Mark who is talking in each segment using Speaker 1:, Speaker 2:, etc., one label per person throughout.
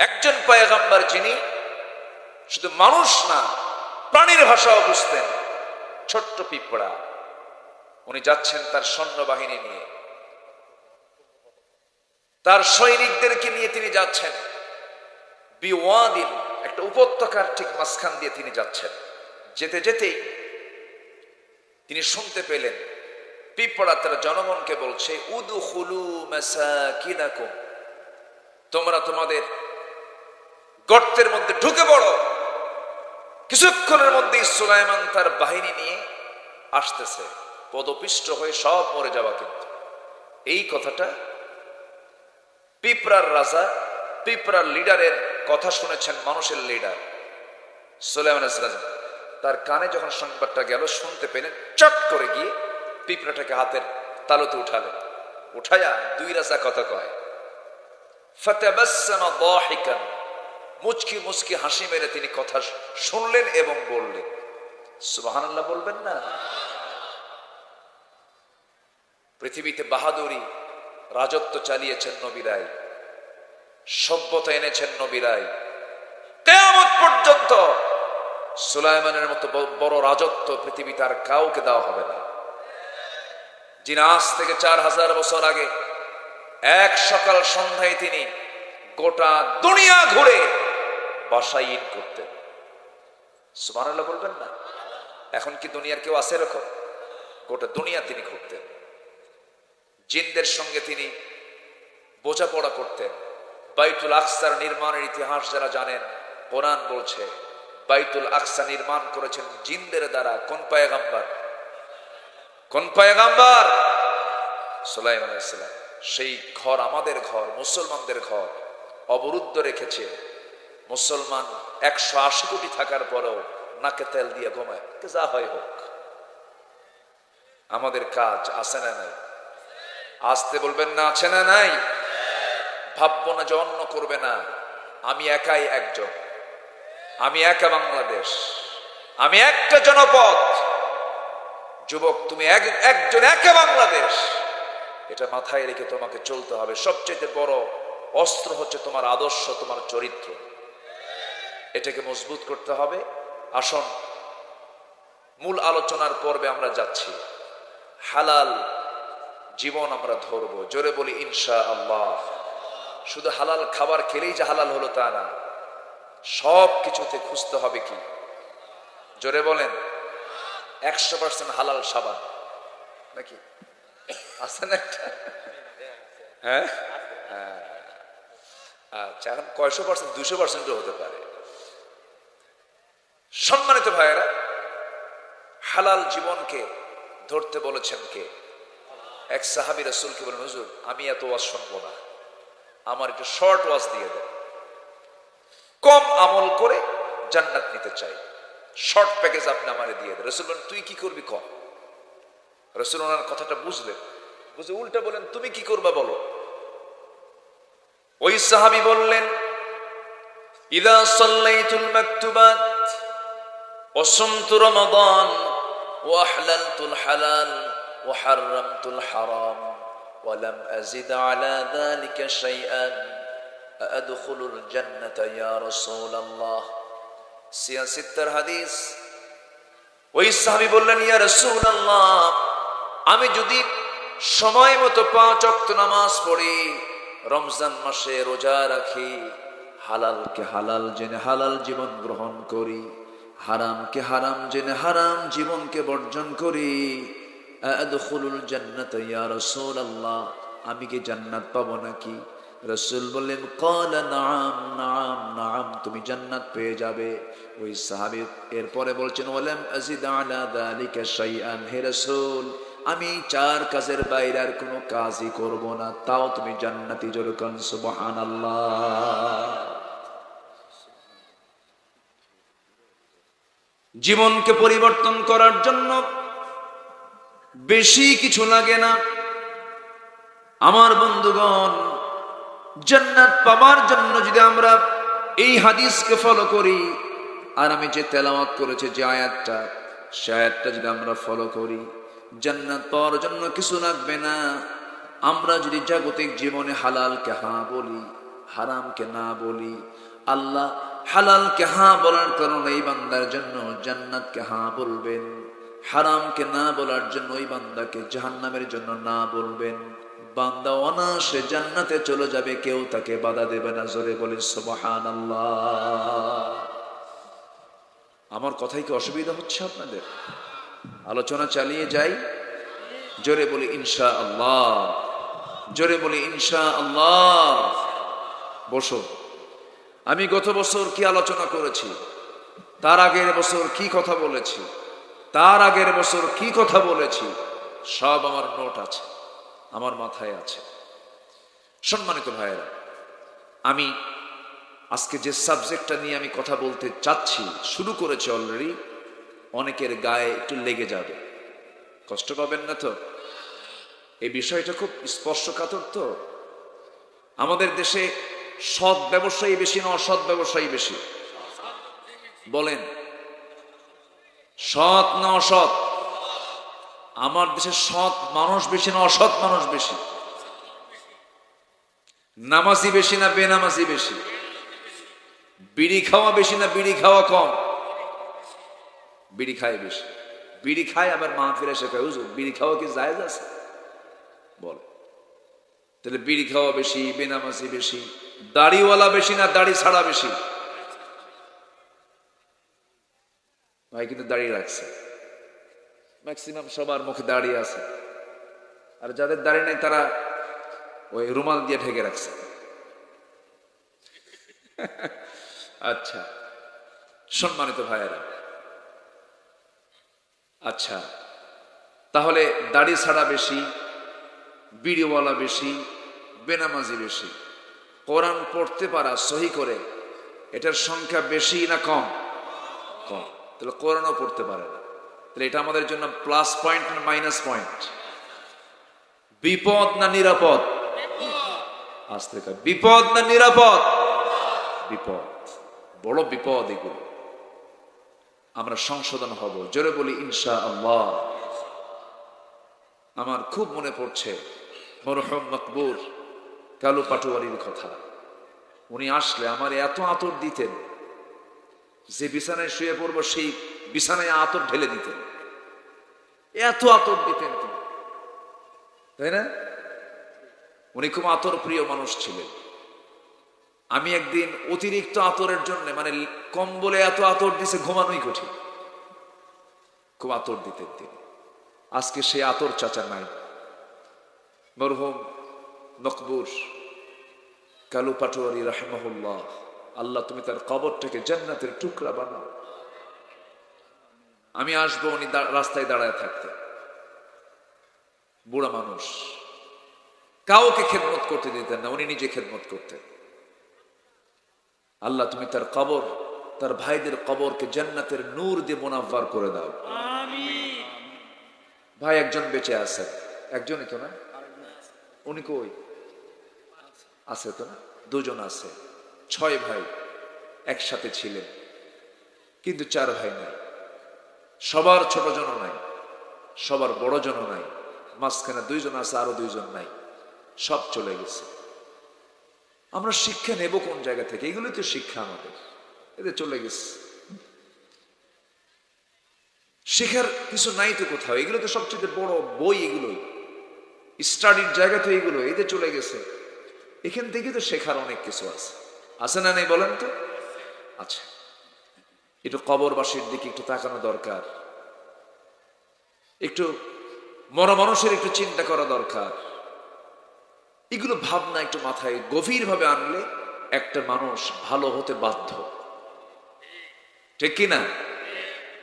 Speaker 1: একজন পয়গম্বর যিনি শুধু মানুষ না, প্রাণীর ভাষাও বুঝতেন। ছোট্ট পিঁপড়া, উনি যাচ্ছেন তার সৈন্যবাহিনী নিয়ে, তার সৈনিকদেরকে নিয়ে তিনি যাচ্ছেন। বিওয়াদিন, একটা উপত্যকার ঠিক মাঝখান দিয়ে তিনি যাচ্ছেন। যেতে যেতেই তিনি শুনতে পেলেন পিঁপড়া তার জনগণকে বলছে, উদখুলু মাসাকিনাকুম, তোমরা তোমাদের গর্তের মধ্যে ঢুকে পড়ো। কিছুক্ষণের মধ্যেই সুলাইমান তার বাহিনী নিয়ে আসতেছে, পদপিষ্ট হয়ে সব মরে যাওয়া। কিন্তু এই কথাটা পিঁপড়ার রাজা, পিঁপড়ার লিডারের কথা শুনেছেন, মানুষের লিডার সুলাইমান আলাইহিস সালাম। তার কানে যখন সংবাদটা গেল, শুনতে পেলেন, চট করে গিয়ে পিঁপড়াটাকে হাতের তালুতে উঠালেন। উঠায়া দুই রাজা কথা কয়, ফাতাবাসসামা দাহিকান, মুচকি মুচকি হাসি মেরে তিনি কথা শুনলেন এবং বললেন। সুবহানাল্লাহ বলবেন না? পৃথিবীতে বাহাদুরি, রাজত্ব চালিয়েছেন নবীরাই, সভ্যতা এনেছেন নবীরাই। কিয়ামত পর্যন্ত সুলাইমানের মতো বড় রাজত্ব পৃথিবীতে আর কাউকে দেওয়া হবে না। যিনি আজ থেকে 4000 বছর আগে এক সকাল সন্ধ্যায় তিনি গোটা দুনিয়া ঘুরে বাসায় ঈদ করতেন। সুবহানাল্লাহ বলবেন না? এখন কি দুনিয়ার কেউ আছে এরকম? গোটা দুনিয়া তিনি ঘুরতেন। জিনদের সঙ্গে তিনি বোঝাপড়া করতেন। বাইতুল আকসার নির্মাণের ইতিহাস যারা জানেন, কোরআন বলছে বাইতুল আকসা নির্মাণ করেছেন জিনদের দ্বারা। কোন পয়গম্বর? কোন পয়গম্বর? সুলাইমান আলাইহিস সালাম। সেই ঘর আমাদের ঘর, মুসলমানদের ঘর, অবরুদ্ধ রেখেছে। মুসলমান 180 কোটি থাকার পরেও নাকে তেল দিয়ে ঘুমায়, যা হয় হোক। আমাদের কাজ আছে না নাই? আসতে বলবেন না, আছে না নাই? ভাববো না যে অন্য করবে না। আমি একাই একজন, আমি একা বাংলাদেশ, আমি একটা জনপদ। যুবক, তুমি একজন, একা বাংলাদেশ। এটা মাথায় রেখে তোমাকে চলতে হবে। সবচেয়ে বড় অস্ত্র হচ্ছে তোমার আদর্শ, তোমার চরিত্র। এটাকে মজবুত করতে হবে। আসুন, মূল আলোচনার পর্বে আমরা যাচ্ছি। হালাল জীবন আমরা ধরবো। জোরে বলি ইনশাআল্লাহ। শুধু হালাল খাবার খেলেই যে হালাল হলো তা না, সব কিছুতে খুঁজতে হবে কি? জোরে বলেন। 100% হালাল সাবান নাকি আছে না একটা? হ্যাঁ, আচ্ছা, এখন কয়শো পার্সেন্ট? 200% হতে পারে। সম্মানিত ভাইয়েরা, হালাল জীবনকে ধরতে বলেছেন কে? এক সাহাবী রাসূলকে বলেন, হুজুর আমি এত ওয়াজ শুনবো না, আমার একটু শর্ট ওয়াজ দিয়ে দেন। কম আমল করে জান্নাত নিতে চাই, শর্ট প্যাকেজ আপনি আমারে দিয়ে দেন। রাসূল বলেন, তুই কি করবি কম। রাসূল ওনার কথাটা বুঝলেন, বুঝে উল্টা বলেন, তুমি কি করবা বলো। ওই সাহাবী বললেন, ইযা সাল্লাইতুল মাকতুবাত ওয়া সুমতু রমাদান ওয়া আহলালতুল হালাল ওয়া হাররামতুল হারাম ওয়া লাম আযিদ আলা যালিকা শাইআন আদখুলুল জান্নাতা ইয়া রাসূলুল্লাহ। সিয়াসিত্তার হাদিস। ওই সাহাবী বললেন, ইয়া রাসূলুল্লাহ, আমি যদি সময় মতো 5 ওয়াক্ত নামাজ পড়ি, রমজান মাসে রোজা রাখি, হালালকে হালাল জেনে হালাল জীবন গ্রহণ করি, হারামকে হারাম জেনে হারাম জীবনকে বর্জন করি, আদখুলুল জান্নাতা ইয়া রাসূলুল্লাহ, আমি কি জান্নাত পাবো নাকি? রাসূল বললেন, ক্বালা নাআম নাআম নাআম, তুমি জান্নাত পেয়ে যাবে। ওই সাহাবী এরপরে বলছেন, ওয়ালাম আযিদ আলা যালিকা শাইআন, হে রাসূল, আমি 4 কাজের বাইরে আর কোনো কাজই করব না, তাও তুমি জান্নাতি। জোরে কোন সুবহানাল্লাহ। জীবনকে পরিবর্তন করার জন্য বেশি কিছু লাগে না আমার বন্ধুগণ। জান্নাত পাবার জন্য যদি আমরা এই হাদিসকে ফলো করি, আর আমি যে তেলাওয়াত করেছি যে আয়াতটা, সে আয়াতটা যদি আমরা ফলো করি, জান্নাত পাওয়ার জন্য কিছু লাগবে না। আমরা যদি জাগতিক জীবনে হালালকে হ্যাঁ বলি, হারামকে না বলি। আল্লাহ হালালকে হ্যাঁ বলার কারণে এই বান্দার জন্য জান্নাতকে হ্যাঁ বলবেন, হারামকে না বলার জন্য ওই বান্দাকে জাহান্নামের জন্য না বলবেন। বান্দা অনায়াসে জান্নাতে চলে যাবে, কেউ তাকে বাধা দেবে না। জোরে বলি সুবহানাল্লাহ। আমার কথাই কি অসুবিধা হচ্ছে আপনাদের? আলোচনা চালিয়ে যাই, জোরে বলি ইনশাআল্লাহ, জোরে বলি ইনশাআল্লাহ। বসো। আমি গত বছর কি আলোচনা করেছি, তার আগের বছর কি কথা বলেছি, তার আগের বছর কি কথা বলেছি, সব আমার নোট আছে, আমার মাথায় আছে। সম্মানিত ভাইয়েরা, আমি আজকে যে সাবজেক্টটা নিয়ে আমি কথা বলতে চাচ্ছি, শুরু করেছি অলরেডি, অনেকের গায়ে একটু লেগে যাবে, কষ্ট পাবেন না তো? এই বিষয়টা খুব স্পর্শকাতর। তো আমাদের দেশে সৎ ব্যবসায়ী বেশি না অসৎ ব্যবসায়ী বেশি? বলেন, সৎ না অসৎ? আমার দেশে সৎ মানুষ বেশি না অসৎ মানুষ বেশি? নামাজি বেশি না বেনামাজি বেশি? বিড়ি খাওয়া বেশি না বিড়ি খাওয়া কম? বিড়ি খায় বেশি। বিড়ি খায় আবার মাহফিলে শেখায়, হুজুর বিড়ি খাওয়া কি জায়েজ আছে? বল, তাহলে বিড়ি খাওয়া বেশি, বেনামাজি বেশি? দাড়িওয়ালা বেশি না দাড়ি ছাড়া বেশি? ভাই কিন্তু দাড়ি রাখছে, ম্যাক্সিমাম সবার মুখে দাড়ি আছে, আর যাদের দাড়ি নাই তারা ওই রুমাল দিয়ে ঢেকে রাখছে। আচ্ছা সম্মানিত ভাইয়েরা, আচ্ছা তাহলে দাড়ি ছাড়া বেশি, বিড়িওয়ালা বেশি, বেনামাজি বেশি? কোরআন পড়তে পারা সহি করে এটার সংখ্যা বেশি না কম? কম। তাহলে কোরআনও পড়তে পারে না, তাহলে এটা আমাদের জন্য প্লাস পয়েন্ট না মাইনাস পয়েন্ট? বিপদ না নিরাপদ? আসতে কয়, বিপদ না নিরাপদ? বিপদ, বড় বিপদ এগুলো। আমরা সংশোধন হব, জোরে বলি ইনশাআল্লাহ। আমার খুব মনে পড়ছে মরহুম মকবুর কালু পাটোয়ারির কথা। উনি আসলে আমার এত আতর দিতেন, যে বিছানায় শুয়ে পড়বো সেই বিছানায় আতর ঢেলে দিতেন, এত আতর দিতেন তিনি, তাই না? উনি খুব আতর প্রিয় মানুষ ছিলেন। আমি একদিন অতিরিক্ত আতরের জন্য, মানে কম্বলে এত আতর দিছে ঘুমানোই কঠিন, খুব আতর দিতেন তিনি। আজকে সে আতর চাচা নাই। মরহুম মকবুর কালু পাটোয়ারি রাহিমাহুল্লাহ, আল্লাহ তুমি তার কবরটাকে জান্নাতের টুকরা বানাও। আমি আসবো, উনি রাস্তায় দাঁড়ায় থাকতেন, বুড়া মানুষ, কাউকে খেদমত করতে দিতেন না, উনি নিজে খেদমত করতেন। আল্লাহ তুমি তার কবর, তার ভাইদের কবরকে জান্নাতের নূর দিয়ে মুনাফফার করে দাও। আমিন। ভাই একজন বেঁচে আছেন, একজনই তো না? উনি কই? আছে তো না? দুজন আছে। 6 ভাই একসাথে ছিলেন, কিন্তু 4 ভাই নাই। সবার ছোট জন নাই, সবার বড় জন নাই, মাঝখানে 2 জন আছে, আরো 2 জন নাই, সব চলে গেছে। আমরা শিক্ষা নেব কোন জায়গা থেকে? এগুলোই তো শিক্ষা আমাদের, এদের চলে গেছে। শেখার কিছু নাই তো কোথাও, এগুলো তো সবচেয়ে বড় বই, এগুলোই স্টাডির জায়গা তো এগুলো, এদের চলে গেছে। এখান থেকে তো শেখার অনেক কিছু আছে, আছে না নেই বলেন তো? আচ্ছা, একটু কবরবাসীর দিকে একটু তাকানো দরকার, একটু মরা মানুষের একটু চিন্তা করা দরকার। এগুলো ভাবনা একটু মাথায় গভীরভাবে আনলে একটা মানুষ ভালো হতে বাধ্য, ঠিক কিনা?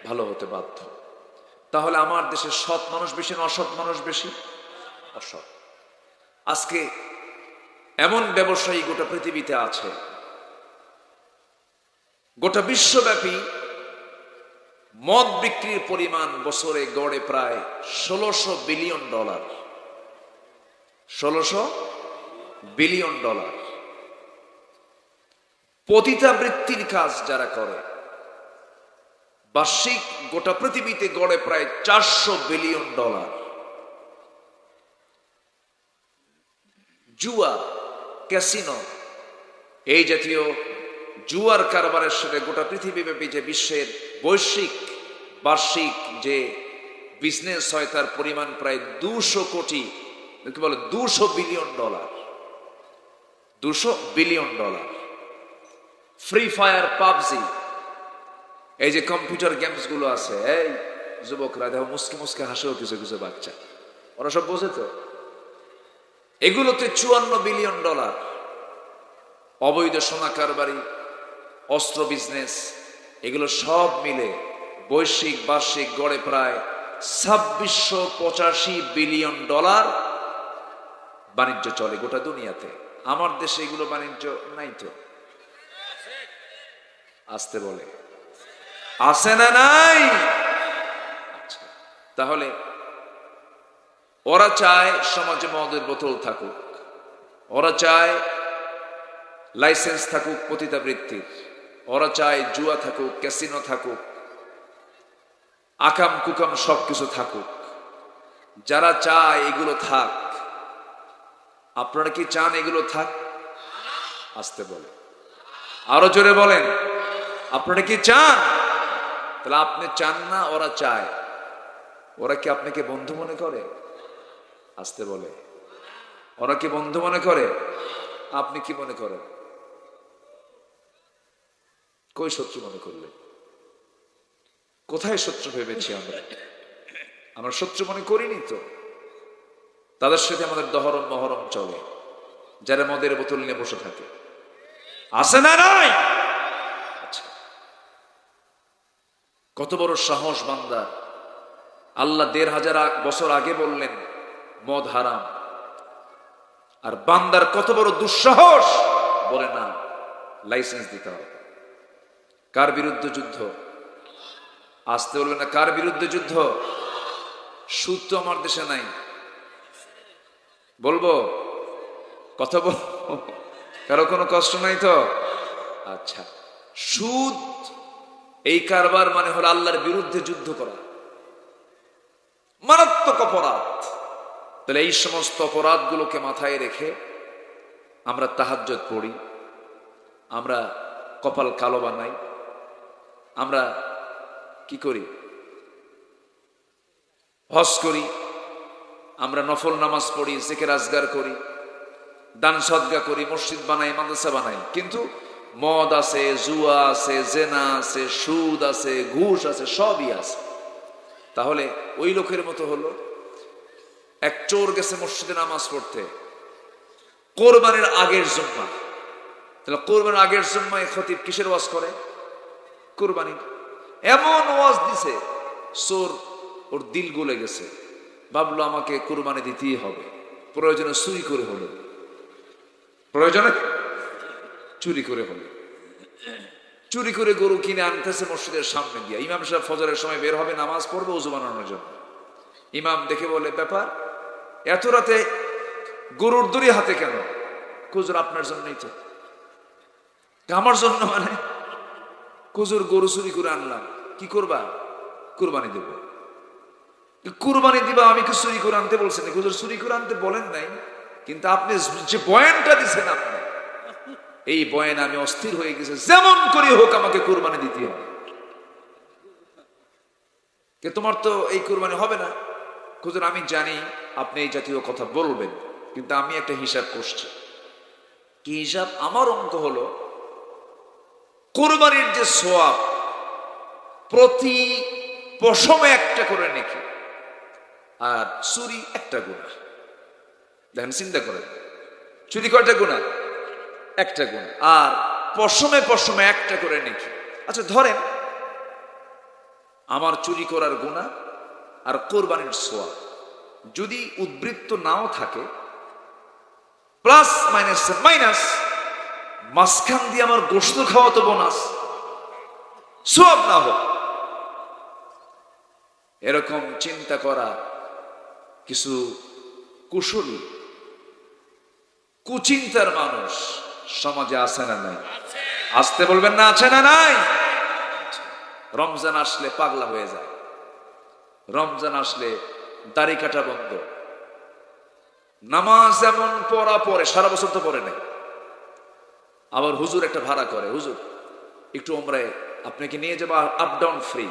Speaker 1: ভালো হতে বাধ্য। তাহলে আমার দেশে সৎ মানুষ বেশি না অসৎ মানুষ বেশি? অসৎ। আজকে এমন ব্যবসায়ী গোটা পৃথিবীতে আছে, গোটা বিশ্বব্যাপী মদ বিক্রির পরিমাণ বছরে গড়ে প্রায় $1600 বিলিয়ন। $1600 বিলিয়ন। পতিতাবৃত্তির কাজ যারা করে, বার্ষিক গোটা পৃথিবীতে গড়ে প্রায় $400 বিলিয়ন। জুয়া, ক্যাসিনো, এই জাতীয় জুয়ার কারবারের সাথে গোটা পৃথিবীব্যাপী যে বিশ্বের বৈশ্বিক বার্ষিক যে বিজনেস হয় তার পরিমাণ প্রায় 200 কোটি, কি বলে 200 billion dollar. 200 billion dollar. Free fire, PUBG, এই যে কম্পিউটার গেমস গুলো আছে, এই যুবকরা দেখো মুসকে মুসকে হাসেও কিছু কিছু বাচ্চা, ওরা সব বোঝে তো। এগুলোতে 54 বিলিয়ন ডলার। অবৈধ সোনা কারবারি, অস্ত্র বিজনেস, এগুলো সব মিলে বৈশ্বিক বার্ষিক গড়ে প্রায় 2685 বিলিয়ন ডলার বাণিজ্য চলে গোটা দুনিয়াতে। আমার দেশে এগুলো বাণিজ্য নাই তো। আসতে বলে আছে না নাই? আচ্ছা, তাহলে ওরা চায় সমাজে মদের বোতল থাকুক, ওরা চায় লাইসেন্স থাকুক পতিতাবৃত্তির, ওরা চায় জুয়া থাকুক, ক্যাসিনো থাকুক, আকাম কুকাম সবকিছু থাকুক। যারা চায় এগুলো থাক, আপনারা কি চান এগুলো থাক? আসতে বলে আরো জোরে বলেন, আপনারা কি চান? তাহলে আপনি চান না, ওরা চায়। ওরা কি আপনাকে বন্ধু মনে করে? আসতে বলে ওরা কি বন্ধু মনে করে? আপনি কি মনে করেন? কই শত্রু মনে করলে? কোথায় শত্রু ভেবেছি আমরা? আমরা শত্রু মনে করিনি তো। তাদের সাথে আমাদের দহরম মহরম চলে, যারা মদের বোতল নিয়ে বসে থাকে। আছে না নাই? আচ্ছা, কত বড় সাহস বান্দা! আল্লাহ 1500 বছর আগে বললেন মদ হারাম, আর বান্দার কত বড় দুঃসাহস বলে না লাইসেন্স দিতে হবে। কার বিরুদ্ধে যুদ্ধ? আসতে বলবে না, কার বিরুদ্ধে যুদ্ধ? সুদ তো আমার দেশে নাই, বলবো কথা বল, কারো কোনো কষ্ট নাই তো? আচ্ছা, সুদ এই কারবার মানে হলো আল্লাহর বিরুদ্ধে যুদ্ধ করা, মারাত্মক অপরাধ। তাহলে এই সমস্ত অপরাধগুলোকে মাথায় রেখে আমরা তাহাজ্জুদ পড়ি, আমরা কপাল কালো বানাই, আমরা কি করি? হজ করি, আমরা নফল নামাজ পড়ি, জিকির আজগার করি, দান সদকা করি, মসজিদ বানাই, মাদ্রাসা বানাই, কিন্তু মদ আছে, জুয়া আছে, জেনা আছে, সুদ আছে, ঘুষ আছে, সবই আছে। তাহলে ওই লোকের মতো হলো এক চোর গেছে মসজিদে নামাজ পড়তে কোরবানির আগের জুম্মা। তাহলে কোরবানির আগের জুম্মায় খতিব কিসের ওয়াজ করে? কোরবানির। এমন ওয়াজ দিছে, চোর ওর দিল গলে গেছে, ভাবলো আমাকে কোরবানি দিতেই হবে, প্রয়োজনে চুরি করে হলো, প্রয়োজনে চুরি করে হলো, চুরি করে গরু কিনে আনতেছে মসজিদের সামনে গিয়া। ইমাম সাহেব ফজরের সময় বের হবে নামাজ পড়বে ওযু বানানোর জন্য। ইমাম দেখে বলে, ব্যাপার এত রাতে গরুর দড়ি হাতে কেন? হুজুর আপনার জন্যই তো। আমার জন্য মানে? হুজুর গরু চুরি করে আনলাম, কি করবা? কুরবানি দেব। কুরবানি দিবা, আমি কি চুরি করে আনতে বলছেন? হুজুর চুরি করে আনতে বলেন নাই, কিন্তু আপনি যে বয়ানটা দিচ্ছেন, আপনি এই বয়ান আমি অস্থির হয়ে গেছে, যেমন করে হোক আমাকে কুরবানি দিতে হবে। তোমার তো এই কুরবানি হবে না। হুজুর আমি জানি আপনি এই জাতীয় কথা বলবেন, কিন্তু আমি একটা হিসাব করছি। কি হিসাব? আমার অঙ্ক হলো কুরবানির যে সওয়াব, প্রতি পশমে একটা করে নেকি, আর চুরি একটা গুনাহ। দেখেন, চিন্তা করেন, চুরি কয়টা গুনাহ? একটা গুনাহ, আর পশমে পশমে একটা করে নেকি। আচ্ছা ধরেন আমার চুরি করার গুনাহ আর কোরবানির সওয়াব যদি উদ্বৃত্ত নাও থাকে, প্লাস মাইনাস মাইনাস, মাঝখান দিয়ে আমার গোশত খাওয়া তো বোনাস, সওয়াব না হোক, এরকম চিন্তা করা কিছু কুশলী কুচিন্তার মানুষ সমাজে আছে না নাই? আসতে বলবেন না, আছে না নাই? রমজান আসলে পাগলা হয়ে যায়, রমজান আসলে দাড়ি কাটা বন্ধ, নামাজ এমন পড়া পড়ে, সারা বছর তো পড়ে নাই, আবার হুজুর একটা ভাড়া করে, হুজুর একটু ওমরায় আপনাকে নিয়ে যাবো, আপ ডাউন ফ্রি,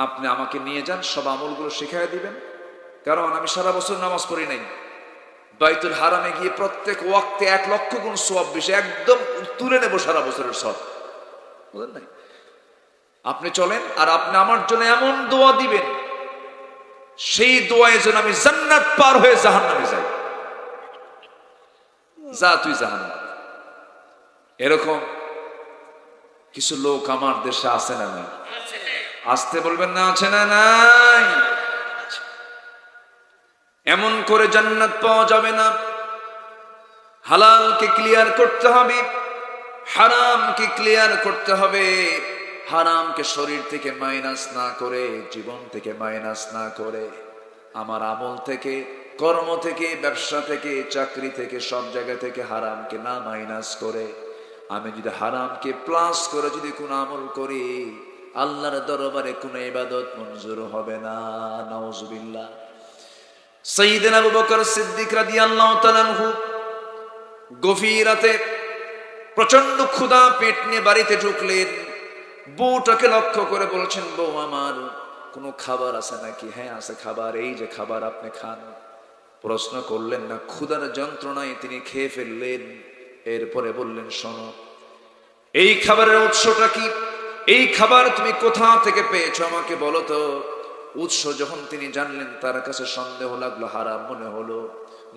Speaker 1: আপনি আমাকে নিয়ে যান, সব আমলগুলো শিখাই দিবেন। কারণ আমি সারা বছর নামাজ পড়ি নাই, বাইতুল হারামে গিয়ে প্রত্যেক ওয়াক্তে 1 লক্ষ গুণ সওয়াব বেশি, একদম তুলে নেব সারা বছরের সব, বুঝলেন নাই? আপনি চলেন, আর আপনি আমার জন্য এমন দোয়া দিবেন, সেই দোয়ায় যেন আমি জান্নাত পার হয়ে জাহান্নামে যাই। যা তুই জাহান্নাম। এরকম কিছু লোক আমার দেশে আছে না নাই? আসতে বলবেন না, আছে না নাই? এমন করে জান্নাত পাওয়া যাবে না। হালালকে ক্লিয়ার করতে হবে, হারামকে ক্লিয়ার করতে হবে। হারামকে শরীর থেকে মাইনাস না করে, জীবন থেকে মাইনাস না করে, আমার আমল থেকে, কর্ম থেকে, ব্যবসা থেকে, চাকরি থেকে, সব জায়গা থেকে হারামকে না মাইনাস করে আমি যদি হারামকে প্লাস করে যদি কোনো আমল করি, আল্লাহর দরবারে কোনো ইবাদত মঞ্জুর হবে না। নাউজুবিল্লাহ। সাইয়েদনা আবু বকর সিদ্দিক রাদিয়াল্লাহু তাআলা আনহু গভীর রাতে প্রচন্ড ক্ষুধা, পেট নিয়ে বাড়িতে ঢুকলেন। বউটাকে লক্ষ্য করে বলছেন, বউ আমার কোনো খাবার আছে নাকি? হ্যাঁ আছে খাবার, এই যে খাবার, আপনি খান। প্রশ্ন করলেন না, ক্ষুধার যন্ত্রণায় তিনি খেয়ে ফেললেন। এরপরে বললেন, শোনো, এই খাবারের উৎসটা কি? এই খাবার তুমি কোথা থেকে পেয়েছো আমাকে বলো তো। উৎস যখন তিনি জানলেন, তার কাছে সন্দেহ লাগলো, হারাম মনে হলো।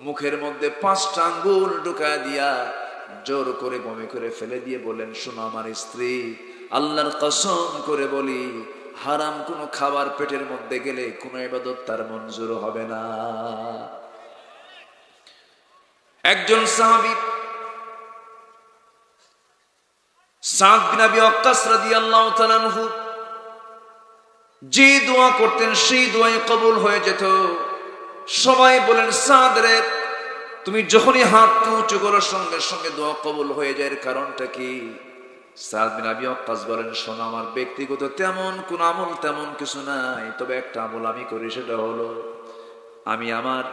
Speaker 1: মুখের মধ্যে 5টা আঙ্গুল ঢুকায় দিয়া জোর করে বমি করে ফেলে দিয়ে বললেন, শোনো আমার স্ত্রী, আল্লাহর কসম করে বলি, হারাম কোনো খাবার পেটের মধ্যে গেলে কোনো ইবাদত তার মঞ্জুর হবে না। একজন সাহাবী সাদ বিন আবি ওয়াক্কাস রাদিয়াল্লাহু তাআলা আনহু যে দোয়া করতেন সেই দোয়াই কবুল হয়ে যেত। সবাই বলেন, সাদ রে, তুমি যখনই হাত উঁচু করো সঙ্গে সঙ্গে দোয়া কবুল হয়ে যায়, এর কারণটা কি? সাদ বিন আবি ওয়াক্কাস বলেন, শোনো, আমার ব্যক্তিগত তেমন কোন আমল তেমন কিছু নাই, তবে একটা আমল আমি করি, সেটা হলো আমি আমার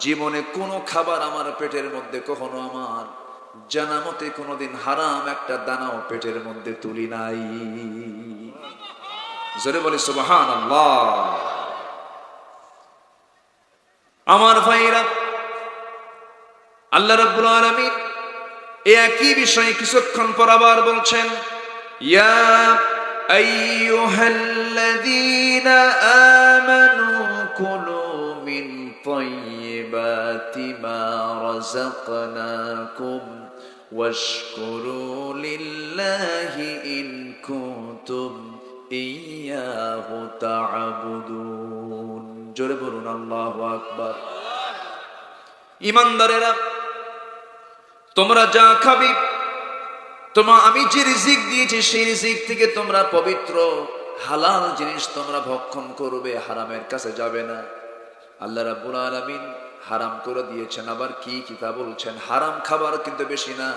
Speaker 1: জীবনে কোনো খাবার আমার পেটের মধ্যে কখনো আমার জানা মতে কোনোদিন হারাম একটা দানাও পেটের মধ্যে তুলি নাই। জোরে বলি সুবহানাল্লাহ। আমার ভাইরা, আল্লাহ রাব্বুল আলামিন একই বিষয়ে কিছুক্ষণ পর আবার বলছেন, ইয়া আইয়ুহাল্লাযীনা আমানু কুলু মিন তাইয়্যিবাতি মা রাযাকনাকুম ওয়াশকুরু লিল্লাহি ইন কুনতুম ইয়্যাহু তা'বুদুন। জোরে বলুন আল্লাহু আকবার। ঈমানদারেরা, তোমরা যা খাবে, আমি যে রিজিক দিয়েছি সেই রিজিক থেকে তোমরা পবিত্র, হালাল জিনিস তোমরা ভক্ষণ করবে, হারামের কাছে যাবে না। আল্লাহ রাব্বুল আলামিন হারাম করে দিয়েছেন, আবার কি তা বলছেন, হারাম খাবার কিন্তু বেশি না,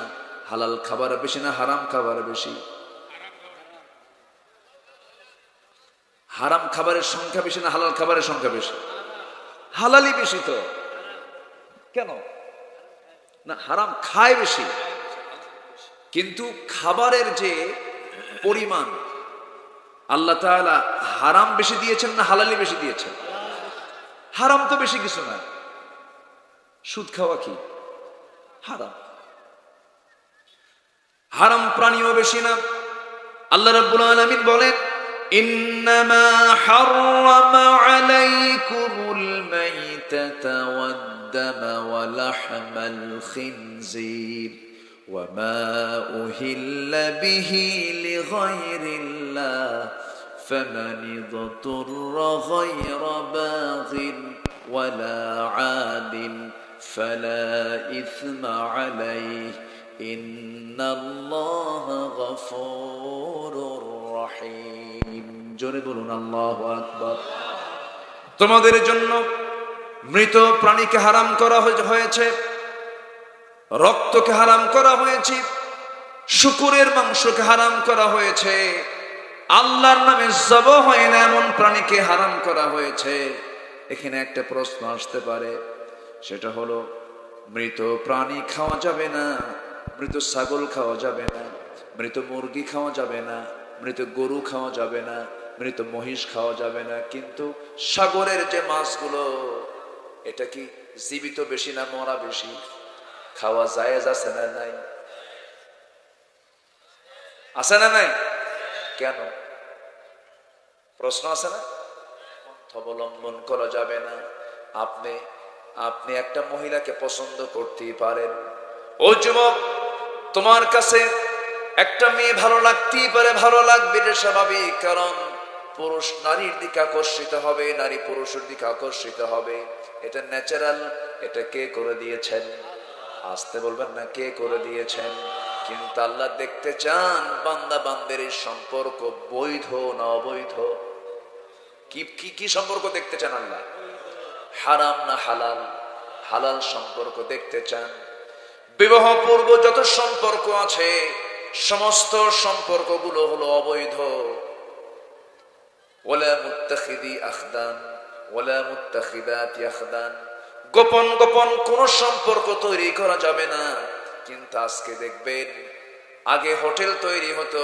Speaker 1: হালাল খাবার বেশি না, হারাম খাবার বেশি। হারাম খাবারের সংখ্যা বেশি না হালাল খাবারের সংখ্যা বেশি? হালালই বেশি তো। কেন না? হারাম খায় বেশি, কিন্তু খাবারের যে পরিমাণ আল্লাহ তাআলা হারাম বেশি দিয়েছেন না হালালি বেশি দিয়েছেন? হারাম তো বেশি কিছু না। সুদ খাওয়া কি হারাম? হারাম প্রাণীও বেশি না। আল্লাহ রাব্বুল আলামিন বলেন, ইন্নামা হাররামা আলাইকুমুল মাইতাতা ওয়াদ-দামা ওয়া লাহমাল খিনজির ওয়া মা উহিল্লা বিহি লিগাইরিল্লাহ ফামান ইযতুররা গায়রা বাগিন ওয়ালা আদিন ফালা ইসমা আলাইহি ইন্নাল্লাহা গফুরুর রহিম। জোরে বলুন আল্লাহু আকবার। তোমাদের জন্য মৃত প্রাণীকে হারাম করা হয়েছে, রক্তকে হারাম করা হয়েছে, শুকুরের মাংসকে হারাম করা হয়েছে, আল্লাহর নামে যবাহ হয় না এমন প্রাণীকে হারাম করা হয়েছে। এখানে একটা প্রশ্ন আসতে পারে, সেটা হলো, মৃত প্রাণী খাওয়া যাবে না, মৃত ছাগল খাওয়া যাবে না, মৃত মুরগি খাওয়া যাবে না, মৃত গরু খাওয়া যাবে না, মৃত মহিষ খাওয়া যাবে না। কিন্তু সাগরের যে মাছগুলো, এটা কি জীবিত বেশি না মরা বেশি? খাওয়া জায়েজ আছে না নাই? আছে না নাই? কেন? প্রশ্ন আছে না? অবলম্বন করা যাবে না। আপনি আপনি একটা মহিলাকে পছন্দ করতেই পারেন। ও যুবক, তোমার কাছে একটা মেয়ে ভালো লাগতেই পারে, ভালো লাগবে, এটা স্বাভাবিক। কারণ পুরুষ নারীর দিকে আকর্ষিত হবে, নারী পুরুষের দিকে আকর্ষিত হবে, এটা ন্যাচারাল। এটা কে করে দিয়েছেন? আসতে বলবেন না, কে করে দিয়েছেন? কিন্তু আল্লাহ দেখতে চান বান্দা বান্দের এই সম্পর্ক বৈধ না অবৈধ। কি কি কি সম্পর্ক দেখতে চান আল্লাহ? হারাম না হালাল? হালাল সম্পর্ক দেখতে চান। বিবাহ পূর্ব যত সম্পর্ক আছে সমস্ত সম্পর্কগুলো হলো অবৈধ। ওয়ালা মুত্তাখিদি আখদান ওয়ালা মুত্তাখিদাতি আখদান, গোপন গোপন কোন সম্পর্ক তৈরি করা যাবে না। কিন্তু আজকে দেখবেন, আগে হোটেল তৈরি হতো,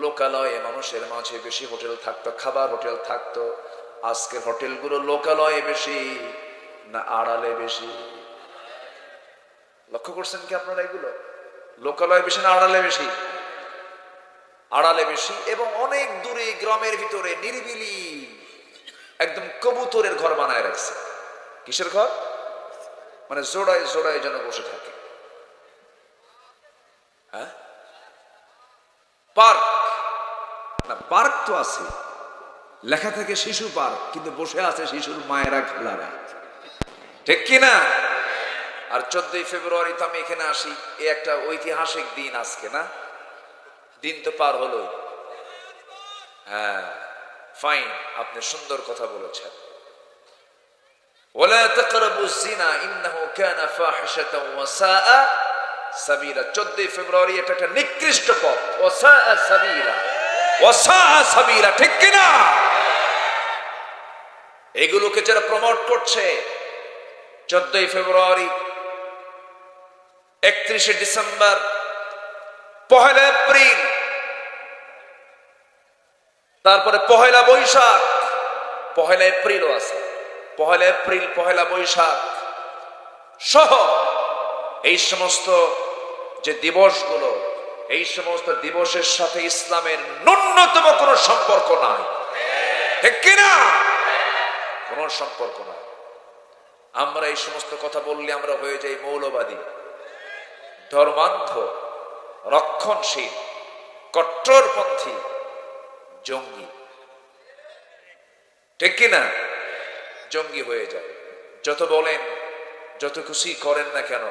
Speaker 1: লোকালয়ে মানুষের মাঝে বেশি হোটেল থাকতো, খাবার হোটেল থাকতো। আজকে হোটেলগুলো লোকালয়ে বেশি না আড়ালে বেশি? লক্ষ্য করছেন কি আপনারা এগুলো? লোকালয়ে বেশি না আড়ালে বেশি? আড়ালে বেশি। এবং অনেক দূরে গ্রামের ভিতরে নিরিবিলি একদম কবুতরের ঘর বানায় রাখছে। কিসের ঘর? মানে জোড়ায় জোড়ায় যেন বসে থাকে। হ্যাঁ, পার্ক না, পার্ক তো আছে, লেখা থাকে শিশু পার্ক, কিন্তু বসে আছে শিশুর মায়েরা, খেলারা। ঠিক কিনা? আর 14ই ফেব্রুয়ারি তো আমি এখানে আসি, এ একটা ঐতিহাসিক দিন আজকে, না? দিন তো পার হলো। হ্যাঁ, ফাইন, আপনি সুন্দর কথা বলেছেন। ওয়ালা তাকরাবুজ জিনা ইন্নাহু কানা ফাহিশাতাও ওয়া সাআ সাবিলা। 14ই ফেব্রুয়ারি এটা একটা নিকৃষ্ট পথ। ওয়া সাআ সাবিলা, ওয়া সাআ সাবিলা, ঠিক কিনা? এগুলোকে যারা প্রমোট করছে, 14ই ফেব্রুয়ারি, 31শে ডিসেম্বর, 1 এপ্রিল, তারপরে 1 বৈশাখ, 1 এপ্রিলও আছে, 1 এপ্রিল, 1 বৈশাখ সহ এই সমস্ত যে দিবসগুলো, এই সমস্ত দিবসের সাথে ইসলামের ন্যূনতম কোনো সম্পর্ক নাই। ঠিক কিনা? কোনো সম্পর্ক নাই। আমরা এই সমস্ত কথা বললে আমরা হয়ে যাই মৌলবাদী, ধর্মান্ধ, রক্ষণশীল, কট্টরপন্থী, জঙ্গি। ঠিক কিনা? জঙ্গি হয়ে যায়। যত বলেন, যত খুশি করেন না কেন,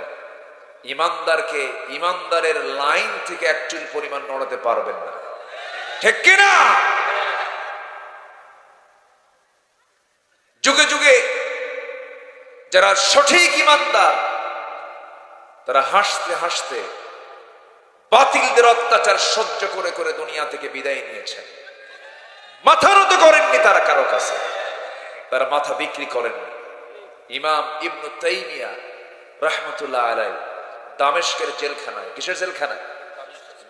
Speaker 1: ইমানদারকে ইমানদারের লাইন থেকে এক চুল পরিমাণ নড়াতে পারবেন না। ঠিক কিনা? যুগে যুগে যারা সঠিক ইমানদার, তারা হাসতে হাসতে বাতিলদের অত্যাচার সহ্য করে করে দুনিয়া থেকে বিদায় নিয়েছেন। মাথা নত করেননি তারা কারো কাছে, তারা মাথা বিক্রি করেননি। ইমাম ইবনু তাইমিয়া রাহমাতুল্লাহ আলাইহি দামেস্কের জেলখানায়, কিসের জেলখানায়?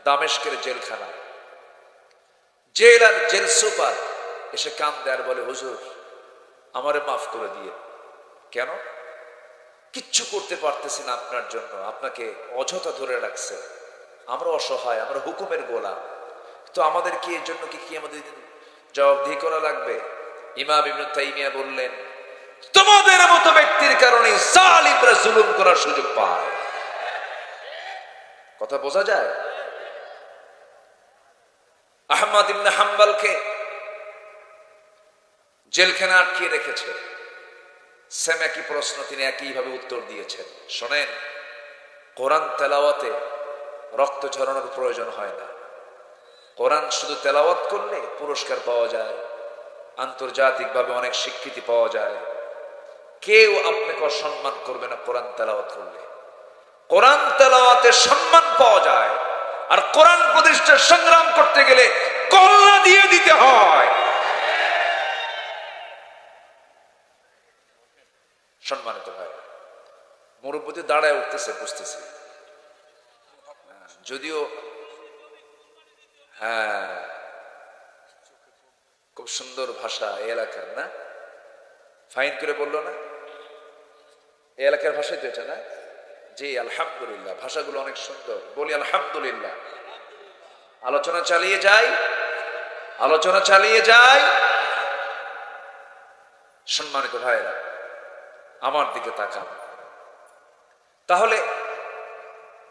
Speaker 1: দামেস্কের জেলখানায়, জেল আর জেল সুপার এসে কান্দে আর বলে, হুজুর আমারে মাফ করে দিয়ে। কেন? কিচ্ছু করতে পারতেছি না আপনার জন্য, আপনাকে অযথা ধরে রাখছে, আমরা অসহায়, আমরা হুকুমের গোলাম, তো আমাদের কি এর জন্য কি আমাদের জবাবদিহি করা লাগবে? ইমাম ইবনে তাইমিয়া বললেন, তোমাদের মতো ব্যক্তির কারণে জালিমরা জুলুম করার সুযোগ পায়। কথা বোঝা যায়? আহমদ ইবনে হাম্বলকে জেলখানা আটকিয়ে রেখেছে। সেম একই প্রশ্ন, তিনি একইভাবে উত্তর দিয়েছেন। শোনেন, কোরআন তেলাওয়াতে রক্ত ঝরানোর প্রয়োজন হয় না। কোরআন শুধু তেলাওয়াত করলে পুরস্কার পাওয়া যায়, আন্তর্জাতিকভাবে অনেক স্বীকৃতি পাওয়া যায়। কেউ আপনাকে অসম্মান করবে না কোরআন তেলাওয়াত করলে। কোরআন তেলাওয়াতে সম্মান পাওয়া যায়, আর কোরআন প্রতিষ্ঠার সংগ্রাম করতে গেলে কল্লা দিয়ে দিতে হয়। সম্মানিত ভাই, মুরব্বী দাঁড়ায় উঠতেছে, বুঝতেছি। যদিও হ্যাঁ, খুব সুন্দর ভাষা এই এলাকার, না? ফাইন করে বললো না, এই এলাকার ভাষাই তো এটা, না? জি আলহামদুলিল্লাহ, ভাষাগুলো অনেক সুন্দর, বলি আলহামদুলিল্লাহ। আলোচনা চালিয়ে যাই, আলোচনা চালিয়ে যাই। সম্মানিত ভাইরা, আমার দিকে তাকান। তাহলে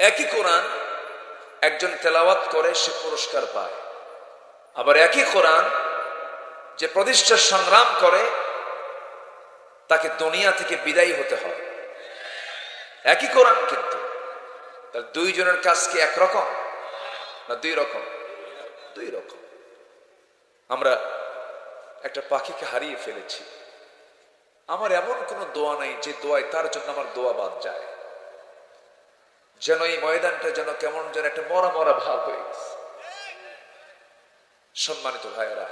Speaker 1: একই কোরআন একজন তেলাওয়াত করে সে পুরস্কার পায়, আবার একই কোরআন যে প্রতিষ্ঠার সংগ্রাম করে তাকে দুনিয়া থেকে বিদায়ী হতে হয়। একই কোরআন, কিন্তু তার দুইজনের কাজ কি একরকম না দুই রকম? দুই রকম। আমরা একটা পাখিকে হারিয়ে ফেলেছি। আমার এমন কোন দোয়া নাই যে দোয়ায় তার জন্য আমার দোয়া বাদ যায়। যেন এই ময়দানটা যেন কেমন যেন একটা মরা মরা ভাব হয়ে গেছে। সম্মানিত ভাইয়েরা,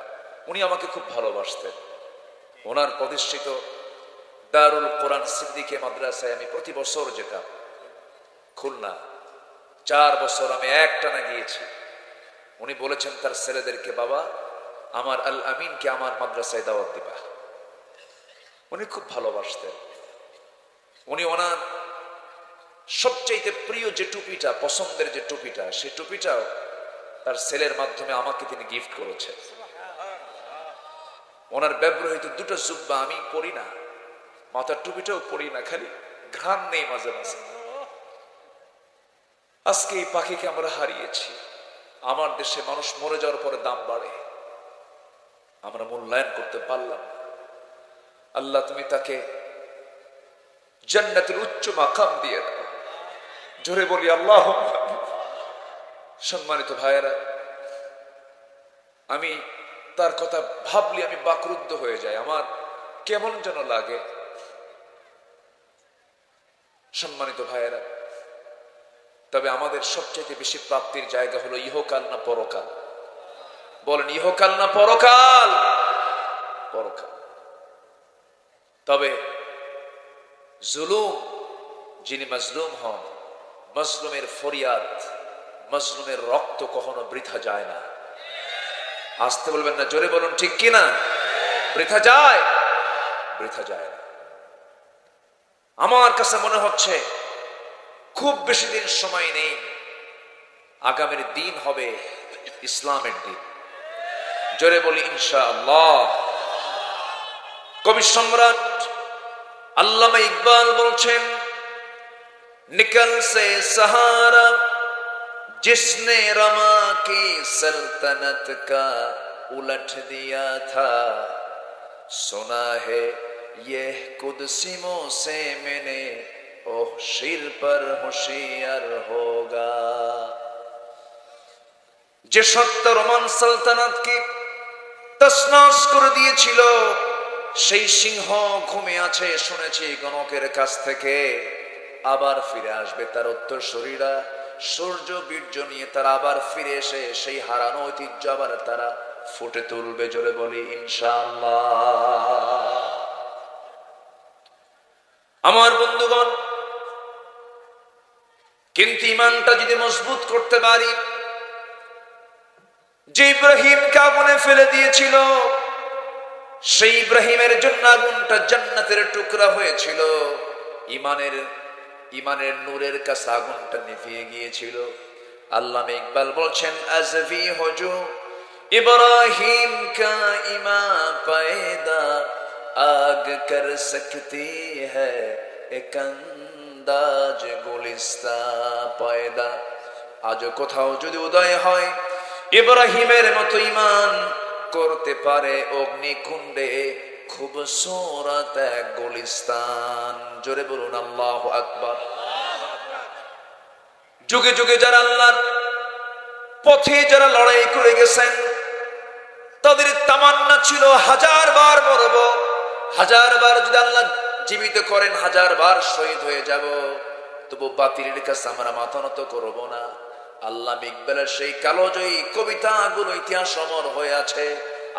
Speaker 1: উনি আমাকে খুব ভালোবাসতেন। ওনার প্রতিষ্ঠিত দারুল কোরআন সিদ্দিকে মাদ্রাসায় আমি প্রতি বছর যেতাম। খুলনা 4 বছর আমি একটানা গিয়েছি। উনি বলেছেন তার ছেলেদেরকে, বাবা আমার আল আমিনকে আমার মাদ্রাসায় দাওয়াত দিবা। উনি খুব ভালোবাসতেন। উনি ওনার সবচেয়ে প্রিয় যে টুপিটা, পছন্দের যে টুপিটা, সেই টুপিটাও তার ছেলের মাধ্যমে আমাকে তিনি গিফট করেছেন। ওনার ব্যবহৃত 2টা জুব্বা আমি পরি না, মাথার টুপিটাও পরি না, খালি ঘ্রাণ নেই মাঝে মাঝে। আজকে এই পাখিকে আমরা হারিয়েছি। আমার দেশে মানুষ মরে যাওয়ার পরে দাম বাড়ে, আমরা মূল্যায়ন করতে পারলাম না। আল্লাহ তুমি তাকে জান্নাতের উচ্চ মাকাম দিয়ে দাও, জোরে বলি আল্লাহুম্মা। সম্মানিত ভাইয়েরা, আমি তার কথা ভাবলে আমি বাকরুদ্ধ হয়ে যাই, আমার কেমন যেন লাগে। সম্মানিত ভাইয়েরা, তবে আমাদের সবচেয়ে বেশি প্রাপ্তির জায়গা হলো ইহকাল না পরকাল? বলেন ইহকাল না পরকাল? পরকাল। তবে জুলুম, যিনি মাজলুম হন, মাজলুমের ফরিয়াদ, মাজলুমের রক্ত কখনো বৃথা যায় না। আসতে বলবেন না, জোরে বলুন ঠিক কিনা? বৃথা যায়? বৃথা যায় না। আমার কাছে মনে হচ্ছে খুব বেশি দিন সময় নেই, আগামীর দিন হবে ইসলামের দিন। জোরে বলি ইনশাআল্লাহ। কবি সম্রাট আল্লামা ইকবাল বলছেন, নিকল সে সহারা जिसने रमा की सल्तनत का उलट दिया था, सुना है ये कुदसिमों से मैंने ओह शिर पर होशियार होगा। যে সত্য রোমান সালতানাতকে তছনছ করে দিয়েছিল, সেই সিংহ ঘুমে আছে শুনেছি গণকের কাছ থেকে। আবার ফিরে আসবে তার উত্তরসূরিরা, সূর্য বীর্য নিয়ে তারা আবার ফিরে এসে সেই হারানো ঐতিহ্য আবার তারা ফুটে তুলবে। জোরে বলি ইনশাআল্লাহ। আমার বন্ধুগণ, কিন্তু ইমানটা যদি মজবুত করতে পারি, যে ইব্রাহিমকে আগুনে ফেলে দিয়েছিল, সেই ইব্রাহিমের জন্য আগুনটা জান্নাতের টুকরা হয়েছিল। ইমানের নূরের কাছে আগুনটা নিভিয়ে গিয়েছিল। আল্লামা ইকবাল বলছেন, আজফি হজু ইব্রাহিম কা ইমা পয়দা আগ কর সকতি হ্যায় এক আন্দাজ গুলিস্তা পয়দা। আজ কোথাও যদি উদয় হয় ইব্রাহিমের মতো ইমান করতে পারে অগ্নিকুণ্ডে খুবসুরত এক গুলিস্তান। জোরে বলুন আল্লাহু আকবার। যুগে যুগে যারা আল্লাহর পথে যারা লড়াই করে গেছেন, তাদের তামান্না ছিল 1000 বার মরব, 1000 বার যদি আল্লাহ জীবিত করেন 1000 বার শহীদ হয়ে যাব, তবু বাতিলের কাছে আমরা মাথা নত করব না। আল্লামা ইকবালের সেই কালোজয়ী কবিতাগুলো ইতিহাস অমর হয়ে আছে।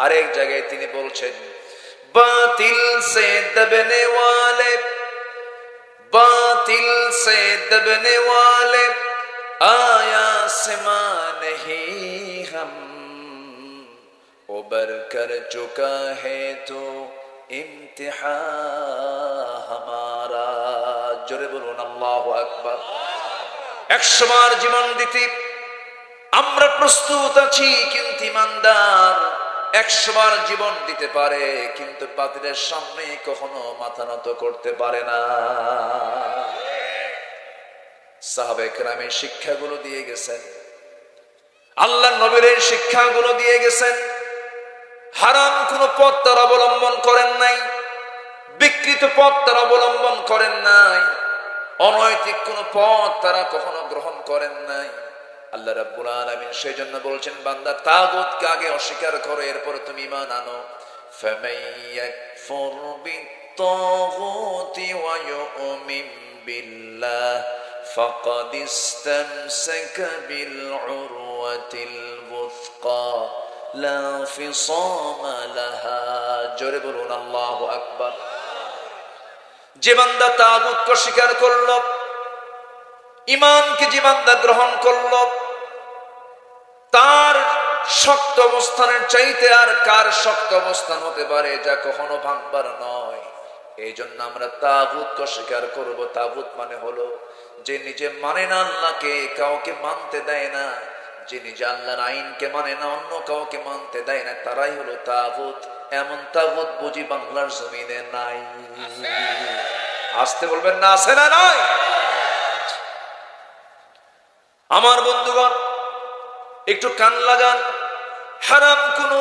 Speaker 1: আরেক জায়গায় তিনি বলছেন, বাতিল সে দবনে ওয়ালে, বাতিল সে দবনে ওয়ালে आया सिमा नहीं हम उबर कर चुका है तो इम्तिहा हमारा। जोरे बोलुन अल्लाहु আকবার। 100 বার জীবন দিতে আমরা প্রস্তুত আছি, কিন্তু ইমানদার 100 বার জীবন দিতে পারে কিন্তু বাতিলের সামনে কখনো মাথা নত করতে পারে না। সাহাবায়ে কেরামের শিক্ষাগুলো দিয়ে গেছেন, আল্লাহর নবীর শিক্ষাগুলো দিয়ে গেছেন। হারাম কোন পথ তারা অবলম্বন করেন নাই, বিকৃত পথ তারা অবলম্বন করেন নাই, অনৈতিক কোন পথ তারা কখনো গ্রহণ করেন নাই। আল্লাহ রাব্বুল আলামিন সেজন্য বলছেন, বান্দা তাগুতকে আগে অস্বীকার করো, এরপরে তুমি ঈমান আনো। ফামাইয়াকফুর বিত্তাগুতি ওয়া ইউমিন বিল্লাহ ফাকাদ ইসতামসাকা বিল উরওয়াতিল বুসকা লা ফিসামা লাহা। জোরে বলুন আল্লাহু আকবার। যে বান্দা তাগুতকে অস্বীকার করল, ঈমানকে যে বান্দা গ্রহণ করল, তার শক্ত অবস্থানের চাইতে আর কার শক্ত অবস্থান হতে পারে যা কখনো ভাঙবার নয়। এই জন্য আমরা তাগুতকে অস্বীকার করব। তাগুত মানে হলো যে নিজে মানে না আল্লাহকে, কাউকে মানতে দেয় না, যে নিজে আল্লাহর আইনকে মানে না, অন্য কাউকে মানতে দেয় না, তারাই হলো তাগুত। এমন তাগুত বুঝি বাংলার জমিনে নাই? আসতে বলবেন না, আছে না নাই? আমার বন্ধুগণ, একটু কান লাগান। হারাম কোন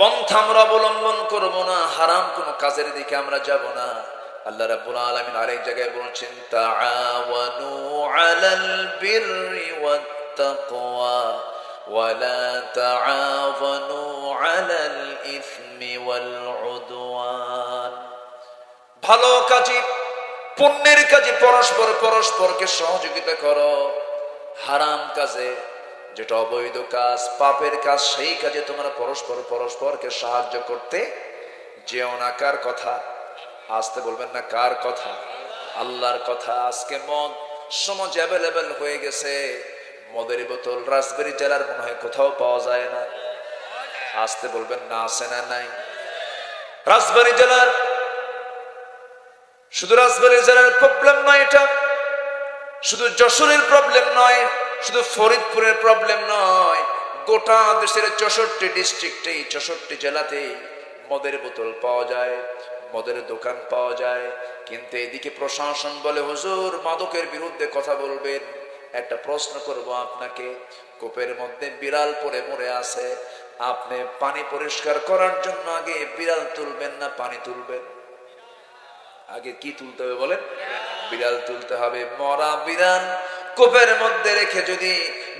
Speaker 1: পন্থা আমরা অবলম্বন করব না, হারাম কোন কাজের দিকে আমরা যাব না। আল্লাহ রাব্বুল আলামিন আরেক জায়গায় বলছেন, তাআওয়ানু আলাল বিররি ওয়াত তাকওয়া ওয়া লা তাআওয়ানু আলাল ইসমি ওয়াল উদওয়ান। ভালো কাজে, পুণ্যের কাজে পরস্পরকে সহযোগিতা করো, হারাম কাজে, যেটা অবৈধ কাজ, পাপের কাজ, সেই কাজে তোমরা পরস্পরকে সাহায্য করতে যেও না। কার কথা? আসতে বলবেন না, কার কথা? আল্লাহর কথা। আজকে মদ সমাজ অ্যাভেলেবেল হয়ে গেছে, মদের বোতল রাজবাড়ী জেলার মনে হয় কোথাও পাওয়া যায় না। আসতে বলবেন না, আছে না নাই? রাজবাড়ী জেলার, শুধু রাজবাড়ী জেলার প্রবলেম নয় এটা, শুধু যশোরের প্রবলেম নয়, শুধু ফরিদপুরের প্রবলেম নয়, গোটা দেশের 64 ডিস্ট্রিক্টে, 64 জেলাতে মদের বোতল পাওয়া যায়, মদের দোকান পাওয়া যায়। কিন্তু এদিকে প্রশাসন বলে, হুজুর মাদকের বিরুদ্ধে কথা বলবেন। একটা প্রশ্ন করব আপনাকে, কূপের মধ্যে বিড়াল পড়ে মরে আছে, আপনি পানি পরিষ্কার করার জন্য আগে বিড়াল তুলবেন না পানি তুলবেন? আগে কি তুলতে হবে বলেন? বিড়াল তুলতে হবে। মরা বিড়াল কূপের মধ্যে রেখে যদি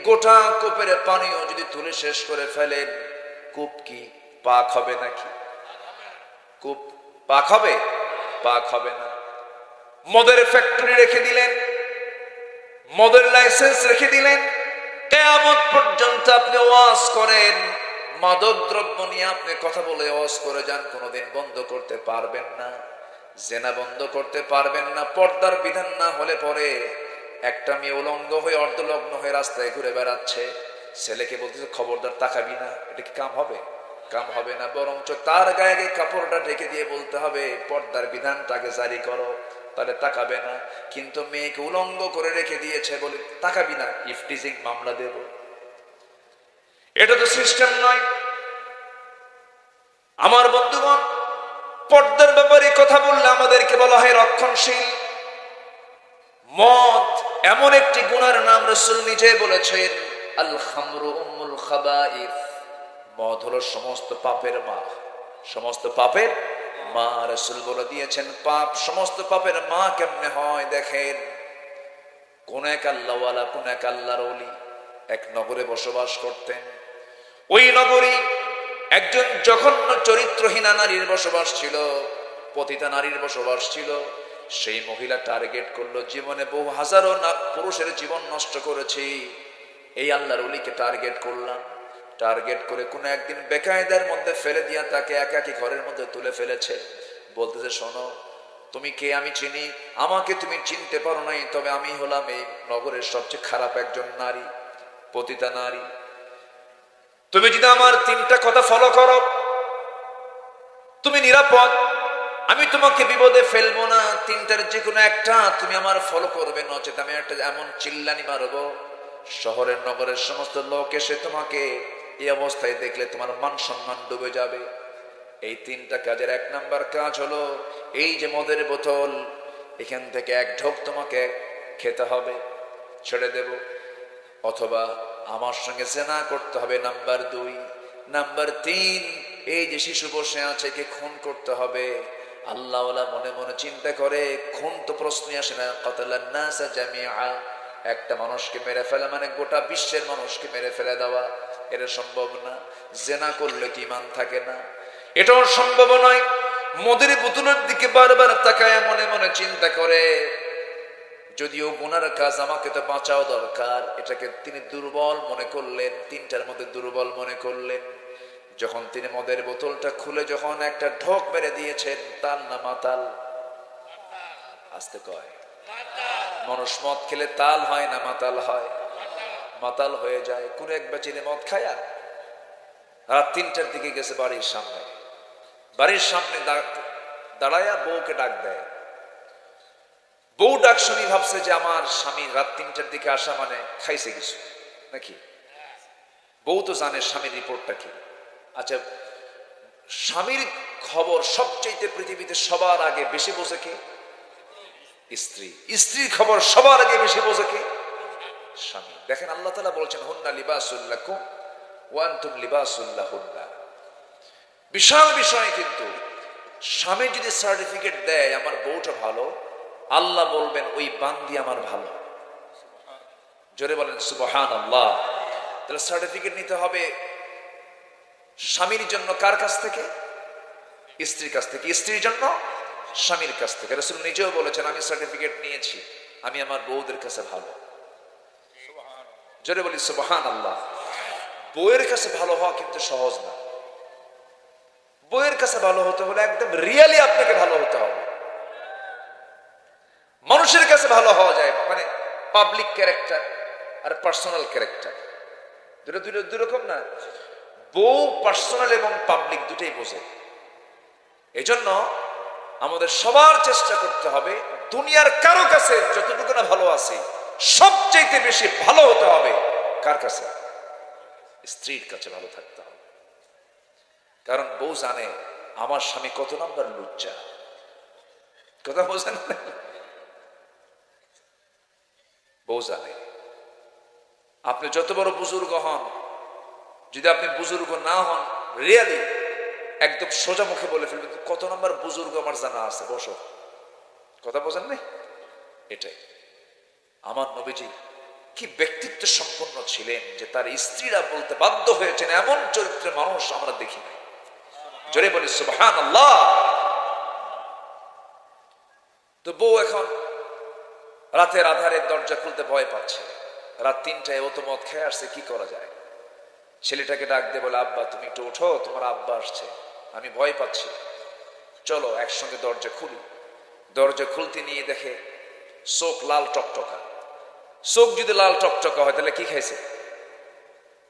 Speaker 1: গোটা কূপের পানিও যদি তুলে শেষ করে ফেলেন, কূপ কি পাক হবে নাকি? কূপ পাক হবে? পাক হবে না। মদের ফ্যাক্টরি রেখে দিলেন, মদের লাইসেন্স রেখে দিলেন, কিয়ামত পর্যন্ত আপনি ওয়াজ করেন, মাদক দ্রব্য নিয়ে আপনি কথা বলে ওয়াজ করে যান, কোনোদিন বন্ধ করতে পারবেন না। জেনা বন্ধ করতে পারবেন না। পর্দার বিধান না হলে পরে একটা মেয়ে উলঙ্গ হয়ে অর্ধলগ্ন হয়ে রাস্তায় ঘুরে বেড়াচ্ছে, ছেলেকে বলতেছে খবরদার তাকাবি না, এটা কি কাম হবে? কাম হবে না। বরঞ্চ তার গায়ে কাপড়টা ঢেকে দিয়ে বলতে হবে পর্দার বিধানটাকে জারি করো, তাহলে তাকাবে না। কিন্তু মেয়েকে উলঙ্গ করে রেখে দিয়েছে বলে তাকাবি না, ইফটিজিং মামলা দেব। এটা তো সিস্টেম নয়। আমার বন্ধুগণ, পর্দার ব্যাপারে কথা বললে আমাদেরকে বলা হয় রক্ষণশীল। মদ এমন একটি গুনার নাম, রাসূল নিজে বলেছেন, আল খামরু উম্মুল খাবাইস। মদ হলো সমস্ত পাপের মা, সমস্ত পাপের মা। রাসূল বলে দিয়েছেন পাপ, সমস্ত পাপের মা কেমনে হয় দেখেন। কোন এক আল্লাহওয়ালা, কোন এক আল্লাহর ওলি এক নগরে বসবাস করতেন। ওই নগরী একজন জঘন্য চরিত্রহীনা নারীর বসবাস ছিল, পতিতা নারীর বসবাস ছিল। সেই মহিলা টার্গেট করলো, জীবনে বহু হাজারো পুরুষের জীবন নষ্ট করেছি, এই আল্লাহর ওলিকে টার্গেট করলাম। টার্গেট করে কোন একদিন বেকায়দার মধ্যে ফেলে দিয়া তাকে একাকী ঘরের মধ্যে তুলে ফেলেছে। বলতেছে, শোনো, তুমি কে আমি চিনি, আমাকে তুমি চিনতে পারো নাই, তবে আমি হলাম এই নগরের সবচেয়ে খারাপ একজন নারী, পতিতা নারী। তুমি যদি আমার তিনটা কথা ফলো করো তুমি নিরাপদ, আমি তোমাকে বিপদে ফেলবো না। তিনটার যে কোনো একটা তুমি আমার ফলো করবে, নচেত আমি একটা এমন চিল্লানি মারবো শহরের নগরের সমস্ত লোক এসে তোমাকে এই অবস্থায় দেখলে তোমার মান সম্মান ডুবে যাবে। এই তিনটা কাজের এক নাম্বার কাজ হলো এই যে মদের বোতল, এখান থেকে এক ঢোক তোমাকে খেতে হবে, ছেড়ে দেব, অথবা আমার সঙ্গে জেনা করতে হবে নাম্বার 2। নাম্বার 3, এই যে শিশু বসে আছে একে খুন করতে হবে। আল্লাহওয়ালা মনে মনে চিন্তা করে খুন তো প্রশ্নই আসে না, কাতালান নাসা জামিআ, একটা মানুষকে মেরে ফেলা মানে গোটা বিশ্বের মানুষকে মেরে ফেলে দেওয়া, এটা সম্ভব না। জেনা করলে কি ঈমান থাকে না, এটাও সম্ভব নয়। মদের বোতলের দিকে বারবার তাকায় মনে মনে চিন্তা করে যদিও গুনার কাজ, আমাকে তো বাঁচাও দরকার। এটাকে তিনি দুর্বল মনে করলেন, তিনটার মধ্যে দুর্বল মনে করলেন। যখন তিনি মদের বোতলটা খুলে যখন একটা ঢোক মেরে দিয়েছেন, তাল না মাতাল? আসতে কয় মানুষ মদ খেলে তাল হয় না মাতাল হয়? মাতাল হয়ে যায়। কোন এক বেচিনে মদ খায়া রাত 3টার দিকে গেছে বাড়ির সামনে, বাড়ির সামনে দাঁড়ায়া বউকে ডাক দেয়। বউ ডাক শুনি ভাবছে যে আমার স্বামী রাত 3টার দিকে আসা মানে খাইছে কিছু নাকি। বউ তো জানে স্বামীর রিপোর্টটা কি। আচ্ছা, স্বামীর খবর সবচেয়ে পৃথিবীতে সবার আগে বেশি বোঝে কে? স্ত্রী। স্ত্রীর খবর সবার আগে বেশি বোঝে কে? স্বামী। দেখেন আল্লাহ তাআলা বলছেন হুন্না লিবাসুল লাকুম ওয়া আনতুম লিবাসুল লাহুন্না। বিশাল বিষয়। কিন্তু স্বামী যদি সার্টিফিকেট দেয় আমার বউটা ভালো, আল্লাহ বলবেন ওই বান্দি আমার ভালো। জোরে বলেন সুবহানাল্লাহ। তাহলে সার্টিফিকেট নিতে হবে স্বামীর জন্য কার কাছ থেকে? স্ত্রীর কাছ থেকে। স্ত্রীর জন্য স্বামীর কাছ থেকে। রাসূল নিজেও বলেছেন আমি সার্টিফিকেট নিয়েছি, আমি আমার বউদের কাছে ভালো। জোরে বলি সুবহানাল্লাহ। বউয়ের কাছে ভালো হওয়া কিন্তু সহজ না। বউয়ের কাছে ভালো হতে হলে একদম রিয়েলি আপনাকে ভালো হতে হবে। মানুষের কাছে ভালো হওয়া যায় মানে পাবলিক ক্যারেক্টার আর পার্সোনাল ক্যারেক্টার দুই রকম না। বউ পার্সোনাল এবং পাবলিক দুটোই বোঝে। এজন্য আমাদের সবার চেষ্টা করতে হবে দুনিয়ার কারো কাছে যতটুকু না ভালো আছে সবচেয়ে বেশি ভালো হতে হবে কার কাছে? স্ত্রীর কাছে ভালো থাকতে হবে। কারণ বউ জানে আমার স্বামী কত নাম্বার লুচ্চা। কথা বোঝেন? বউ জানে। আপনি যত বড় বুজুর্গ হন, যদি আপনি বুজুর্গ না হন, রিয়েলি একদম সোজা মুখে বলে ফেলবেন কত নাম্বার বুজুর্গ আমার জানা আছে, বসো। কথা বোঝেন না? এটাই আমার নবীজি কি ব্যক্তিত্ব সম্পন্ন ছিলেন যে তার স্ত্রীরা বলতে বাধ্য হয়েছেন এমন চরিত্রের মানুষ আমরা দেখি নাই। জোরে বলি সুবহানাল্লাহ। তো বউ এখন রাতের আধারে দরজা খুলতে ভয় পাচ্ছে। রাত 3টায় ও তো মদ খেয়ে আসছে, কি করা যায়? ছেলেটাকে ডাক দিয়ে বলে আব্বা তুমি একটু ওঠো, তোমার আব্বা আসছে, আমি ভয় পাচ্ছি, চলো একসঙ্গে দরজা খুলি। দরজা খুলতে নিয়ে দেখে চোখ লাল টকটকা। চোখ যদি লাল টকটকা হয় তাহলে কি খাইছে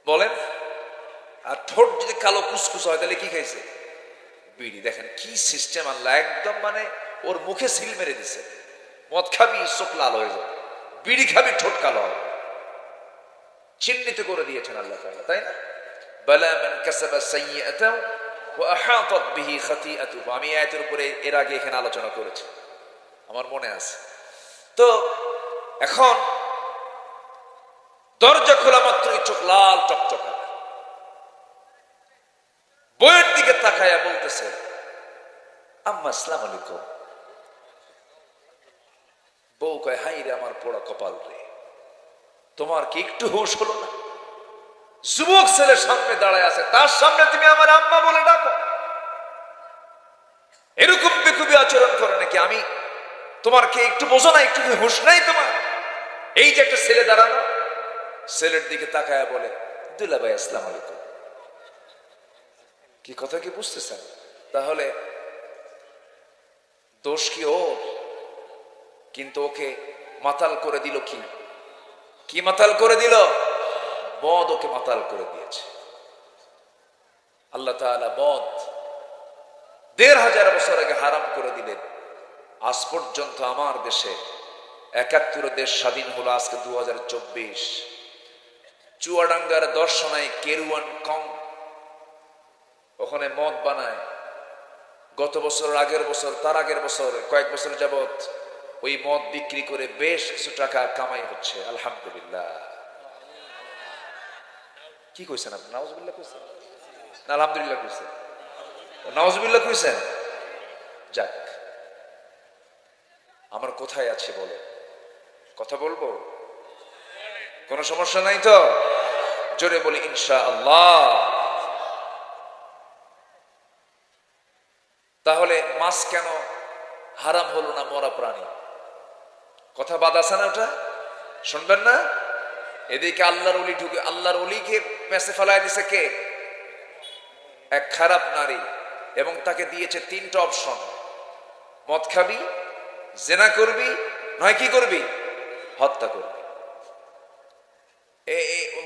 Speaker 1: বলেন? আর ঠোঁট যদি কালো কুসকুস হয় তাহলে কি খাইছে? বিড়ি। দেখেন কি সিস্টেম আল্লাহ, একদম মানে ওর মুখে সিল মেরে দিছে। মদ খাবি চোখ লাল হয়ে যাবে, বিড়ি খাবি ঠোঁট কালো হবে, চিহ্নিত করে দিয়েছেন আল্লাহ তাআলা, তাই না? বালা মান কাসাবা সাইয়্যাতান ওয়া আহাতাত বিহি খাতিআতুহু। আমি আয়াতের উপরে এর আগে এখানে আলোচনা করেছি, আমার মনে আছে। তো এখন দরজা খোলা মাত্রই চোখ লাল টকটকা। বইয়ের দিকে তাকায়া বলতেছে আম্মা আসসালামু আলাইকুম। বউ কয় হাই রে আমার পোড়া কপাল রে, তোমার কি একটু হুঁশ হলো না? যুবক ছেলে সামনে দাঁড়ায় আছে, তার সামনে তুমি আমার আম্মা বলে ডাকো? এরকম বেকুবি আচরণ করে নাকি? আমি তোমার কি একটু বোঝো না, একটু হুঁশ নাই তোমার? এই যে একটা ছেলে দাঁড়ানো, ছেলের দিকে তাকায়া বলে দুলা ভাই আসসালামু আলাইকুম। কি কথা কি বুঝতেছেন? তাহলে দোষ কি ওর? কিন্তু ওকে মাতাল করে দিল কি? কি মাতাল করে দিল? মদ ওকে মাতাল করে দিয়েছে। আল্লাহ তাআলা মদ ১৫০০ বছর আগে হারাম করে দিলেন। আজ পর্যন্ত আমার দেশে ৭১ দেশ স্বাধীন হলো, আজকে ২০২৪। চুয়াডাঙ্গার দর্শনায় কেরুয়ান কং, ওখানে মদ বানায়। গত বছর, আগের বছর, তার আগের বছর, কয়েক বছর যাবত ওই মদ বিক্রি করে বেশ কিছু টাকা কামাই হচ্ছে, আলহামদুলিল্লাহ। কি কইছেন আপনি? নাউজুবিল্লাহ কইছেন না আলহামদুলিল্লাহ কইছেন? নাউজুবিল্লাহ কইছেন? যাক, আমার কোথায় আছে বলে কথা বলবো? কোনো সমস্যা নাই তো? জোরে বলি ইনশাআল্লাহ। তাহলে মাছ কেন হারাম হলো না? মরা প্রাণী, কথা বাদ আছে না? ওটা শুনবেন না? এদিকে আল্লাহর ওলি ঢুকে, আল্লাহর ওলিকে মেসে ফেলায় দিছে কে? এক খারাপ নারী, এবং তাকে দিয়েছে ৩টা অপশন। মদ খাবি, জেনা করবি, নয় কি করবি? হত্যা করবি।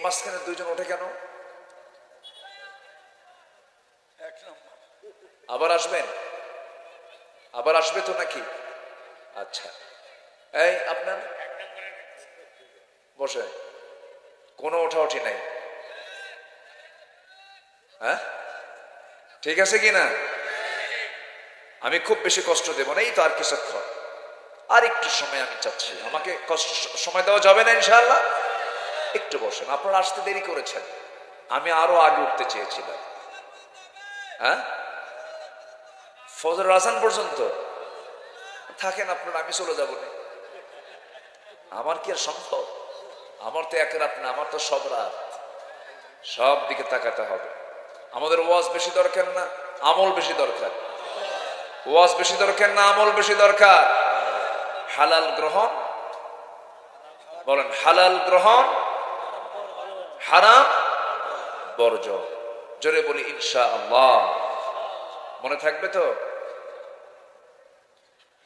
Speaker 1: মাঝখানে ২জন ওঠে কেন? আবার আসবেন? আবার আসবে তো নাকি? আচ্ছা, এই আপনার বসে, কোনো ওঠাউঠি নাই, হ্যাঁ? ঠিক আছে কি না? আমি খুব বেশি কষ্ট দেব না, এই তো আর কিছুক্ষণ, আর একটু সময় আমি চাচ্ছি। আমাকে কষ্ট সময় দেওয়া যাবে না ইনশাআল্লাহ? একটু বসেন, আপনারা আসতে দেরি করেছেন, আমি আরো আগে উঠতে চেয়েছিলাম। হ্যাঁ, ফজর আজান পর্যন্ত থাকেন আপনারা, আমি চলে যাব না। আমার কি আর সম্ভব? আমার তো এক রাত না, আমার তো সব রাত, সব দিকে তাকাতে হবে। আমাদের ওয়াজ বেশি দরকার না আমল বেশি দরকার? ওয়াজ বেশি দরকার না আমল বেশি দরকার? হালাল গ্রহণ, বলেন হালাল গ্রহণ, হারাম বর্জন। জোরে বলি ইনশাআল্লাহ। মনে থাকবে তো?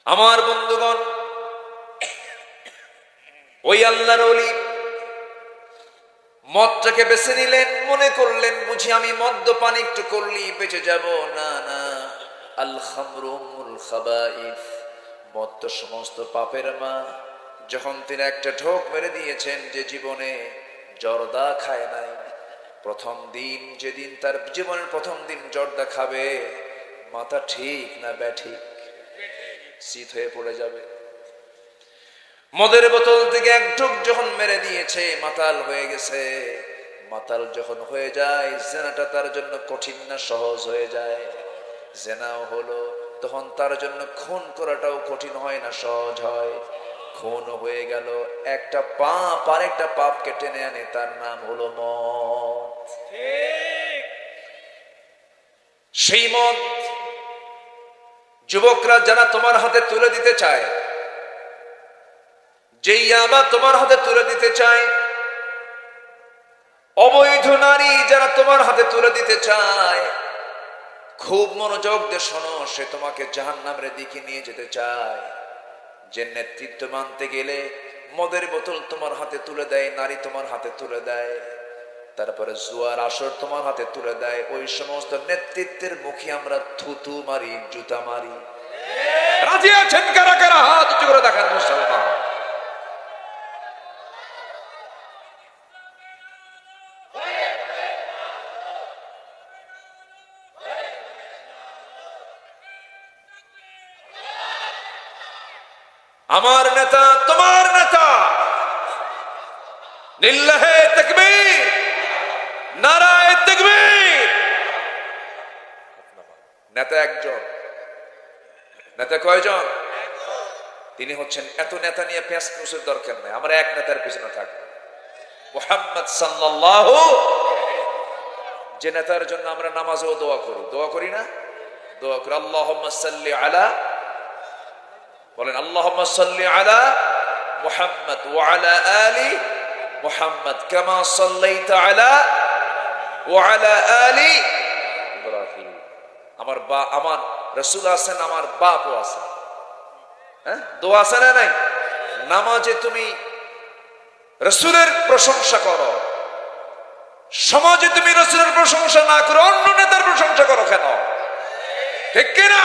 Speaker 1: আমার বন্ধুগণ, ওই আল্লাহর ওলি মদটাকে বেছে নিলেন, মনে করলেন বুঝি আমি মদ্যপান একটু করলি বেঁচে যাব। না না, আল খামরু উম্মুল খাবাইস, মদ তো সমস্ত পাপের মা। যখন তিনি একটা ঢোক মেরে দিয়েছেন, যে জীবনে জর্দা খায় নাই, প্রথম দিন, যেদিন তার জীবনের প্রথম দিন জর্দা খাবে, মাথা ঠিক না ব্যাঠিক, শীত হয়ে পড়ে যাবে। মদের বোতল থেকে এক ঢোক যখন মেরে দিয়েছে, মাতাল হয়ে গেছে। মাতাল যখন হয়ে যায়, জেনাটা তার জন্য কঠিন না সহজ হয়ে যায়? জেনাও হলো, তখন তার জন্য খুন করাটাও কঠিন হয় না সহজ হয়? খুন হয়ে গেল, একটা পাপ আর একটা পাপকে টেনে আনে, তার নাম হলো মদ। সেই মদ যুবকরা যারা তোমার হাতে তুলে দিতে চায়, যে ইয়াবা তোমার হাতে তুলে দিতে চায়, অবৈধ নারী যারা তোমার হাতে তুলে দিতে চায়, খুব মনোযোগ দিয়ে শোনো, সে তোমাকে জাহান্নামের দিকে নিয়ে যেতে চায়। যে নেতৃত্ব মানতে গেলে মদের বোতল তোমার হাতে তুলে দেয়, নারী তোমার হাতে তুলে দেয়, তারপরে জুয়ার আসর তোমার হাতে তুলে দেয়, ওই সমস্ত নেতৃত্বের মুখে আমরা থুতু মারি, জুতা মারি। রাজি আছেন কারা কারা? হাত উঁচু করে দেখান মুসলমান। আমার নেতা তোমার নেতা, লিল্লাহে তাকবীর, নারায়ে তাকবীর। নেতা একজন, নেতা কয়জন? তিনি হচ্ছেন। এত নেতা নিয়ে পেঁচ কুচের দরকার নেই, আমরা এক নেতার পিছনে থাকবো, মুহাম্মদ সাল্লাল্লাহু। যে নেতার জন্য আমরা নামাজেও দোয়া করি, দোয়া করি না? দোয়া করি আল্লাহুম্মা সাল্লি আলা, বলেন আল্লাহুম্মা সাল্লি আলা মুহাম্মদ ওয়া আলা আলি মুহাম্মদ কামা সাল্লাইতা আলা ওয়া আলা আলি ইব্রাহিম। আমার রাসূল আছেন, আমার বাপও আছেন, হ্যাঁ, দোয়া আছে না নাই? নামাজে তুমি রাসূলের প্রশংসা করো, সমাজে তুমি রাসূলের প্রশংসা না করে অন্য নেতার প্রশংসা করো কেন? ঠিক কিনা?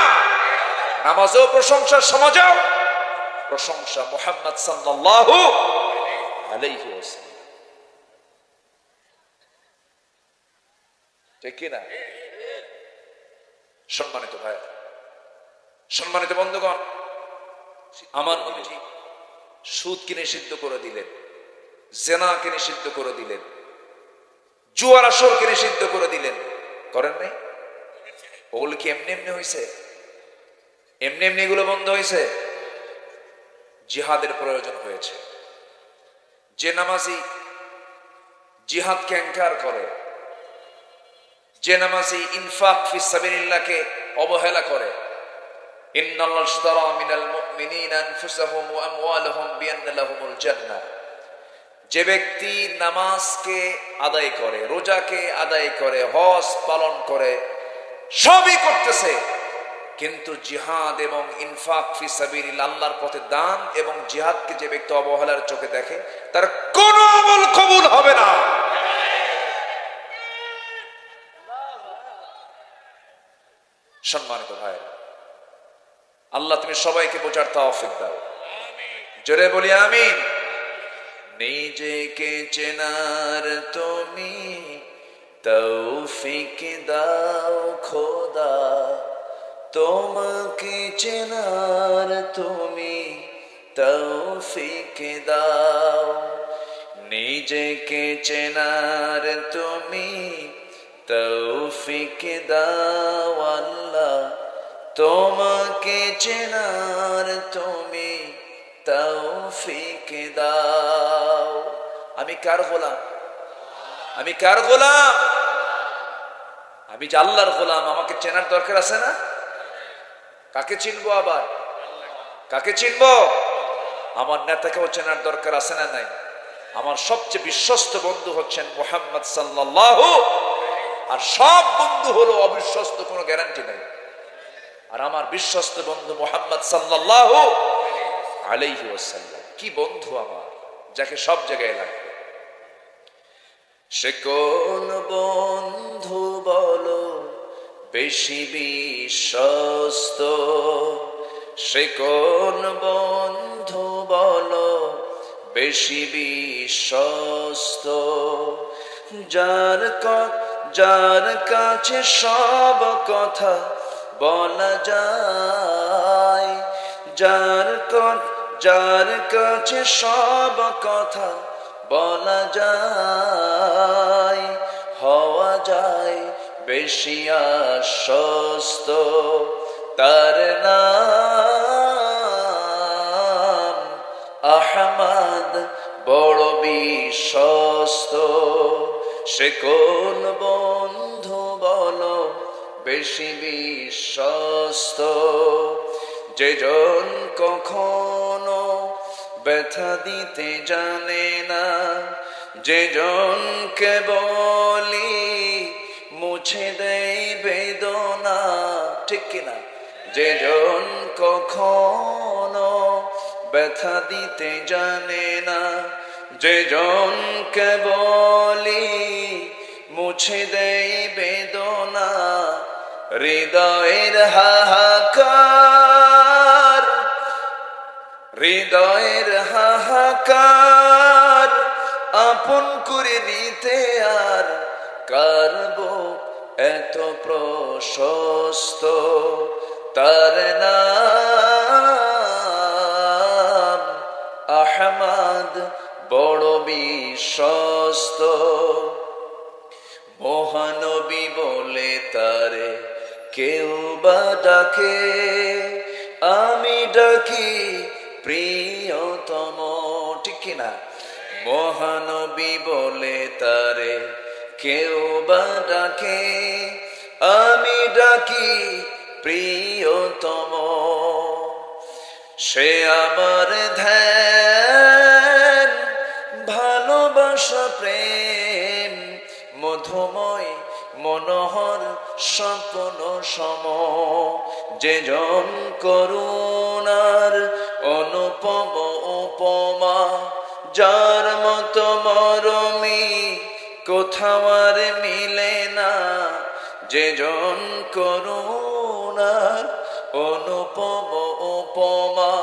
Speaker 1: নামাজেও প্রশংসা, সমাজেও প্রশংসা। মুহাম্মদ সাল্লাল্লাহু আলাইহি ওয়াসাল্লাম, ঠিক কিনা? সম্মানিত ভাই, সম্মানিত বন্ধুগণ, আমার নবীজি সুদকে নিষিদ্ধ করে দিলেন, জেনাকে নিষিদ্ধ করে দিলেন, জুয়ার আসরকে নিষিদ্ধ করে দিলেন। করেন নাই? ওগুলো কি এমনি এমনি হয়েছে? এমনি এমনি এগুলো বন্ধ হয়েছে? জিহাদের প্রয়োজন হয়েছে। যে নামাজি জিহাদকে অ্যাঙ্কার করে, যে নামাজি ইনফাক ফি সাবিলিল্লাহকে অবহেলা করে, ইন্নাল্লাহ ইশতারা মিনাল মুমিনিনা আনফুসাহুম ওয়া আমওয়ালাহুম বিআন্না লাহুমুল জান্নাহ, যে ব্যক্তি নামাজকে আদায় করে, রোজাকে আদায় করে, হজ পালন করে, সবই করতেছে, কিন্তু জিহাদ এবং ইনফাক ফি সাবিলিল্লাহ, আল্লাহর পথে দান এবং জিহাদকে যে ব্যক্তি অবহেলার চোখে দেখে, তার কোনো আমল কবুল হবে না। সম্মানিত ভাই, আল্লাহ তুমি সবাইকে বোঝার তৌফিক দাও। জোরে বলি আমিন। নিজেকে চেনার তুমি তৌফিক দাও খোদা, তোমাকে চেনার তুমি তৌফিক দাও, নিজেকে চেনার তুমি তৌফিক দাও আল্লাহ, তোমাকে চেনার তুমি তৌফিক দাও। আমি কার গোলাম? আমি কার গোলাম? আমি যে আল্লাহর গোলাম, আমাকে চেনার দরকার আছে না? কাকে চিনবো? আবার কাকে চিনবো? আমার নেতাকেও চেনার দরকার আছে না নাই? আমার সবচেয়ে বিশ্বস্ত বন্ধু হচ্ছেন মুহাম্মদ সাল্লাল্লাহু, আর সব বন্ধু হলো অবিশ্বস্ত, কোনো গ্যারান্টি নাই। আর আমার বিশ্বস্ত বন্ধু মুহাম্মদ সাল্লাল্লাহু আলাইহি ওয়াসাল্লাম, কি বন্ধু আমার, যাকে সব জায়গায় লাগবে। সে কোন বন্ধু বলো বেশি বিশ্বস্ত, সে কোন বন্ধু বলো বেশি বিশ্বস্ত, যার কাছে সব কথা বলা যায়, যার কাছে সব কথা বলা যায়, হওয়া যায় বেশি আশ্বস্ত, তার নাম আহমদ বড় বিশ্বস্ত। সে কোন বন্ধু বলো বেশি বিশ্বস্ত, যেজন কখনো ব্যথা দিতে জানে না, যেজনকে বলি মুছে দেয় বেদনা, ঠিক কিনা? যেজন কখনো ব্যথা দিতে জানে না, যেজনকে বলি মুছে দেয় বেদনা, হৃদয়ের হাহাকার, হৃদয়ের হাহাকার আপন করে নিতে আর কারব এত প্রশস্ত, তার নাম আহমদ বড় বিশ্বস্ত। মহানবী বলে তারে কেউ বা ডাকে, আমি ডাকি প্রিয়তম, ঠিক কিনা? মহানবী বলে তারে কেউ বা ডাকে, আমি ডাকি প্রিয়তম। সে আমার ধ্যান, ভালোবাসা, প্রেম, মধুময় মনোহর স্বপ্ন সম, যে জন করুণার অনুপম উপমা, যার মতো মরমি কোথাও আর মিলে না, যে জন করুণার অনুপম উপমা,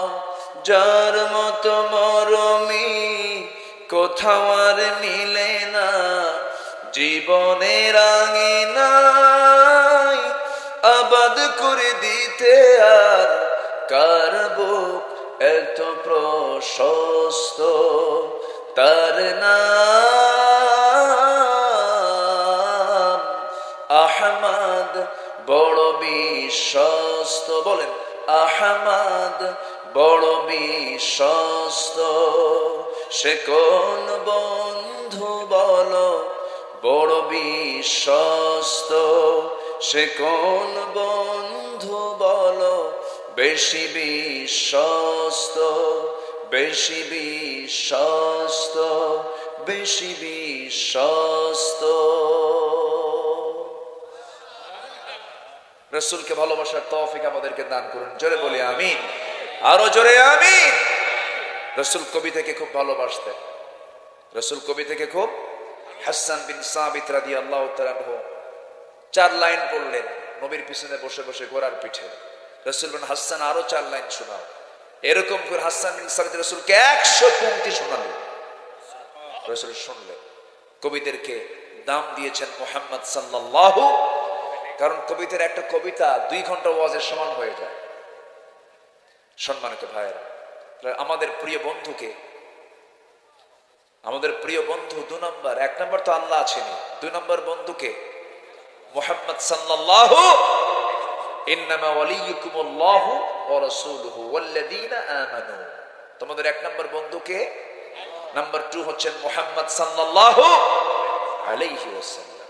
Speaker 1: যার মতো মরমি কোথাও আর মিলে না, জীবনের আঙিনায় আবাদ করে দিতে আর কার বুক এত প্রশস্ত, তার নাম আহমদ বড় বিশ্বস্ত। বলেন আহমদ বড় বিশ্বস্ত। সে কোন বন্ধু বলো বড় বিশ্বস্ত, সে কোন বন্ধু বলো বেশি বিশ্বস্ত, বেশি বিশ্বস্ত, বেশি বিশ্বস্ত। রাসূলকে ভালোবাসার তৌফিক আমাদেরকে দান করুন, জোরে বলি আমিন, আরো জোরে আমিন। রাসূল কবি থেকে খুব ভালোবাসতেন, রাসূল কবি থেকে খুব। হাসান বিন সাবিত রাদিয়াল্লাহু তাআলা আনহু 4 লাইন পড়লেন নবীর পিছনে বসে বসে ঘোড়ার পিঠে। রাসূল বলেন হাসান আরো 4 লাইন শোনাও। এরকম করে হাসান বিন সাবিত রাসূলকে 100 পংক্তি শোনালেন। রাসূল শুনলেন। কবিদেরকে দাম দিয়েছেন মুহাম্মদ সাল্লাল্লাহু, কারণ কবিতার একটা কবিতা 2 ঘন্টা ওয়াজের সমান হয়ে যায়। সম্মানিত ভাইয়েরা, আমাদের প্রিয় বন্ধুকে, আমাদের প্রিয় বন্ধু 2 নম্বর, 1 নম্বর তো আল্লাহ আছেনই, 2 নম্বর বন্ধুকে মুহাম্মদ সাল্লাল্লাহু, ইন্নামা ওয়ালিয়ুকুমুল্লাহু ওয়া রাসূলুহু ওয়াল্লাযীনা আমানু। তোমাদের 1 নম্বর বন্ধুকে, নাম্বার 2 হচ্ছেন মুহাম্মদ সাল্লাল্লাহু আলাইহি ওয়াসাল্লাম।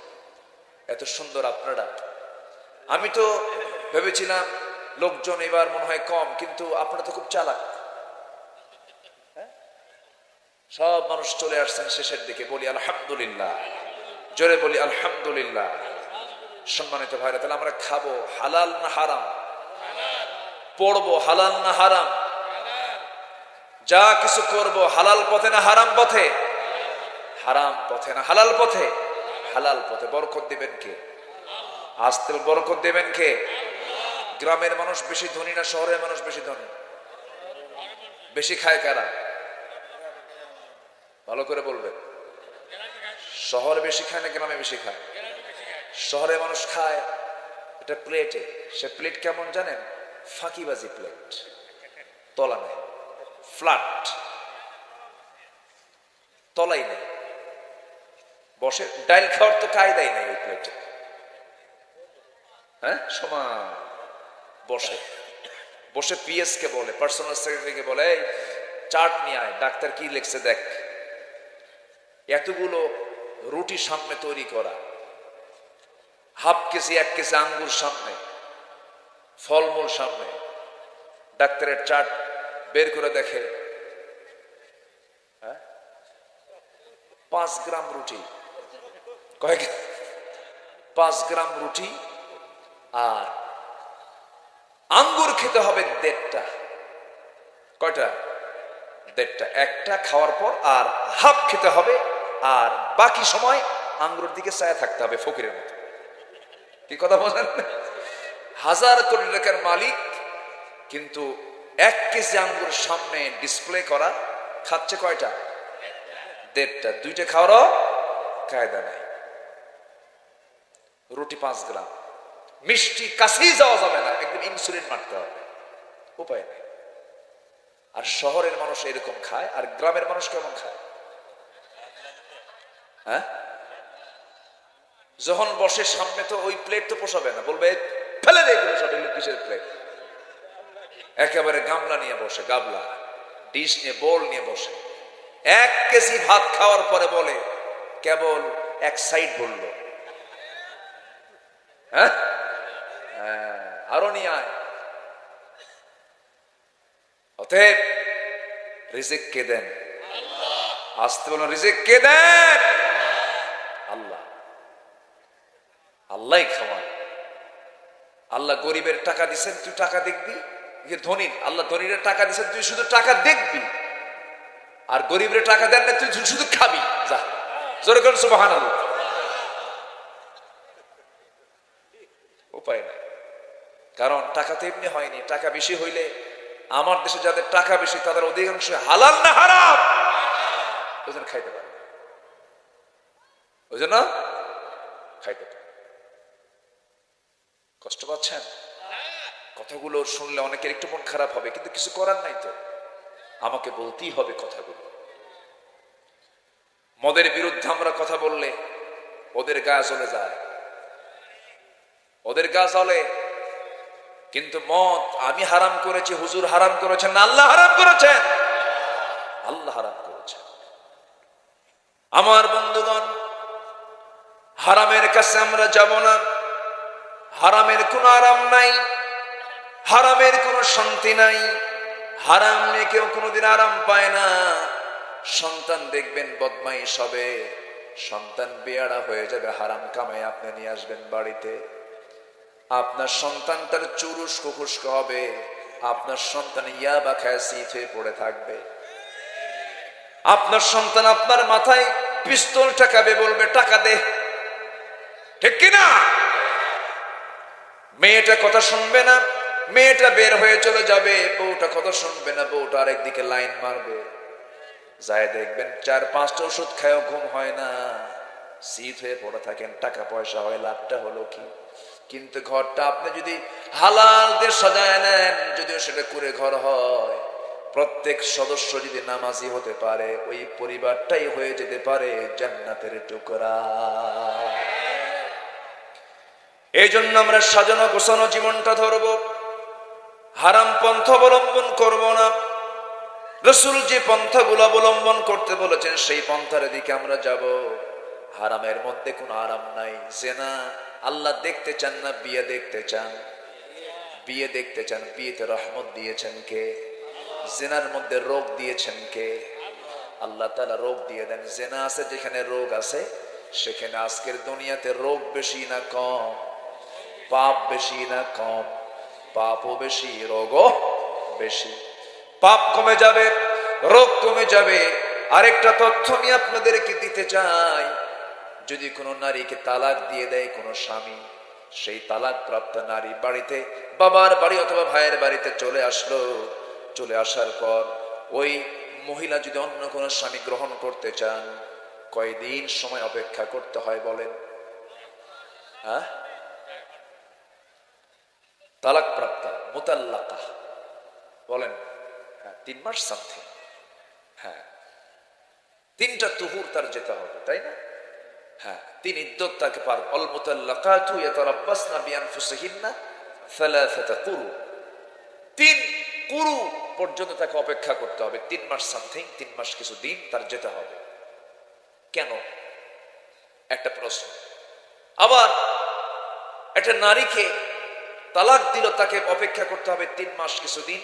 Speaker 1: এত সুন্দর আপনারা। আমি তো ভেবেছিলাম লোকজন এবার মনে হয় কম, কিন্তু আপনারা তো খুব চালাক। সব মানুষ চলে আসছেন শেষের দিকে। বলি আলহামদুলিল্লাহ, জোরে বলি আলহামদুলিল্লাহ। সম্মানিত ভাইরা, তাহলে আমরা খাবো হালাল না হারাম? পড়বো হালাল না হারাম? যা কিছু করব হালাল পথে না হারাম পথে? হারাম পথে না হালাল পথে? হালাল পথে। বরকত দিবেন কে? আস্তে বরকত দিবেন কে? গ্রামের মানুষ বেশি ধনী না শহরের মানুষ বেশি ধনী? বেশি খায় কারা? ভালো করে বলবেন। শহরে বেশি খায় না গ্রামে বেশি খায়? শহরে মানুষ খায় এটা প্লেটে। সে প্লেট কেমন জানেন? ফাঁকিবাজি প্লেট, তলা নেই, ফ্ল্যাট, তলাই নেই, বসে ডাইল খাওয়ার তো কায়দাই নেই ওই প্লেটে। হ্যাঁ, সমান বসে বসে পিএস কে বলে, পার্সোনাল সেক্রেটারিকে বলে, এই চার্ট নিয়ে আয়, ডাক্তার কি লিখছে দেখ। এতগুলো রুটি সামনে তৈরি করা, হাফ কেজি 1 কেজি আঙ্গুর সামনে, ফলমূল সামনে, ডাক্তারের চার্ট বের করে দেখে 5 গ্রাম রুটি, কয়েক 5 গ্রাম রুটি আর আঙ্গুর খেতে হবে 1.5টা। কয়টা? 1.5টা। একটা খাওয়ার পর আর হাফ খেতে হবে, আর বাকি সময় আঙ্গুরের দিকে চায়া থাকতে হবে ফকিরের মতো। কি কথা বলেন? 1000 কোটি টাকার মালিক, কিন্তু 1 কেজি আঙ্গুর সামনে ডিসপ্লে করা, খাচ্ছে কয়টা? 1.5টা। 2টা খাওয়ারও কায়দা নাই। রুটি 5 গ্রাম, মিষ্টি কাছেই যাওয়া যাবে না, একদম ইনসুলিন মারতে হবে, উপায় নেই। আর শহরের মানুষ এরকম খায়, আর গ্রামের মানুষ কেমন খায়? হ্যাঁ, যখন বসে সামনে তো ওই প্লেট তো পোষাবে না, বলবে ফেলে দেয় এগুলো সব, এগুলো কিসের প্লেট? একেবারে গামলা নিয়ে বসে, গাবলা ডিশ নিয়ে, বোল নিয়ে বসে। 1 কেজি ভাত খাওয়ার পরে বলে কেবল 1 সাইড বললো, হ্যাঁ আরো নিয়ে আয়। অতএব রিজিক কে দেন? আসতে বলুন, রিজিক কে দেন? আল্লাহ। আল্লাহ খাওয়ান। আল্লাহ গরিবের টাকা দিচ্ছেন, তুই টাকা দেখবি। ধনীর আল্লাহ ধনীর টাকা দিচ্ছেন, তুই শুধু টাকা দেখবি। আর গরিবের টাকা দেন না, তুই শুধু খাবি। যা জোরে করেন সুবহানাল্লাহ। উপায় নাই, কারণ টাকা তো এমনি হয়নি। টাকা বেশি হইলে, আমার দেশে যাদের টাকা বেশি তাদের অধিকাংশ হালাল না হারাম ওই জন্য খাইতে পারে, ওই জন্য খাইতে পারে। কষ্ট পাচ্ছেন? কথাগুলো শুনলে অনেকের একটু মন খারাপ হবে, কিন্তু কিছু করার নাই তো, আমাকে বলতেই হবে কথাগুলো। মদের বিরুদ্ধে আমরা কথা বললে ওদের গা জ্বলে যায়, ওদের গা জ্বলে। কিন্তু মদ আমি হারাম করেছি, হুজুর হারাম করেছেন না আল্লাহ হারাম করেছেন? আল্লাহ হারাম করেছেন। আমার বন্ধুগণ, হারামের কাছে আমরা যাব না। হারামের কোনো আরাম নাই, হারামের কোনো শান্তি নাই। হারাম নিয়ে কেউ কোনোদিন আরাম পায় না। সন্তান দেখবেন বদমাইশ হবে, সন্তান বেয়াড়া হয়ে যাবে, হারাম কামাই আপনি নিয়ে আসবেন বাড়িতে। আপনার সন্তান তার চুরুস খুকুস্ক হবে, আপনার সন্তান ইয়াবা খায় সিট হয়ে পড়ে থাকবে। আপনার সন্তান আপনার মাথায় পিস্তল ঠেকাবে, বলবে টাকা দে, ঠিক কিনা? মেয়েটা কথা শুনবে না, মেয়েটা বের হয়ে চলে যাবে। বউটা কথা শুনবে না, বউটা আরেকদিকে লাইন মারবে। যায় দেখবেন 4-5টা ওষুধ খায়ও ঘুম হয় না, শীত হয়ে পড়ে থাকেন। টাকা পয়সা হয়, লাভটা হলো কি? কিন্তু ঘরটা আপনি যদি হালাল দিয়ে সাজায় নেন, যদিও সেটা কুঁড়ে ঘর হয়, প্রত্যেক সদস্য যদি নামাজি হতে পারে, ওই পরিবারটাই হয়ে যেতে পারে জান্নাতের টুকরা। এই জন্য আমরা সাজানো গোছানো জীবনটা ধরব, হারাম পন্থা অবলম্বন করব না। রাসূল যে পন্থাগুলো অবলম্বন করতে বলেছেন সেই পন্থার দিকে আমরা যাব। হারামের মধ্যে কোনো আরাম নাই। জেনা আল্লাহ দেখতে চান না, বিয়ে দেখতে চান? বিয়ে দেখতে চান। বিয়েতে রহমত দিয়েছেন কে? জেনার মধ্যে রোগ দিয়েছেন কে? আল্লাহ তাআলা রোগ দিয়ে দেন। জেনা আছে যেখানে রোগ আছে, সেখানে আজকের দুনিয়াতে রোগ বেশি না কম? পাপ বেশি না কম? পাপও বেশি, রোগও বেশি। পাপ কমে যাবে, রোগ কমে যাবে। আরেকটা তথ্য আমি আপনাদেরকে দিতে চাই, যদি কোনো নারীকে তালাক দিয়ে দেয় কোনো স্বামী, সেই তালাক প্রাপ্ত নারী বাড়িতে, বাবার বাড়ি অথবা ভাইয়ের বাড়িতে চলে আসলো, চলে আসার পর ওই মহিলা যদি অন্য কোনো স্বামী গ্রহণ করতে চান, কয়দিন সময় অপেক্ষা করতে হয় বলেন? হ্যাঁ, তালাক প্রাপ্তা মুতাল্লাকা বলেন? হ্যাঁ, 3 মাস সামথিং। হ্যাঁ, 3টা তুহুর তার যেতে হবে, তাই না? হ্যাঁ, 3 ইদ্দত তাকে পার। আল মুতাল্লাকাতু ইয়াতারাব্বাসনা বিআনফুসিহিন্না 3 কুরু। 3 কুরু পর্যন্ত তাকে অপেক্ষা করতে হবে। 3 মাস সামথিং, 3 মাস কিছু দিন তার যেতে হবে। কেন? একটা প্রশ্ন। আবার একটা নারীকে তালাক দিল, তাকে অপেক্ষা করতে হবে 3 মাস কিছু দিন।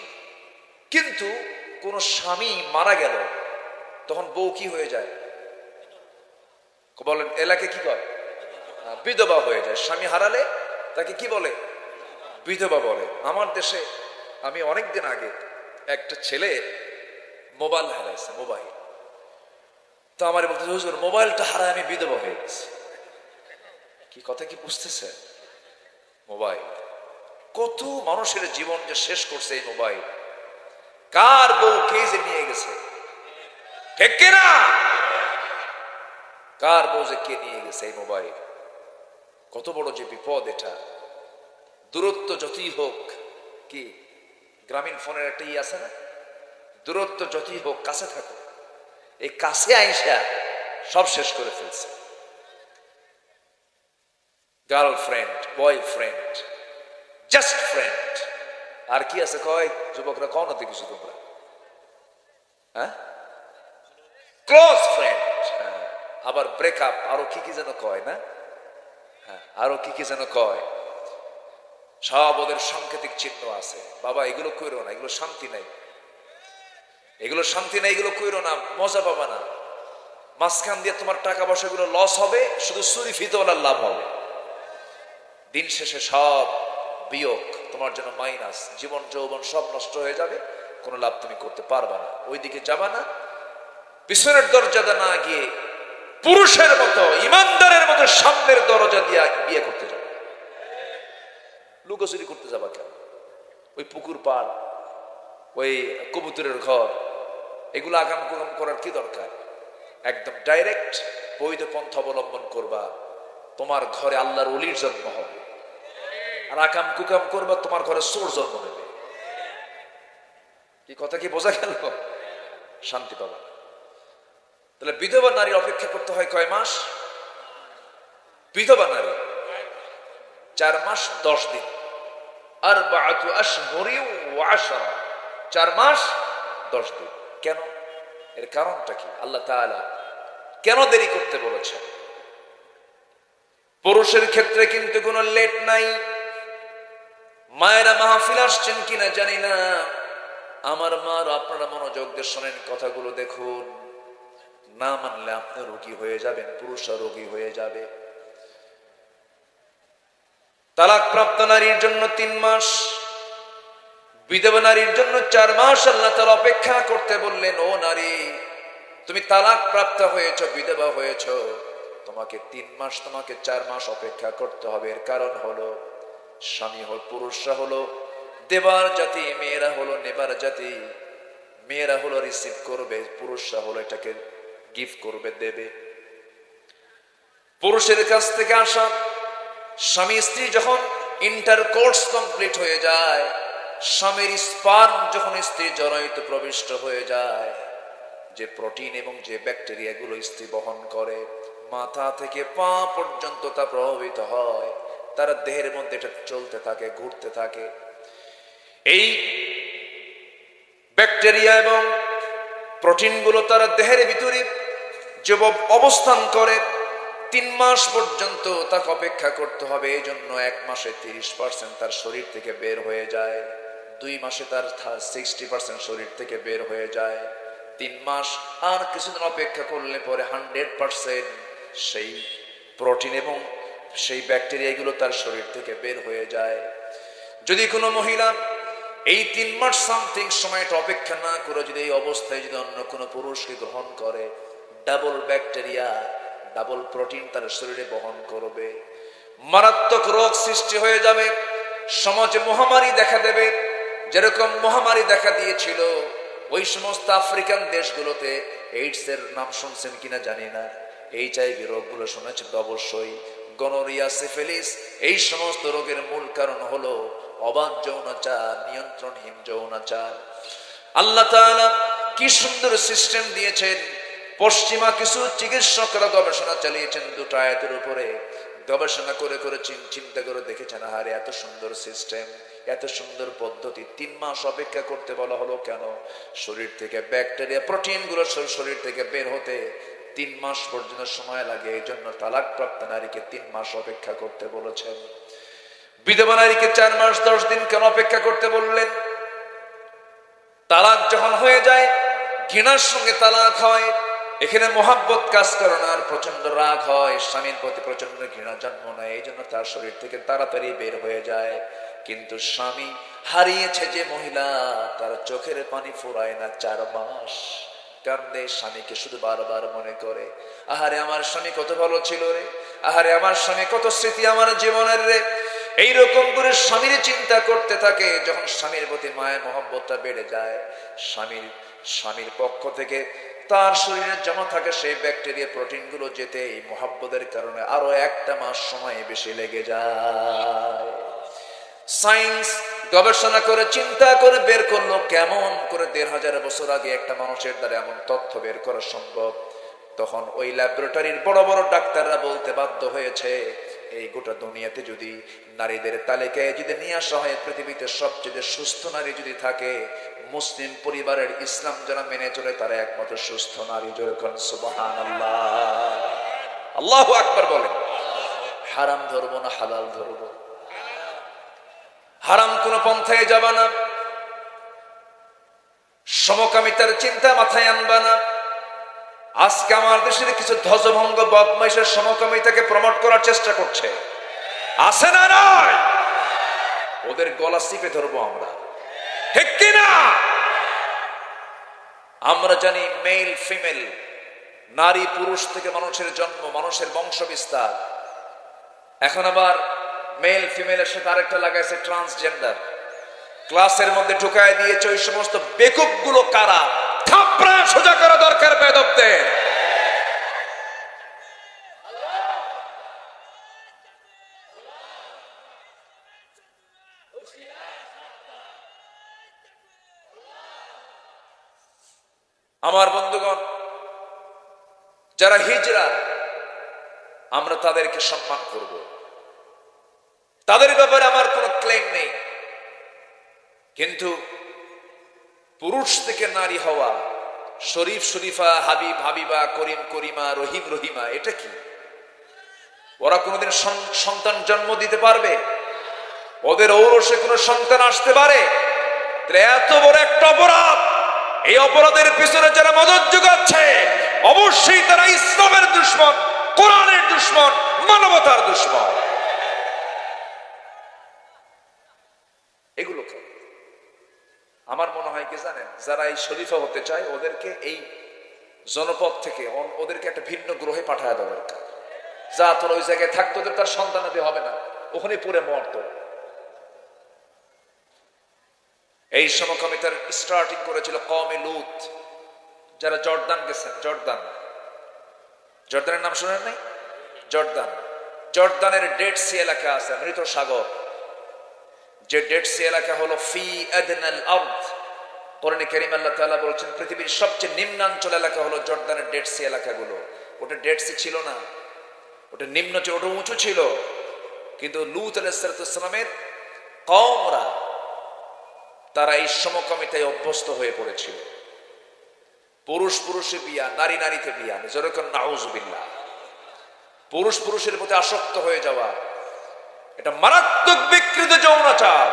Speaker 1: কিন্তু কোন স্বামী মারা গেল, তখন বউ কি হয়ে যায় বলেন? এলাকায় কি করে? বিধবা হয়ে যায়। স্বামী হারালে তাকে কি বলে? বিধবা বলে। আমার দেশে আমি অনেকদিন আগে একটা ছেলে মোবাইল হারাইছে, মোবাইল। তো আমার বলতে, হুজুর মোবাইলটা হারায় আমি বিধবা হয়ে গেছি। কি কথা কি বুঝতেছে? মোবাইল কত মানুষের জীবন যে শেষ করছে এই মোবাইল। কার বউ কে যে নিয়ে গেছে, ঠিক কিনা? কার বউ যে কে নিয়ে গেছে এই মোবাইল। কত বড় যে বিপদ এটা। দূরত্ব যতই হোক, কি গ্রামীণ ফোনের একটা আছে না, দূরত্ব যতই হোক কাছে থাকো। এই কাছে আইসা সব শেষ করে ফেলছে। গার্লফ্রেন্ড, বয়ফ্রেন্ড, জাস্ট ফ্রেন্ড, আর কি আছে কয় যুবকরা? কও না দেখেছো তোমরা? হ্যাঁ, ক্লোজ ফ্রেন্ড। আবার ব্রেকআপ, আরো কি কি যেন কয় না? হ্যাঁ, আরো কি কি যেন কয়। সব ওদের সাংকেতিক চিহ্ন আছে। বাবা এগুলো কইরো না, এগুলো শান্তি নাই, এগুলো শান্তি নাই, এগুলো কইরো না, মজা পাবা না। মাঝখান দিয়ে তোমার টাকা পয়সা গুলো লস হবে, শুধু চুরি ফিতওয়ালার লাভ হবে। দিন শেষে সব বিয়োগ, তোমার জন্য মাইনাস, জীবন যৌবন সব নষ্ট হয়ে যাবে, কোনো লাভ তুমি করতে পারবা না। ওইদিকে যাবা না, পিছনের দরজাটা না গিয়ে পুরুষের মতো ইমানদারের মতো সামনের দরজা দিয়ে বিয়ে করতে যাবে। লুকোচুরি করতে যাবা কেন? ওই পুকুর পাড়, ওই কবুতরের ঘর, এগুলো আগাম কুগাম করার কি দরকার? একদম ডাইরেক্ট বৈধ পন্থা অবলম্বন করবা, তোমার ঘরে আল্লাহর ওলির জন্ম হবে। আর আকাম কুকাম করবা, তোমার ঘরে চোর জন্ম নেবে। কি কথা কি বোঝা গেল? শান্তি পাবা। তাহলে বিধবা নারী অপেক্ষা করতে হয় কয় মাস? বিধবা নারী 4 মাস 10 দিন। আরবাআতু আশহুরিন ওয়া আশরা, 4 মাস 10 দিন। কেন? এর কারণটা কি? আল্লাহ তাআলা কেন দেরি করতে বলেছেন? পুরুষের ক্ষেত্রে কিন্তু কোনো লেট নাই। মায়েরা মাহফিল আসছেন কিনা জানি না, আমার মার আপনারা মনোযোগ দিয়ে শোনেন, কথাগুলো দেখুন। না মানলে আপনি রোগী হয়ে যাবেন, পুরুষরা রোগী হয়ে যাবে। তালাক প্রাপ্ত নারীর জন্য 3 মাস, বিধবা নারীর জন্য 4 মাস আল্লাহ তাআলা অপেক্ষা করতে বললেন। ও নারী, তুমি তালাক প্রাপ্ত হয়েছ, বিধবা হয়েছ, তোমাকে 3 মাস, তোমাকে 4 মাস অপেক্ষা করতে হবে। এর কারণ হলো, স্বামী হল, পুরুষরা হলো দেবার জাতি, মেয়েরা হলো নেবার জাতি। মেয়েরা হলো রিসিভ করবে, পুরুষরা হলো এটাকে গিফট করবে, দেবে। পুরুষের কাছ থেকে আসা স্বামী স্ত্রী যখন ইন্টারকোর্স কমপ্লিট হয়ে যায়, স্বামীর স্পার্ম যখন স্ত্রী জরায়ুতে প্রবিষ্ট হয়ে যায়, যে প্রোটিন এবং যে ব্যাকটেরিয়া গুলো স্ত্রী বহন করে, মাথা থেকে পা পর্যন্ত তা প্রভাবিত হয়, তার দেহের মধ্যে এটা চলতে থাকে, ঘুরতে থাকে। এই ব্যাকটেরিয়া এবং প্রোটিন গুলো তার দেহের ভিতরে যে অবস্থান করে, 3 মাস পর্যন্ত তাকে অপেক্ষা করতে হবে। এই জন্য 1 মাসে 30% তার শরীর থেকে বের হয়ে যায়, 2 মাসে তার 60% শরীর থেকে বের হয়ে যায়, 3 মাস আর কিছুদিন অপেক্ষা করলে পরে 100% সেই প্রোটিন এবং সেই ব্যাকটেরিয়া গুলো তার শরীর থেকে বের হয়ে যায়। যদি কোনো মহিলা এই 3 মাস সামথিং সময়টা অপেক্ষা না করে যদি এই অবস্থায় যদি অন্য কোনো পুরুষকে গ্রহণ করে, ডাবল ব্যাকটেরিয়া, ডাবল প্রোটিন তার শরীরে বহন করবে, মারাত্মক রোগ সৃষ্টি হয়ে যাবে, সমাজে মহামারী দেখা দেবে। যেরকম মহামারী দেখা দিয়েছিল ওই সমস্ত আফ্রিকান দেশগুলোতে, এইডস এর নাম শুনছেন কিনা জানি না, HIV রোগগুলো শুনেছেন অবশ্যই, গনোরিয়া, সিফিলিস, এই সমস্ত রোগের মূল কারণ হলো অবাধ যৌনাচার, নিয়ন্ত্রণহীন যৌনাচার। আল্লাহ তাআলা কি সুন্দর সিস্টেম দিয়েছেন। পশ্চিমা কিছু চিকিৎসকরা গবেষণা চালিয়েছেন 2টা আয়াতের উপরে, গবেষণা করে করে চিন্তা করে দেখেছেন, আরে এত সুন্দর সিস্টেম, এত সুন্দর পদ্ধতি, 3 মাস অপেক্ষা করতে বলা হলো কেন? শরীর থেকে ব্যাকটেরিয়া, প্রোটিন গুলো শরীর থেকে বের হতে 3 মাস পর্যন্ত সময় লাগে। এই জন্য তালাক প্রাপ্ত নারীকে 3 মাস অপেক্ষা করতে বলেছেন। বিধবা নারীকে 4 মাস 10 দিন কেন অপেক্ষা করতে বললেন? তালাক যখন হয়ে যায়, ঘৃণার সঙ্গে তালাক হয়, এখানে মোহাব্বত কাজ করে না, আর প্রচন্ড রাগ হয়, স্বামীর প্রতি প্রচন্ড ঘৃণা জন্ম নেয়, এই জন্য তার শরীর থেকে তাড়াতাড়ি বের হয়ে যায়। কিন্তু স্বামী হারিয়েছে যে মহিলা, তার চোখের পানি ফুরায় না 4 মাস, কান্দে, স্বামীকে শুধু বারবার মনে করে, আহারে আমার স্বামী কত ভালো ছিল রে, আহারে আমার স্বামী কত স্মৃতি আমার জীবনের রে। এইরকম করে স্বামীর চিন্তা করতে থাকে। যখন স্বামীর প্রতি মায়া মহব্বতটা বেড়ে যায়, স্বামীর পক্ষ থেকে তার শরীরে জমা থাকে সেই ব্যাকটেরিয়া, প্রোটিন গুলো যেতে এই মহব্বতের কারণে আরো 1টা মাস সময় বেশি লেগে যায়। সায়েন্স গবেষণা করে চিন্তা করে বের করলো কেমন করে 1500 বছর আগে একটা মানুষের দ্বারা এমন তথ্য বের করা সম্ভব। তখন ওই ল্যাবরেটরির বড় বড় ডাক্তাররা বলতে বাধ্য হয়েছে, এই গোটা দুনিয়াতে যদি নারীদের তালিকায় যদি নিয়ে আসা হয়, পৃথিবীতে সবচেয়ে সুস্থ নারী যদি থাকে, মুসলিম পরিবারের ইসলাম যারা মেনে চলে তারা একমাত্র সুস্থ নারী। যেরকম সুবহানাল্লাহ, আল্লাহু আকবার বলেন। হারাম ধরবো না হালাল ধরবো, হারাম কোন পন্থায় যাবা না, সমকামিতার চিন্তা মাথায় আনবা না। আজকে আমার দেশের কিছু ধ্বজভঙ্গ বদমাইশের সমকামিতাকে প্রমোট করার চেষ্টা করছে। আছে না নয়? ওদের গলা চিপে ধরবো আমরা, ঠিক কিনা? আমরা জানি মেল ফিমেল, নারী পুরুষ থেকে মানুষের জন্ম, মানুষের বংশ বিস্তার। এখন আবার মেল ফিমেলের সাথে আরেকটা লাগাইছে ট্রান্সজেন্ডার। ক্লাসের মধ্যে ঢুকায় দিয়েছে ওই সমস্ত বেকুব গুলো কারা? থাপড়া সোজা করা দরকার বেদবদের। আমার বন্ধুগণ, যারা হিজরা, আমরা তাদেরকে সম্মান করব, তাদের ব্যাপারে আমার কোনো ক্লেম নেই। কিন্তু পুরুষ থেকে নারী হওয়া, শরীফ শরীফা, হাবিব হাবিবা, করিম করিমা, রহিম রহিমা, এটা কি? ওরা কোনোদিন সন্তান জন্ম দিতে পারবে? ওদের ঔরসে কোনো সন্তান আসতে পারে? এত বড় একটা অপরাধ, এই অপরাধের পিছনে যারা মদত যোগাচ্ছে অবশ্যই তারা ইসলামের দুশমন, কোরআনের দুশমন, মানবতার দুশমন। এগুলো আমার মনে হয় কি জানেন, যারা এই শরীফা হতে চায় ওদেরকে এই জনপদ থেকে ওদেরকে একটা ভিন্ন গ্রহে পাঠায় দেওয়া দরকার। যা তোর ওই জায়গায় থাকতো, তার সন্তানাদি হবে না, ওখানে পুরে মরত। এই সমকামিতার স্টার্টিং করেছিল কওমে লূত, যারা জর্দান গেছেন। জর্দানের নাম শুনেন নাই? জর্দানের ডেড সি এলাকা আছে, মৃত সাগর। যে ডেড সি এলাকা হলো ফি আদনাল আরদ। কোরআনে কারীম আল্লাহ তাআলা বলেছেন পৃথিবীর সবচেয়ে নিম্নাঞ্চল এলাকা হলো জর্দানের ডেড সি এলাকাগুলো। ওটা ডেড সি ছিল না, ওটা নিম্ন ছিল, ওটা উঁচু ছিল। কিন্তু লূত আলাইহিস সালামের কওমরা তারা এই সমকামিতায় অভ্যস্ত হয়ে পড়েছিল। পুরুষ পুরুষে বিয়া, নারী নারীতে বিয়া, যেরকম নাউজুবিল্লাহ। পুরুষ পুরুষের প্রতি আসক্ত হয়ে যাওয়া, এটা মারাত্মক বিকৃত যৌনাচার।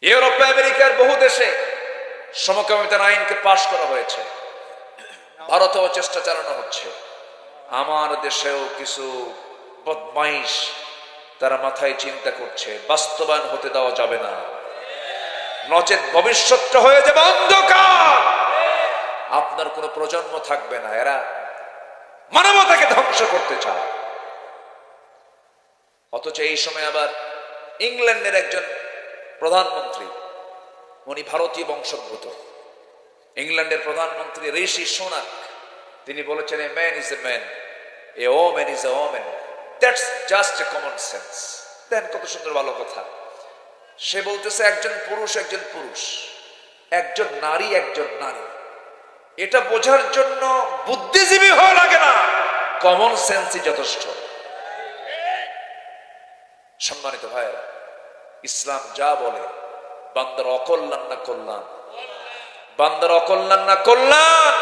Speaker 1: ইউরোপ আমেরিকার বহু দেশে সমকামিতার আইনকে পাশ করা হয়েছে, ভারতেও চেষ্টা চালানো হচ্ছে। আমার দেশেও কিছু বদমাইশ তারা মাথায় চিন্তা করছে, বাস্তবায়ন হতে দেওয়া যাবে না, নচেত ভবিষ্যৎটা হয়ে যাবে অন্ধকার। আপনার কোনো প্রজন্ম থাকবে না। এরা মানবতাকে ধ্বংস করতে চায়। অথচ এই সময় আবার ইংল্যান্ডের একজন প্রধানমন্ত্রী, উনি ভারতীয় বংশোদ্ভূত, ইংল্যান্ডের প্রধানমন্ত্রী ঋষি সুনাক, তিনি বলেছেন a man is a man, a woman is a woman, that's just a common sense. Then কত সুন্দর ভালো কথা। সে বলতেছে একজন পুরুষ একজন পুরুষ, একজন নারী একজন নারী, এটা বোঝার জন্য বুদ্ধিজীবী হওয়া লাগে না, কমন সেন্সই যথেষ্ট। সম্মানিত ভাইয়েরা, ইসলাম যা বলে, বান্দার অকল্যাণ না কল্যাণ, বান্দার অকল্যাণ না কল্যাণ,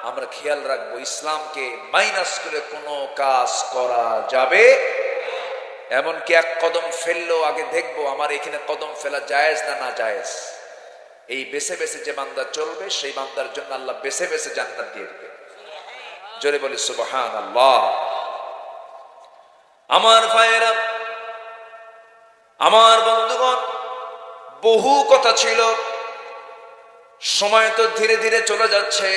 Speaker 1: আমরা খেয়াল রাখবো। ইসলামকে মাইনাস করে কোনো কাজ করা যাবে, এমনকি এক কদম ফেললেও আগে দেখবো আমার এখানে কদম ফেলা জায়েজ না না জায়েজ। এই বেছে বেছে যে বান্দা চলবে, সেই বান্দার জন্য আল্লাহ বেছে বেছে জান্নাত দিয়ে দিবে। জোরে বলি সুবহানাল্লাহ। আমার ভাইয়েরা, আমার বন্ধুগণ, বহু কথা ছিল, সময় তো ধীরে ধীরে চলে যাচ্ছে,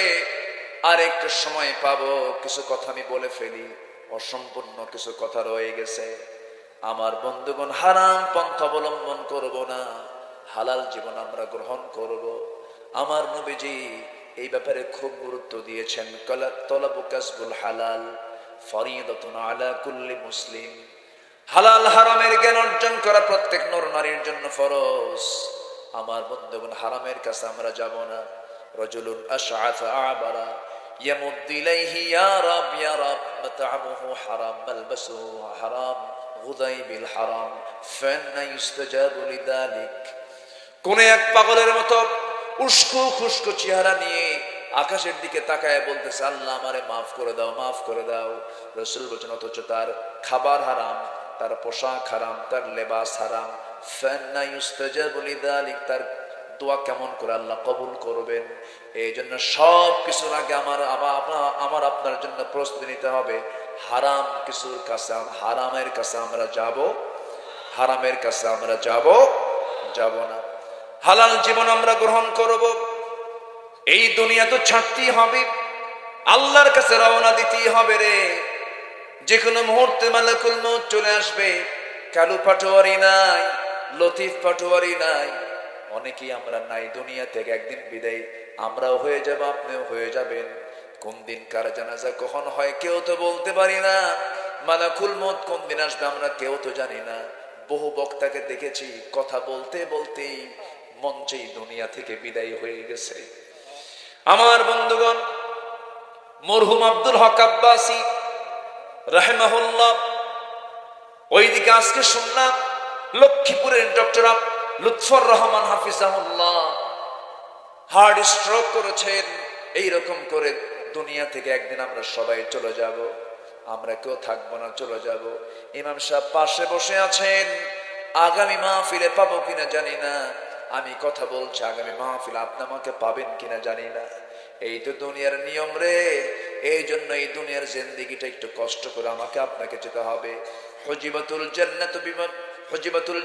Speaker 1: আর একটু সময় পাবো, কিছু কথা আমি বলে ফেলি, অসম্পূর্ণ কিছু কথা রয়ে গেছে। আমার বন্ধুগণ, হারাম পন্থা অবলম্বন করব না, হালাল জীবন আমরা গ্রহণ করব। আমার নবীজি এই ব্যাপারে খুব গুরুত্ব দিয়েছেন, তলাবু কাসবুল হালাল ফরিদাতুন আলা কুল্লি মুসলিম। হালাল হারামের জ্ঞান অর্জন করা প্রত্যেক নর নারীর জন্য ফরজ। আমার বন্ধুগণ, হারামের কাছে আমরা যাব না। রাজুলুন আশআথা আবারা ইয়ামুদ্দু ইলাইহি ইয়া রাব ইয়া রাব মাতআমুহু হারাম মালবাসুহু হারাম গুদাইবিল হারাম ফান্না ইস্তাজাবু লিযালিক। কোন এক পাগলের মতো উস্কো খুস্কো চেহারা নিয়ে আকাশের দিকে তাকায় বলতেছে, আল্লাহ আমারে মাফ করে দাও, মাফ করে দাও। রাসূল বলেন, অথচ তার খাবার হারাম, তার পোশাক হারাম, তার লেবাস হারাম। ফান্না ইস্তাজাবু লিযালিক, তার দোয়া কেমন করে আল্লাহ কবুল করবেন? এই জন্য সব কিছুর আগে আমার আপনার জন্য প্রস্তুতি নিতে হবে। হারাম কিছুর কাছে, হারামের কাছে আমরা যাব, হারামের কাছে আমরা যাব না। হালাল জীবন আমরা গ্রহণ করব। এই দুনিয়া তো ছাড়তেই হবে, আল্লাহর কাছে রওনা দিতেই হবে রে। যে কোনো মুহূর্তে মালাকুল মউত চলে আসবে। কালু পাটোয়ারি নাই, লতিফ পাটোয়ারি নাই, অনেকেই আমরা নাই দুনিয়া থেকে। একদিন বিদায় আমরাও হয়ে যাব, আপনিও হয়ে যাবেন। কোন দিন কার জানাজা কখন হয় কেউ তো বলতে পারি না। মালাকুল মউত কোন দিন আসবে আমরা কেউ তো জানি না। বহু বক্তাকে দেখেছি কথা বলতে বলতেই মঞ্চেই দুনিয়া থেকে বিদায় হয়ে গেছে। আমার বন্ধুগণ, মরহুম আব্দুল হক আব্বাসী রাহিমাহুল্লাহ, ওইদিকে আজকে শুনলাম লক্ষ্মীপুরের ডক্টর লুৎফর রহমান হাফিজাহুল্লাহ হার্ট স্ট্রোক করেছেন। এইরকম করে দুনিয়া থেকে একদিন আমরা সবাই চলে যাব, আমরা কেউ থাকবো না, চলে যাব। ইমাম সাহেব পাশে বসে আছেন, আগামী মাহফিলে পাবো কিনা জানি না। আমি কথা বলছি, আগামী মাহফিলে আপনি আমাকে পাবেন কিনা জানি না। এই তো দুনিয়ার নিয়ম রে। এই জন্য এই দুনিয়ার জিন্দেগিটা একটু কষ্ট করে আমাকে আপনাকে যেতে হবে। হুজিবাতুল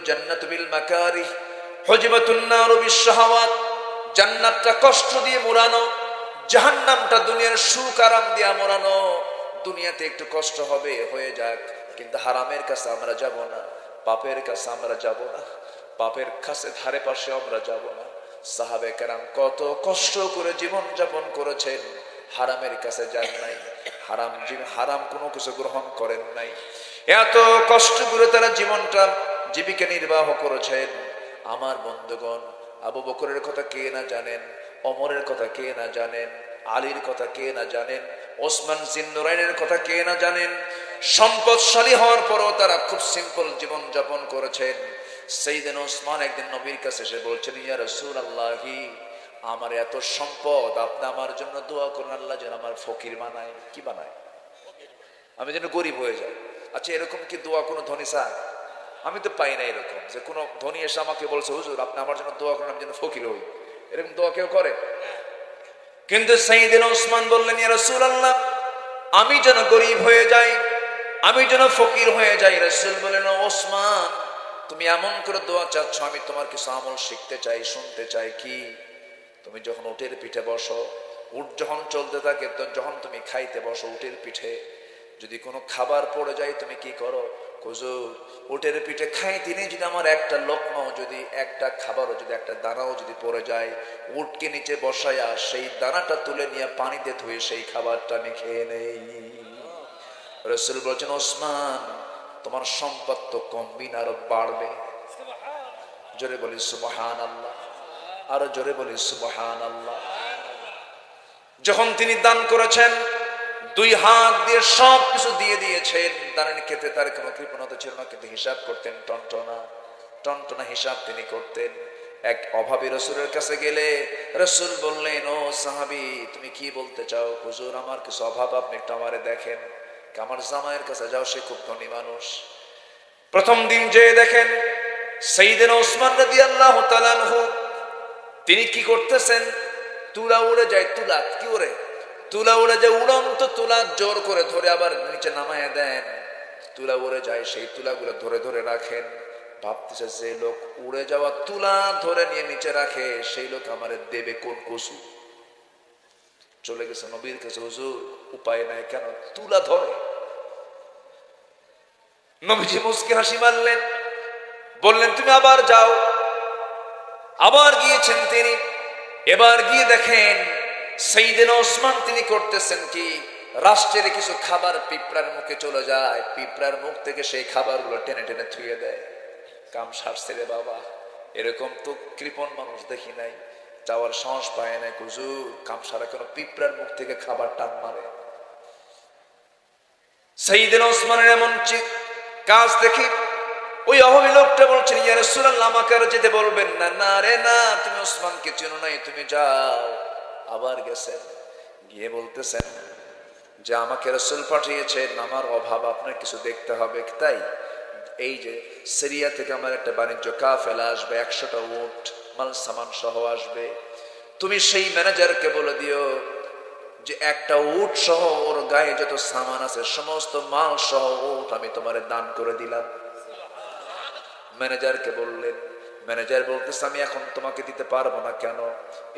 Speaker 1: জান্নাতু বিল মাকারিহ, হুজিবাতুন নারু বিশ শাহাওয়াত। জান্নাতটা কষ্ট দিয়ে মোড়ানো, জাহান্নামটা দুনিয়ার সুখ আরাম দিয়ে মোড়ানো। দুনিয়াতে একটু কষ্ট হবে, হয়ে যাক, কিন্তু হারামের কাছে আমরা যাব না, পাপের কাছে আমরা যাব না, পাপের কাছে ধারে পাশে আমরা যাব না। সাহাবে কেরাম কত কষ্ট করে জীবন যাপন করেছেন, হারামের কাছে যান নাই, হারাম কোনো কিছু গ্রহণ করেন নাই। এত কষ্ট করে তারা জীবিকা নির্বাহ করেছেন। আমার বন্ধুগণ, আবু বকরের কথা কে না জানেন, ওমরের কথা কে না জানেন, আলীর কথা কে না জানেন, ওসমান জিন্নুরাইনের কথা কে না জানেন। সম্পদশালী হওয়ার পরও তারা খুব সিম্পল জীবন যাপন করেছেন। সাইয়েদনা ওসমান একদিন নবীর কাছে এসে বলছেন, ইয়া রাসূলুল্লাহি, আমার এত সম্পদ, আপনি আমার জন্য দোয়া করুন, আল্লাহ যেন আমার ফকির বানায়। কি বানায়? আমি যেন গরিব হয়ে যাই। আচ্ছা, এরকম কি দোয়া কোনো ধনী চায়? আমি তো পাই না এরকম যে কোনো ধনী এসে আমাকে বলছে, হুজুর আপনি আমার জন্য দোয়া করুন, আমি যেন ফকির হই। এরকম দোয়া কেউ করে? কিন্তু সাইয়েদনা ওসমান বললেন, ইয়া রাসূলুল্লাহ, আমি যেন গরিব হয়ে যাই, আমি যেন ফকির হয়ে যাই। রাসূল বলেন, ওসমান, তুমি এমন করে দোয়া চাচ্ছ, আমি তোমার কিছু আমল শিখতে চাই, শুনতে চাই। কি? তুমি যখন উটের পিঠে বসো, উট যখন চলতে থাকে, যখন তুমি খাইতে বসো উটের পিঠে, যদি কোনো খাবার পড়ে যায় তুমি কি করো? হুজুর, উটের পিঠে খাইতে নেই, যদি আমার একটা লোকমাও, যদি একটা খাবারও, যদি একটা দানাও যদি পড়ে যায়, উটকে নিচে বসায়া সেই দানাটা তুলে নিয়ে পানিতে ধুয়ে সেই খাবারটা আমি খেয়ে নেই। রাসূল বলেছেন, ওসমান, তোমার সম্পদ তো কমবি না, আরো বাড়বে। জোরে বলি সুবহানাল্লাহ, আরো জোরে বলি সুবহানাল্লাহ। যখন তিনি দান করেছেন, দুই হাত দিয়ে সব কিছু দিয়ে দিয়েছেন। দানের ক্ষেত্রে তার কোনো কৃপণতা ছিল না, কিন্তু হিসাব করতেন টনটনা হিসাব তিনি করতেন। এক অভাবী রাসূলের কাছে গেলে রাসূল বললেন, ও সাহাবী, তুমি কি বলতে চাও? হুজুর, আমার কিছু অভাব, আপনি একটু আমারে দেখেন। আমার জামাইয়ের কাছে যাও, সে খুব ধনী মানুষ। প্রথম দিন যে দেখেন সাইয়েদনা ওসমান রাদিয়াল্লাহু তাআলা আনহু, তিনি কি করতেছেন? তুলা উড়ে যায়, তুলা কি ওরে, তুলা উড়ে যায়, উড়ন্ত তুলা জোর করে ধরে আবার নিচে নামায় দেন। তুলা উড়ে যায়, সেই তুলাগুলো ধরে ধরে রাখেন। ভাবতেছে, যে লোক উড়ে যাওয়া তুলা ধরে নিয়ে নিচে রাখে, সেই লোক আমারে দেবে কোন কসু। চলে গেছে নবীর কাছে, হুজুর উপায় নাই, কেন? তুলা ধরে। নবীজি মুস্কি হাসি মারলেন, বললেন, তুমি আবার যাও। আবার গিয়েছেন তিনি। এবার গিয়ে দেখেন সাইয়েদনা ওসমান তিনি করতেছেন কি, রাষ্ট্রের কিছু খাবার পিঁপড়ার মুখে চলে যায়, পিঁপড়ার মুখ থেকে সেই খাবারগুলো টেনে টেনে থুয়ে দেয়। কাম সারছে রে বাবা, এরকম তো কৃপণ মানুষ দেখি নাই, যাওয়ার সাহস পায় না। হুজুর, কাম সারা কেন? পিঁপড়ার মুখ থেকে খাবার টান মারে। সাইয়েদনা ওসমানের এমন কাজ দেখি ওই অভাবী লোকটা বলছেন, ইয়া রাসূলুল্লাহ, আমাকে আর যেতে বলবেন না। না রে না, তুমি ওসমানকে চেনো নাই, তুমি যাও। আবার গেছেন, গিয়ে বলতেছেন যে আমাকে রাসূল পাঠিয়েছেন, আমার অভাব আপনার কিছু দেখতে হবে। তাই এই যে সিরিয়া থেকে আমার একটা বাণিজ্য কাফেলা আসবে, 100টা উট মাল সামান সহ আসবে। তুমি সেই ম্যানেজারকে বলে দিও যে একটা উট সহ ওর গায়ে যত সামান আছে সমস্ত মাল সহ উট আমি তোমারে দান করে দিলাম। ম্যানেজারকে বললেন, ম্যানেজার বলতেছে আমি এখন তোমাকে দিতে পারবো না। কেন?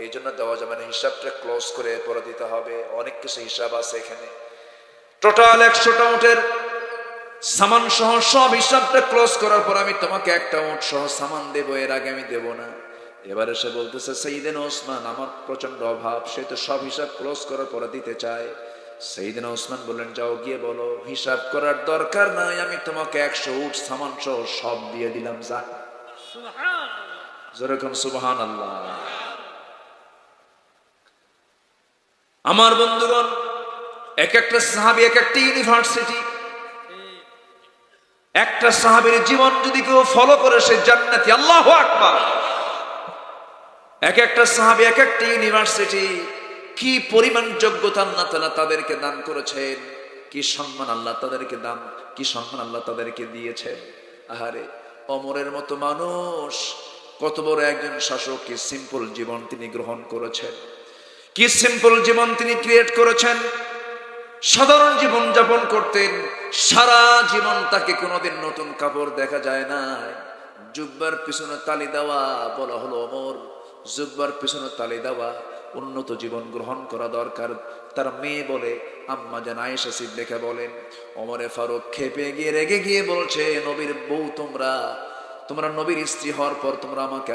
Speaker 1: এই জন্য দেওয়া যাবে না, হিসাবটা ক্লোজ করে পরে দিতে হবে, অনেক কিছু হিসাব আছে এখানে। টোটাল 100টা উটের সামান সহ সব হিসাবটা ক্লোজ করার পর আমি তোমাকে একটা উট সহ সামান দেবো, এর আগে আমি দেবো না। এবারে সে বলতেছে সাইয়েদনা ওসমান আমার প্রচন্ড অভাব, সে তো সব হিসাব ক্লোজ করার পরে দিতে চায়। সাইয়েদনা ওসমান বললেন যাও গিয়ে বলো হিসাব করার দরকার নাই, আমি তোমাকে 100 উট সামান সহ সব দিয়ে দিলাম, যা। যেরকম সুবহানাল্লাহ। আমার বন্ধুগণ, এক একটা সাহাবী এক একটা ইউনিভার্সিটি। একটা সাহাবীর জীবন যদি কেউ ফলো করে সে জান্নাতি, আল্লাহু আকবার। এক একটা সাহাবী এক একটা ইউনিভার্সিটি। কি পরিমাণ যোগ্যতা আল্লাহ তাআলা তাদেরকে দান করেছেন, কি সম্মান আল্লাহ তাদেরকে দান, কি সম্মান আল্লাহ তাদেরকে দিয়েছেন। আহারে, ওমরের মতো মানুষ, কত বড় একজন শাসক, কি সিম্পল জীবন তিনি গ্রহণ করেছেন, কি সিম্পল জীবন তিনি ক্রিয়েট করেছেন। সাধারণ জীবন যাপন করতেন, সারা জীবন তাকে কোনোদিন নতুন কাপড় দেখা যায় না। জুব্বার পিছনে তালি দেওয়া বলা হলো ওমর, জুব্বার পিছনে তালি দেওয়া, উন্নত জীবন গ্রহণ করা দরকার। তার মেয়ে বলে, আম্মা জান আয়েশা সিদ্দিকা বলেন, ওমরে ফারুক খেপে গিয়ে রেগে গিয়ে বলছে, নবীর বউ তোমরা, তোমরা নবীর স্ত্রী হওয়ার পর তোমরা আমাকে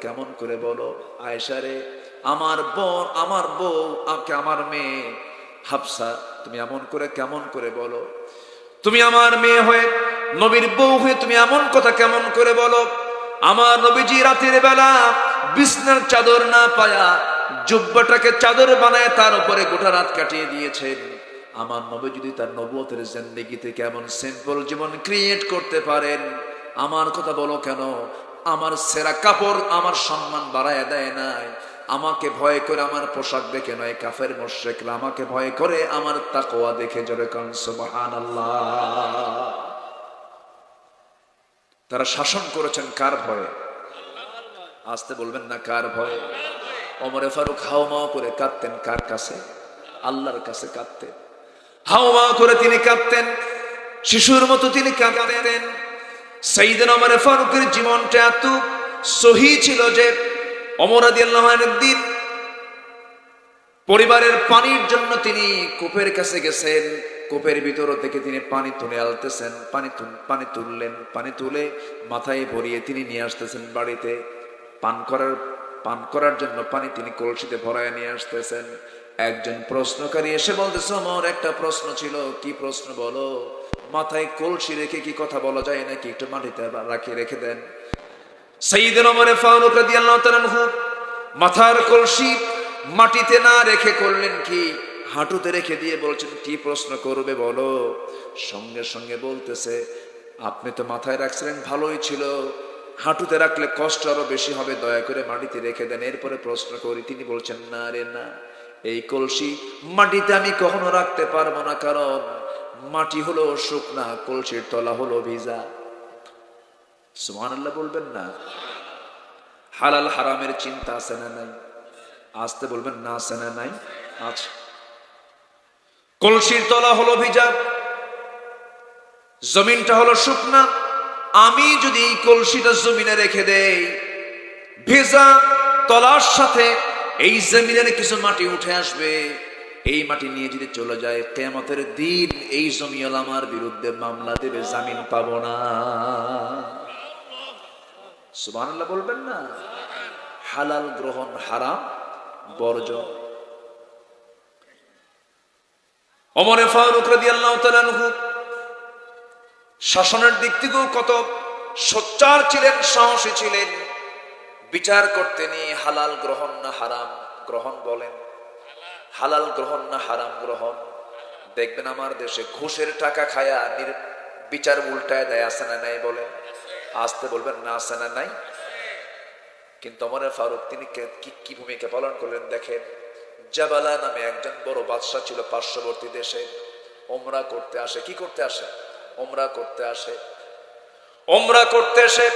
Speaker 1: কেমন করে বলো। আয়েশা রে, আমার বউ আমার মেয়ে হাফসা, তুমি কেমন করে বলো? তুমি আমার মেয়ে হয়ে, নবীর বউ হয়ে তুমি এমন কথা কেমন করে বলো? আমার নবীজি রাতের বেলা বিছনার চাদর না পায়া জুব্বাটাকে চাদর বানায় তার উপরে গোটা রাত কাটিয়ে দিয়েছেন। আমার নবী যদি তার নবুয়তের জিন্দেগিতে কেমন সিম্পল জীবন ক্রিয়েট করতে পারেন, আমার কথা বলো কেন? আমার সেরা কাপড় আমার সম্মান বাড়ায় দেয় নাই, আমাকে ভয় করে আমার পোশাক দেখে নয়, কাফের মুশরিকরা আমাকে ভয় করে আমার তাকওয়া দেখে। জোরে কোন সুবহানাল্লাহ। তারা শাসন করেছেন কার ভয়ে? আসতে বলবেন না, কার ভয়ে? ওমরে ফারুক হাওমাও করে কাঁদতেন কার কাছে? আল্লাহর কাছে কাঁদতেন। হাওমা করে তিনি কাঁদতেন, শিশুর মতো তিনি কাঁদতেন। সাইয়েদনা ওমর ফারুকের জীবনটা এত সহি ছিল যে ওমর রাদিয়াল্লাহু আনহু দিন পরিবারের পানির জন্য তিনি কূপের কাছে গেছেন। কূপের ভিতর থেকে তিনি পানি তুলে আনতেছেন, পানি তুললেন, পানি তুলে মাথায় ভরিয়ে তিনি নিয়ে আসতেছেন বাড়িতে। পান করার জন্য পানি তিনি কলসিতে ভরায় নিয়ে আসতেছেন। একজন প্রশ্নকারী এসে বলতেছে, ওমর একটা প্রশ্ন ছিল। কি প্রশ্ন বলো? মাথায় কলসি রেখে কি কথা বলা যায় নাকি? একটু মাটিতে রেখে দেন। সাইয়েদনা ওমর ফারুক রাদিয়াল্লাহু তাআলা আনহু মাথার কলসি মাটিতে না রেখে করলেন কি? হাঁটুতে রেখে দিয়ে বলছেন, কি প্রশ্ন করবে বলো? সঙ্গে সঙ্গে বলতেছে, আপনি তো মাথায় রাখছিলেন ভালোই ছিল, হাঁটুতে রাখলে কষ্ট আরো বেশি হবে, দয়া করে মাটিতে রেখে দেন, এরপরে প্রশ্ন করি। তিনি বলছেন, না রে না, এই কলসি মাটিতে আমি কখনো রাখতে পারবো না, কারণ মাটি হলো শুকনা, কলসির তলা হলো ভিজা। সুবহানাল্লাহ বলবেন না? হালাল হারামের চিন্তা আছে না নাই? আসতে বলবেন না, আছে না নাই? আচ্ছা, কলসির তলা হলো ভিজা, জমিনটা হলো শুকনা। আমি যদি এই কলসিটা জমিনে রেখে দেই, ভেজা তলার সাথে এই জমিনের কিছু মাটি উঠে আসবে, এই মাটি নিয়ে যদি চলে যায়, কিয়ামতের দিন এই জমিওয়ালা আমার বিরুদ্ধে মামলা দেবে, জামিন পাবো না। সুবহানাল্লাহ বলবেন না? হালাল গ্রহণ, হারাম বর্জন। ওমর ফারুক রাদিয়াল্লাহু তাআলা আনহু শাসনের দিক থেকেও কত সোচ্চার ছিলেন, সাহসী ছিলেন। বিচার করতে নিয়ে হালাল গ্রহণ না হারাম গ্রহণ বলেন, হালাল গ্রহণ না হারাম গ্রহণ। দেখবেন আমার দেশে ঘুষের টাকা খায়া বিচার উল্টায় দেয়, আছে না নাই? বলেন, আসতে বলবেন না, আছে না নাই? কিন্তু ওমর ফারুক তিনি কি ভূমিকা পালন করলেন দেখেন। জাবালা নামে একজন বড় বাদশা ছিল পার্শ্ববর্তী দেশে, ওমরা করতে আসে। কি করতে আসে? ওমরা করতে আসে। ওমরা করতে এসে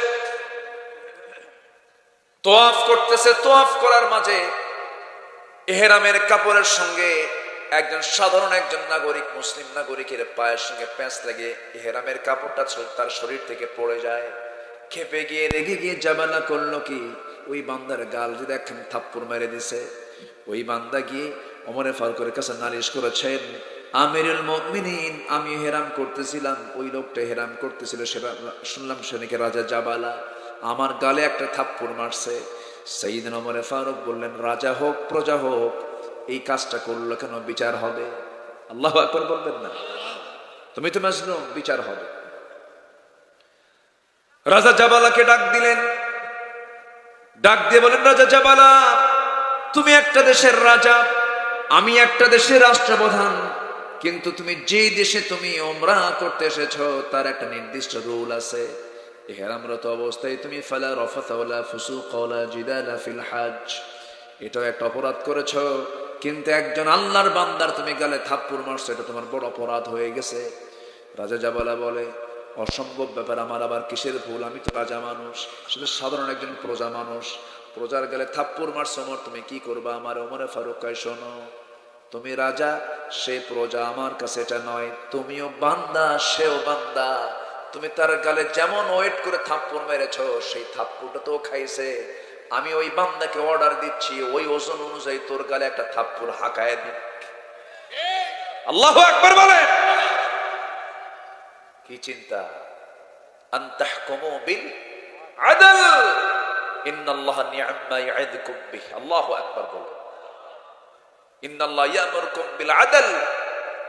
Speaker 1: তোয়াফ করতেছে। তোয়াফ করার মাঝে ইহরামের কাপড়ের সঙ্গে একজন সাধারণ একজন নাগরিক, মুসলিম নাগরিকের পায়ের সঙ্গে প্যাঁচ লাগে ইহরামের কাপড়টা তার শরীর থেকে পড়ে যায়। খেপে গিয়ে রেগে গিয়ে জাবালা করলো কি, ওই বান্দার গাল যদি একখান থাপ্পড় মেরে দিছে। ওই বান্দা গিয়ে ওমরে ফারুকের কাছে নালিশ করেছেন, আমিরুল মুমিনিন, আমি হেরাম করতেছিলাম, ওই লোকটা হেরাম করতেছিল, সেটা শুনলাম সে নাকি রাজা জাবালা, আমার গালে একটা থাপ্পড় মারছে। সাইয়েদনা ওমরে ফারুক বললেন, রাজা হোক প্রজা হোক, এই কাজটা করলো কেন? বিচার হবে। আল্লাহু আকবার বলবেন না? তুমি তো মাজলুম, বিচার হবে। রাজা জাবালাকে ডাক দিলেন, ডাক দিয়ে বলেন, রাজা জাবালা, তুমি একটা দেশের রাজা, আমি একটা দেশের রাষ্ট্রপ্রধান, কিন্তু তুমি যে দেশে তুমি উমরা করতে এসেছো তার একটা নির্দিষ্ট রুল আছে। ইহরামরত অবস্থায় তুমি ফালা রাফাথা ওয়ালা ফুসুকা ওয়ালা জিদালা ফিল হজ, এটাও একটা অপরাধ করেছো, কিন্তু একজন আল্লাহর বান্দার তুমি গালে থাপ্পড় মারছো, এটা তোমার বড় অপরাধ হয়ে গেছে। রাজা জাবালা বলে, অসম্ভব ব্যাপার, আমার আবার কিসের ভুল? আমি তো রাজা মানুষ, শুধু সাধারণ একজন প্রজা মানুষ, প্রজার গালে থাপ্পড় মারছো, ওমর তুমি কি করবা? আমার ওমরে ফারুক কয়, শোনো, তুমি রাজা, সে প্রজা, আমার কাছে এটা নয়, তুমিও বান্দা, সেও বান্দা, তুমি তার গালে যেমন ওয়েট করে থাপ্পড় মেরেছো, সেই থাপ্পড়টা তো খাইছে, আমি ওই বান্দাকে অর্ডার দিচ্ছি ওই ওজন অনুযায়ী তোর গালে একটা থাপ্পড় হাঁকায় দিক। আল্লাহু আকবার বলেন। কি চিন্তা! আনতাহকুমু বিল আদল ইন্নাল্লাহা নি'মা ইয়া'iদুকুম বিহি। আল্লাহু আকবার বলেন। ইন্নাল্লাহা ইয়া'মুরুকুম বিল আদল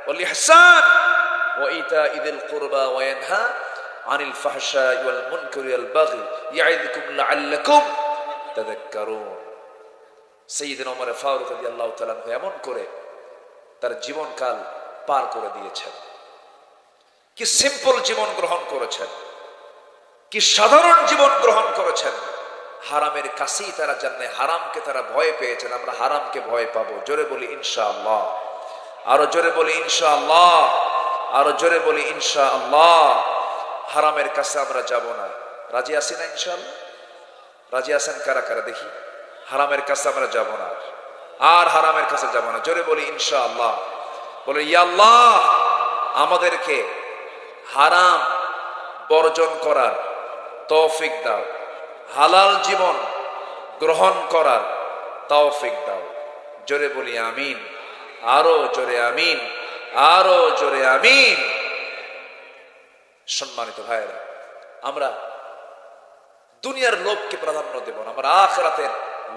Speaker 1: ওয়াল ইহসান ওয়া ইতা'i যিল কুরবা ওয়া ইয়ানহা আনিল ফাহশা'i ওয়াল মুনকারি ওয়াল বাগই ইয়া'iদুকুম লা'আল্লাকুম তাযাক্কারুন। সাইয়েদনা ওমর ফারুক রাদিয়াল্লাহু তাআলা এমন করে তার জীবনকাল পার করে দিয়েছেন। কি সিম্পল জীবন গ্রহণ করেছেন, কি সাধারণ জীবন গ্রহণ করেছেন। হারামের কাছেই তারা জানে, হারামকে তারা ভয় পেয়েছেন। আমরা হারামকে ভয় পাবো। জোরে বলি ইনশাআল্লাহ, আরো জোরে বলি ইনশাআল্লাহ, আরো জোরে বলি ইনশাআল্লাহ। হারামের কাছে আমরা যাব না। রাজি আছি না ইনশাআল্লাহ? রাজি আছেন কারা কারা দেখি? হারামের কাছে আমরা যাব না, আর হারামের কাছে যাব না। জোরে বলি ইনশাআল্লাহ। বলে, ইয়া আল্লাহ, আমাদেরকে হারাম বর্জন করার তৌফিক দাও, হালাল জীবন গ্রহণ করার তৌফিক দাও। জোরে বলি আমিন, আরো জোরে আমিন, আরো জোরে আমিন। সম্মানিত ভাইয়েরা, আমরা দুনিয়ার লোভকে প্রাধান্য দেব না, আমরা আখিরাতের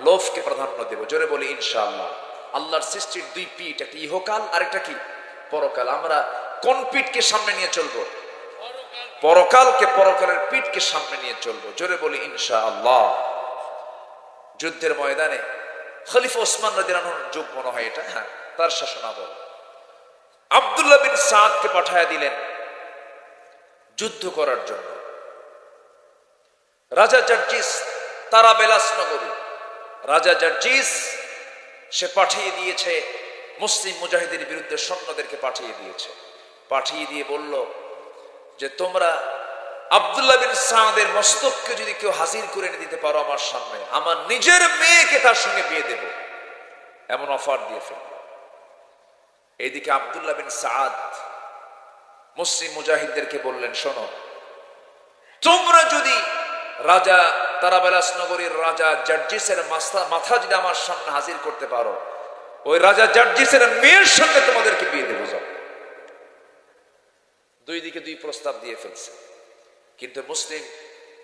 Speaker 1: লোভকে প্রাধান্য দেব। জোরে বলি ইনশাআল্লাহ। আল্লাহর সৃষ্টির দুই পিঠ, একটা ইহকাল আর একটা কি পরকাল। আমরা কোন পিঠকে সামনে নিয়ে চলবো? পরকালকে, পরকালের পিঠকে সামনে নিয়ে চলবো। জোরে বলি ইনশাআল্লাহ। যুদ্ধের ময়দানে খলিফা ওসমান রাদিয়াল্লাহু আনহুর যুগ মনে হয় এটা, হ্যাঁ, তার শাসনামল আব্দুল্লাহ বিন সাদকে পাঠায়া দিলেন যুদ্ধ করার জন্য। রাজা জার্জিস, তারা বেলাস নগরী, রাজা জার্জিস সে পাঠিয়ে দিয়েছে মুসলিম মুজাহিদের বিরুদ্ধে সৈন্যদেরকে পাঠিয়ে দিয়েছে। পাঠিয়ে দিয়ে বলল যে, তোমরা আব্দুল্লাহ বিন সাদের মস্তককে যদি কেউ হাজির করে এনে দিতে পারো আমার সামনে, আমার নিজের মেয়েকে তার সঙ্গে বিয়ে দেব, এমন অফার দিয়ে ফেলল। এইদিকে আব্দুল্লাহ বিন সাদ মুসলিম মুজাহিদদেরকে বললেন, শোনো, তোমরা যদি রাজা তারাবেলাস নগরীর রাজা জার্জিসের মাথা যদি আমার সামনে হাজির করতে পারো, ওই রাজা জার্জিসের মেয়ের সঙ্গে তোমাদেরকে বিয়ে দেবো। যাও। দুই দিকে দুই প্রস্তাব দিয়ে ফেলছে। কিন্তু মুসলিম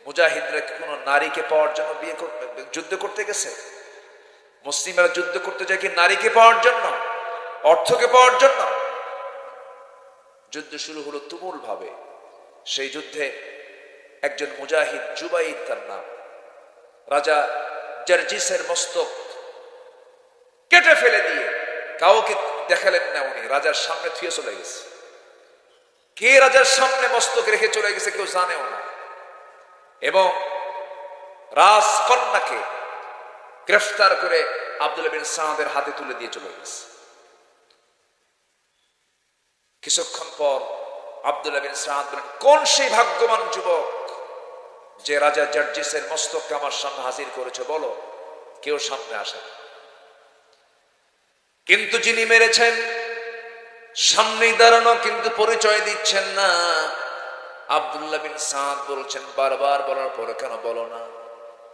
Speaker 1: মুজাহিদরা কোন নারীকে পাওয়ার জন্য যুদ্ধ করতে গেছে? মুসলিমরা যুদ্ধ করতে যায় কি নারীকে পাওয়ার জন্য, অর্থকে পাওয়ার জন্য? যুদ্ধ শুরু হলো তুমুল ভাবে। সেই যুদ্ধে একজন মুজাহিদ, জুবাইর তার নাম, রাজা জার্জিসের মস্তক কেটে ফেলে দিয়ে কাউকে দেখালেন না, উনি রাজার সামনে থুয়ে চলে গেছে। কে রাজার সামনে মস্তক রেখে চলে গেছে কেউ জানেও না। এবং রাজকন্যাকে গ্রেফতার করে আব্দুল্লাহ বিন সাদের হাতে তুলে দিয়ে চলে গেছে। কিছুক্ষণ পর আব্দুল্লাহ বিন সাদ বলেন, কোন সেই ভাগ্যবান যুবক যে রাজা জার্জিসের মস্তককে আমার সামনে হাজির করেছে, বলো। কেউ সামনে আসে। কিন্তু যিনি মেরেছেন সামনেই দাঁড়ানো, কিন্তু পরিচয় দিচ্ছেন না। আব্দুল্লাহ বিন সাদ বলছেন, বারবার বলার পর কেন বলো না?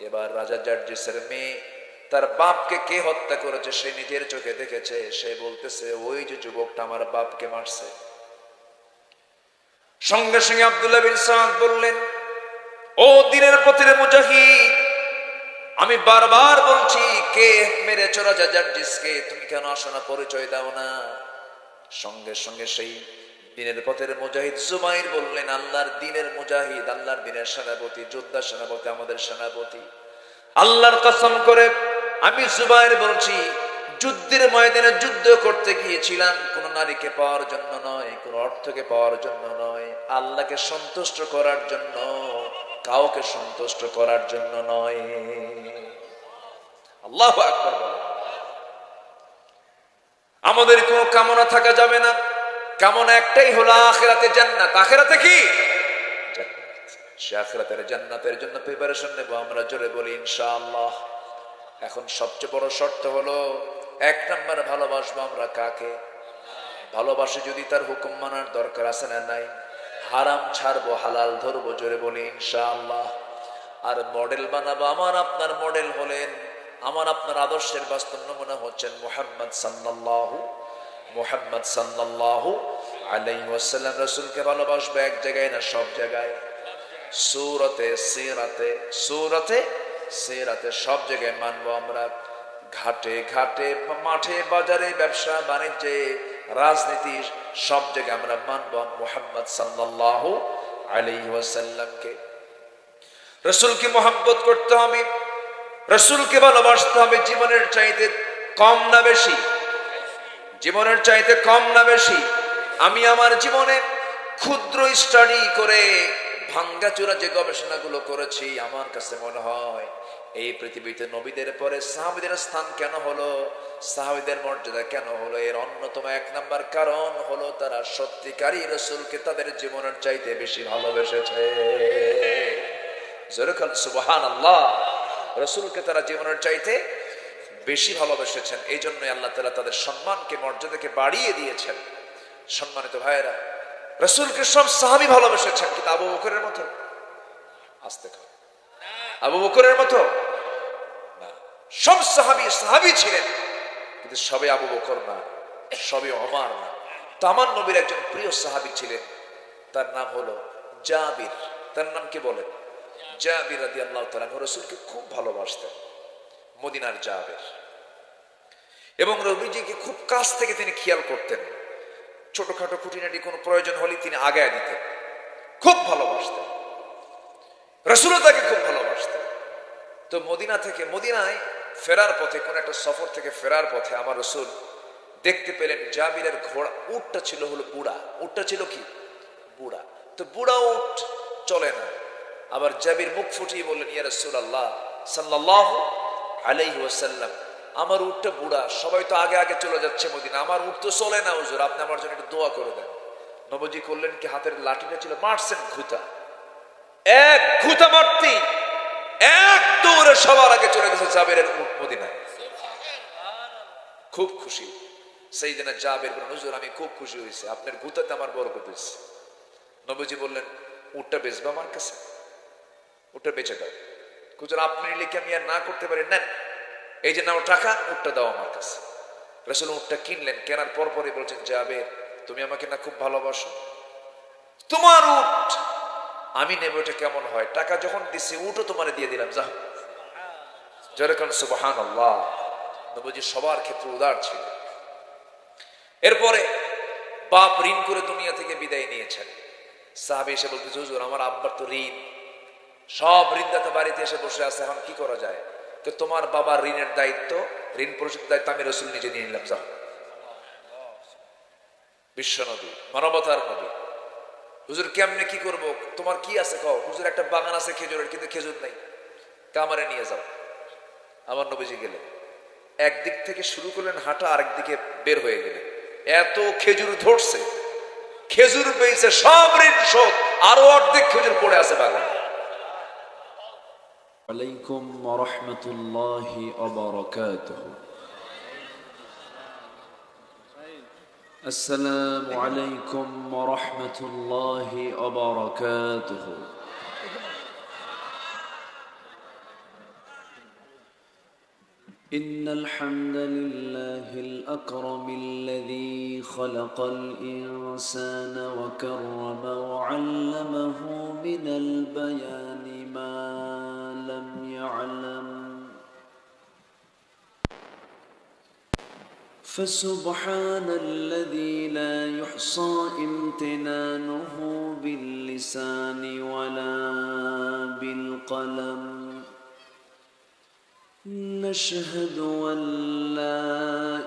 Speaker 1: এবার রাজা জার্জিসের মেয়ে তার বাপকে কে হত্যা করেছে সে নিজের চোখে দেখেছে। সে বলতেছে, ওই যে যুবকটা আমার বাপকে মারছে। সঙ্গে সঙ্গে আব্দুল্লাহ বিন সাদ বললেন, ও দিনের পথের মুজাহিদ, আমি বারবার বলছি কে মেরেছে রাজা জার্জিসকে, তুমি কেন আসো না, পরিচয় দাও না? সঙ্গে সঙ্গে সেই দিনের পথের মুজাহিদ জুবাইর বললেন, আল্লাহর দিনের মুজাহিদ, আল্লাহর দিনের সেনাপতি, যোদ্ধা সেনাপতি, আমাদের সেনাপতি, আল্লাহর কসম করে আমি জুবাইর বলছি, যুদ্ধের ময়দানে যুদ্ধ করতে গিয়েছিলাম কোন নারীকে পাওয়ার জন্য নয়, কোন অর্থকে পাওয়ার জন্য নয়, আল্লাহকে সন্তুষ্ট করার জন্য, কাউকে সন্তুষ্ট করার জন্য নয়। আল্লাহু আকবার বলেন। আমাদের কোনো কামনা থাকা যাবে না। কামনা একটাই হলো আখিরাতে জান্নাত। আখিরাতে কি? জান্নাত। সে আখিরাতের জান্নাতের জন্য প্রিপারেশন নেব আমরা, জোরে বলি ইনশাআল্লাহ। এখন সবচেয়ে বড় শর্ত হলো, এক নাম্বার, ভালোবাসবো আমরা কাকে? ভালোবাসে যদি তার হুকুম মানার দরকার আছে না নাই? হারাম ছাড়বো, হালাল ধরবো, জোরে বলি ইনশাআল্লাহ। আর মডেল বানাবো, আমার আপনার মডেল হলেন, আমার আপনার আদর্শের বাস্তব নমুনা হচ্ছেন মুহাম্মদ সাল্লাল্লাহু আলাইহি ওয়াসাল্লাম। রাসূলকে ভালোবাসবো এক জায়গায় না, সব জায়গায়। সূরতে সিরাতে সব জায়গায় মানবো আমরা। ঘাটে ঘাটে, মাঠে বাজারে, ব্যবসা বাণিজ্যে, রাজনীতি, সব জায়গায় আমরা মানবো মুহাম্মদ সাল্লাল্লাহু আলাইহি ওয়াসাল্লামকে। রাসূলকে মহব্বত করতে হবে, রাসূলকে ভালোবাসতে হবে। জীবনের চাইতে কম না বেশি? জীবনের চাইতে কম না বেশি? আমি আমার জীবনে ক্ষুদ্র স্টাডি করে ভাঙ্গাচোরা যে গবেষণাগুলো করেছি, আমার কাছে মনে হয় এই পৃথিবীতে নবীদের পরে সাহাবীদের স্থান কেন হলো, সাহাবীদের মর্যাদা কেন হলো, এর অন্যতম এক নাম্বার কারণ হলো তারা সত্যিকারই রাসূলকে তাদের জীবনের চাইতে বেশি ভালোবেসেছে। জোরে বলেন সুবহানাল্লাহ। রাসূলকে তারা জীবনের চাইতে বেশি ভালোবেসেছেন। এই জন্যই আল্লাহ তাআলা তাদের সম্মানকে, মর্যাদাকে বাড়িয়ে দিয়েছেন। সম্মানিত ভাইয়েরা, রাসূলকে সব সাহাবী ভালোবেসেছেন, কিন্তু আবু বকরের মতো? আস্তে কর, আবু বকরের মতো না। সব সাহাবী ছিলেন, কিন্তু সবে আবু বকর না, সবে ওমর না। তো আমার নবীর একজন প্রিয় সাহাবী ছিলেন, তার নাম হলো জাবির। তার নাম কি বলেন? জাবির রাদিয়াল্লাহু তাআলা রাসূলকে খুব ভালোবাসতেন, মদিনার জাবির। এবং নবীজিকে খুব কাছ থেকে তিনি খেয়াল করতেন। ছোটখাটো খুঁটিনাটি কোনো প্রয়োজন হলে তিনি আগায় দিতেন, খুব ভালোবাসতেন। রাসূলও তাকে খুব ভালোবাসতেন। তো মদিনায় ফেরার পথে, কোন একটা সফর থেকে ফেরার পথে আমার রাসূল দেখতে পেলেন জাবিরের ঘোড়া, উটটা ছিল হলো বুড়া। উটটা ছিল কি? বুড়া। তো বুড়া উট চলে না। আবার জাবির মুখ ফুটিয়ে বললেন, ইয়া রাসূলুল্লাহ সাল্লাল্লাহু আলাইহি ওয়াসাল্লাম, আমার উটটা বুড়া, সবাই তো আগে আগে চলে যাচ্ছে মদিনা, আমার উট তো চলে না হুজুর, আপনি আমার জন্য একটু দোয়া করে দেন। নবীজি করলেন কি, হাতের লাঠিটা ছিল, মারছেন ঘুতা। এক ঘুতা মারতেই এক দৌড়ে সবার আগে চলে গেছে জাবিরের উট মদিনায়। খুব খুশি সাইয়েদনা জাবির বলেন, হুজুর আমি খুব খুশি হয়েছি, আপনার ঘুতাতে আমার বরকত হয়েছে। নবীজি বললেন, উটটা বেচবা আমার কাছে? উটটা বেচে দাও। হুজুর আপনি নিলে কি আমি আর না করতে পারি? নেন, এই যে নাও টাকা, উটটা দাও আমার কাছে। রাসূল উটটা কিনলেন। কেনার পরপরই বলছেন, জাবির তুমি আমাকে না খুব ভালোবাসো, তোমার উট আমি নেব, এটা কেমন হয়? টাকা যখন দিচ্ছি, উটও তোমার দিয়ে দিলাম, যাও। জোরে বলেন সুবহানাল্লাহ। নবীজি সবার ক্ষেত্রে উদার ছিল। এরপরে বাপ ঋণ করে দুনিয়া থেকে বিদায় নিয়েছেন। সাহাবী এসে বলতেছে, হুজুর আমার আব্বার তো ঋণ, সব ঋণদাতা বাড়িতে এসে বসে আছে, এখন কি করা যায়? তো তোমার বাবার ঋণের দায়িত্ব, ঋণ পরিশোধের দায়িত্ব আমি রাসূল নিজে নিয়ে নিলাম, যাও। বিশ্ব নবী, মানবতার নবী। হুজুর কেমনে কি করব? তোমার কি আছে কও। হুজুর একটা বাগান আছে খেজুরের, কিন্তু খেজুর নাই, কামারে নিয়ে যাও। আমার নবীজি গেলেন, একদিক থেকে শুরু করলেন হাঁটা, আরেক দিকে বের হয়ে গেলেন। এত খেজুর ধরছে, খেজুর পেয়েছে, সব ঋণ শোধ, আরো অর্ধেক খেজুর পড়ে আছে বাগানে।
Speaker 2: আলাইকুম ওয়া রাহমাতুল্লাহি ওয়া বারাকাতুহু। السلام عليكم ورحمة الله وبركاته. إن الحمد لله الأكرم الذي خلق الإنسان وكرم وعلمه من البيان ما لم يعلم، فسبحان الذي لا يحصى امتنانه باللسان ولا بالقلم. نشهد أن لا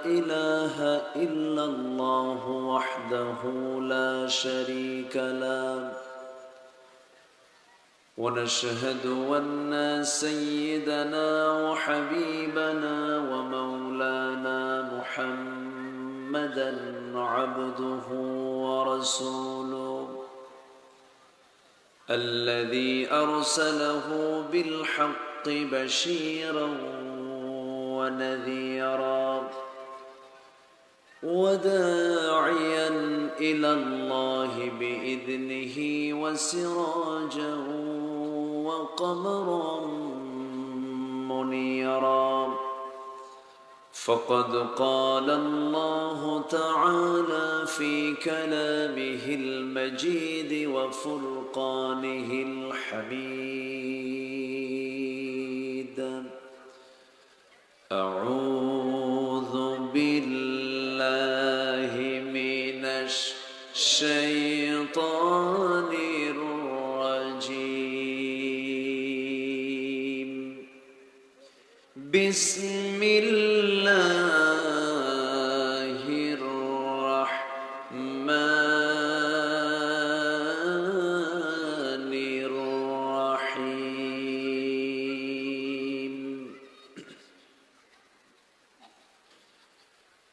Speaker 2: إله إلا الله وحده لا شريك له، ونشهد أن سيدنا وحبيبنا ومولانا محمدًا عبده ورسوله الذي أرسله بالحق بشيرا ونذيرا وداعيا إلى الله بإذنه وسراجا وقمرا منيرا. فقد قال الله تعالى في كلامه المجيد وفرقانه الحميد: أعوذ بالله من الشيطان الرجيم. بسم الله الرحمن الرحيم.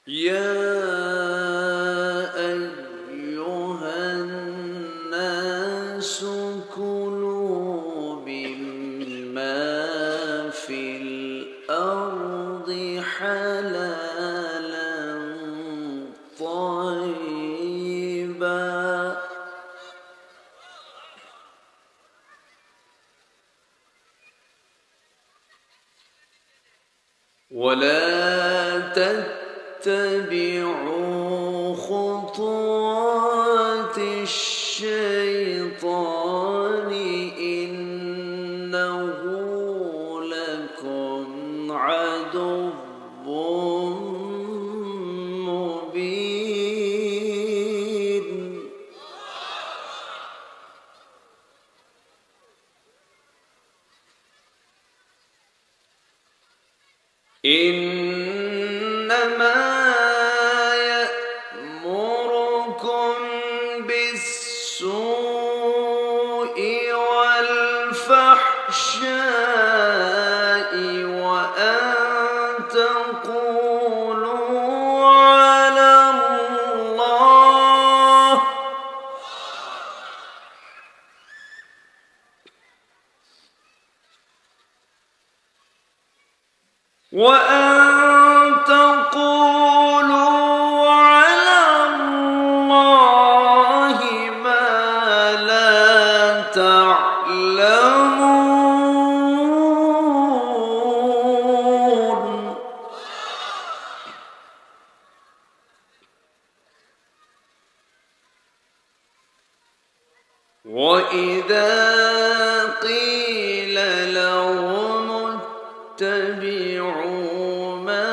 Speaker 2: يا أيها الناس كلوا مما في الأرض حلالا طيبا ولا تتبعوا خطوات الشيطان إنه لكم عدو مبين. إنما يأمركم بالسوء والفحشاء وأن تقولوا على الله ما لا تعلمون. وإذا قيل لهم اتبعوا ما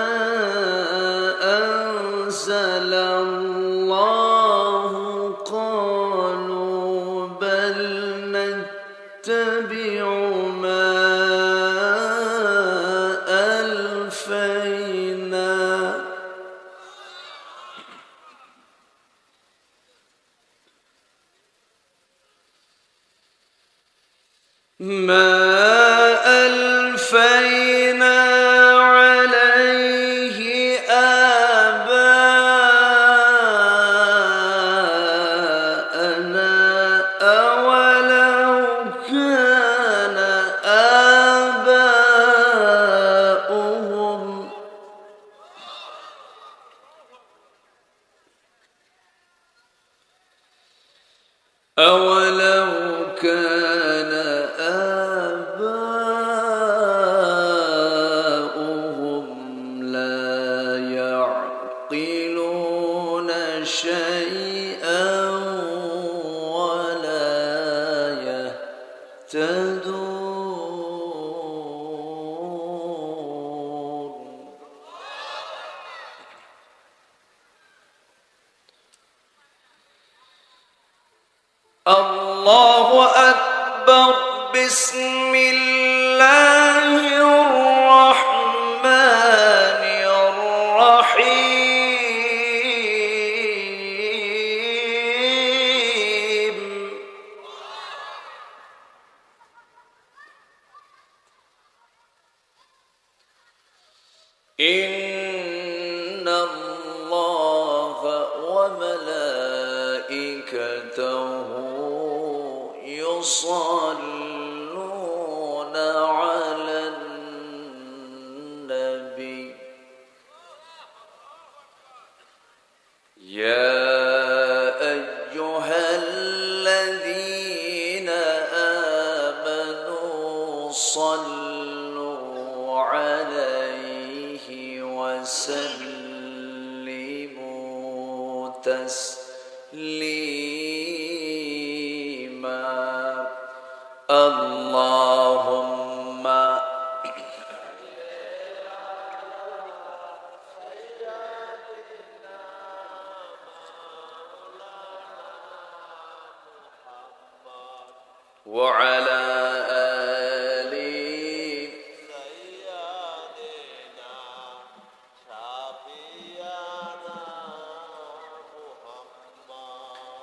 Speaker 2: أنزل الله قالوا بل نتبع ما ألفينا عليه آباءنا أولو كان آباؤهم
Speaker 1: الله أكبر بسم الله الرحمن الرحيم إن الله وملائكته يصلون على النبي يا أيها الذين آمنوا صلوا عليه وسلموا تسليما اللهم وعلى آل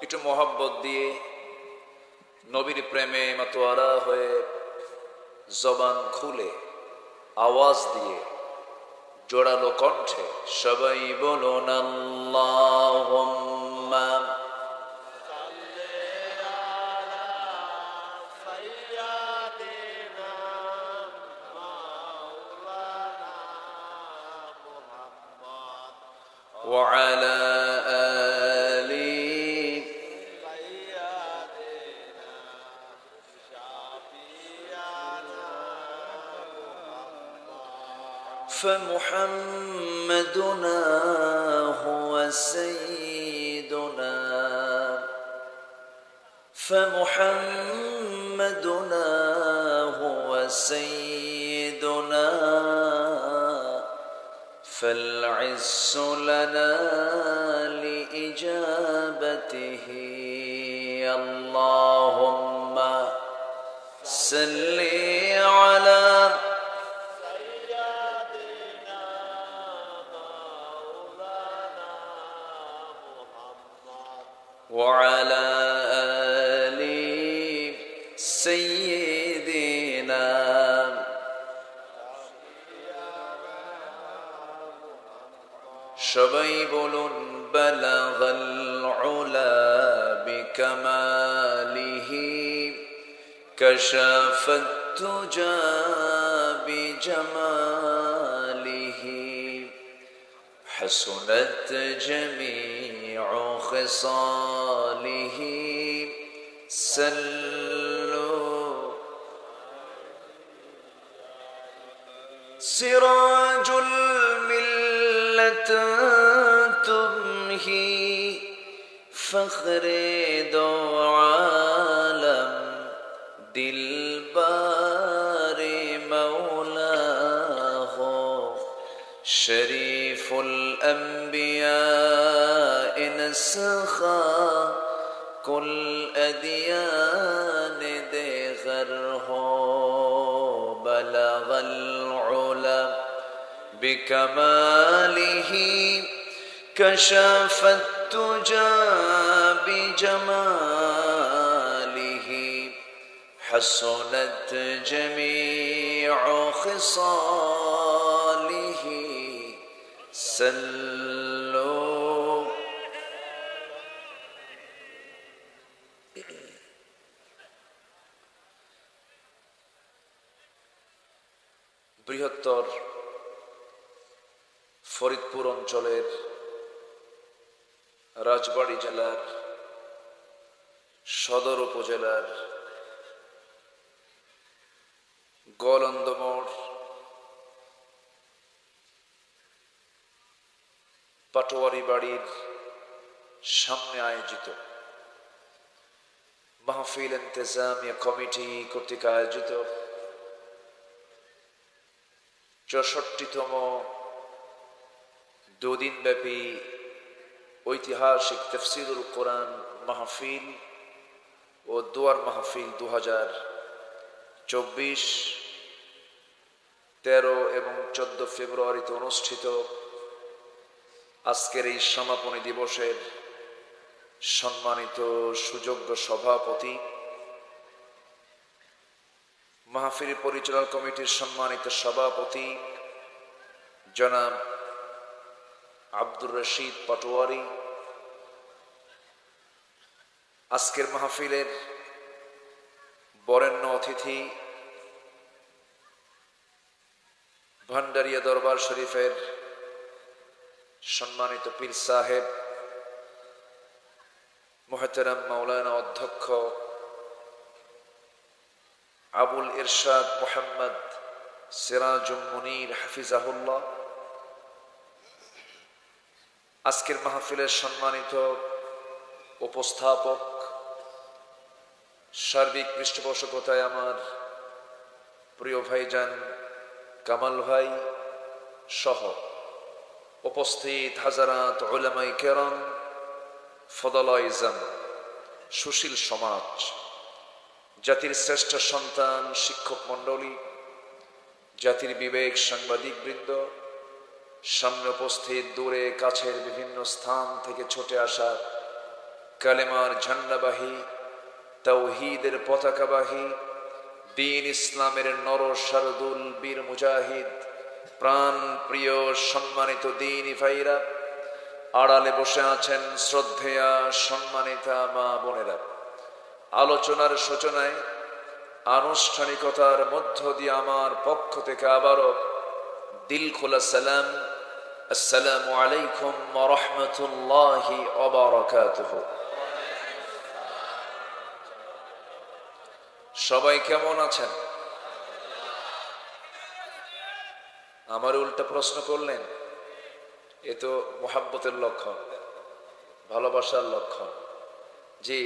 Speaker 1: একটু মোহাব্বত দিয়ে নবীর প্রেমে মাতোয়ারা হয়ে জবান খুলে আওয়াজ দিয়ে জোড়ালো কণ্ঠে সবাই বলুন আল্লাহুম্মা وعلى آل فمحمدنا هو سيدنا فمحمدنا هو سيدنا فالعز لنا لإجابته اللهم صل على وعلى آل سيدنا সবাই বলুন بلغ العلا بكماله كشف الدجى بجماله حسنت جميع خصاله سلوا سراج الملة تمهي فخر دو عالم دلبار مولاه شريف الأنبياء نسخا كل أديان دغره بلغ العلا بكماله كشف الدجى بجماله حسنت جميع خصاله سلوا বৃহত্তর ফরিদপুর অঞ্চলের রাজবাড়ী জেলার সদর উপজেলার গোলন্দ মোড় পাটোয়ারি বাড়ির সামনে আয়োজিত মাহফিল ইন্তেজামিয়া কমিটি কর্তৃক আয়োজিত 64তম দুদিনব্যাপী ঐতিহাসিক তাফসীরুল কোরআন মাহফিল ও দোয়ার মাহফিল 2024 13 এবং 14 ফেব্রুয়ারিতে অনুষ্ঠিত আজকের এই সমাপনী দিবসের সম্মানিত সুযোগ্য সভাপতি, মাহফিল পরিচালনা কমিটির সম্মানিত সভাপতি জনাব আব্দুর রশিদ পাটোয়ারি, আজকের মাহফিলের বরেণ্য অতিথি ভান্ডারিয়া দরবার শরীফের সম্মানিত পীর সাহেব মুহতারাম মাওলানা অধ্যক্ষ আবুল ইরশাদ মোহাম্মদ সিরাজুল মুনির হাফিজাহুল্লাহ, আজকের মাহফিলের সম্মানিত উপস্থাপক, সার্বিক পৃষ্ঠপোষকতায় আমার প্রিয় ভাইজান কামাল ভাই সহ উপস্থিত হাজারাত উলামায়ে কেরাম, ফদলায়ে ইজম, সুশীল সমাজ, জাতির শ্রেষ্ঠ সন্তান, শিক্ষক মণ্ডলী, জাতির বিবেক সাংবাদিক বৃন্দ, সামনে উপস্থিত দূরে কাছের বিভিন্ন স্থান থেকে ছুটে আসা কালেমার ঝান্ডাবাহী, তাওহীদের পতাকাবাহী, দ্বীন ইসলামের নর শারদুল বীর মুজাহিদ, প্রাণ প্রিয় সম্মানিত দ্বীনি ভাইরা, আড়ালে বসে আছেন শ্রদ্ধেয়া সম্মানিতা মা বোনেরা, আলোচনার সূচনায় আনুষ্ঠানিকতার মধ্য দিয়ে আমার পক্ষ থেকে আবারও দিল খোলা সালাম, আসসালামু আলাইকুম ওয়া রাহমাতুল্লাহি ওয়া বারাকাতুহু। সবাই কেমন আছেন? আমার উল্টা প্রশ্ন করলেন, এ তো মোহাব্বতের লক্ষণ, ভালোবাসার লক্ষণ। জি,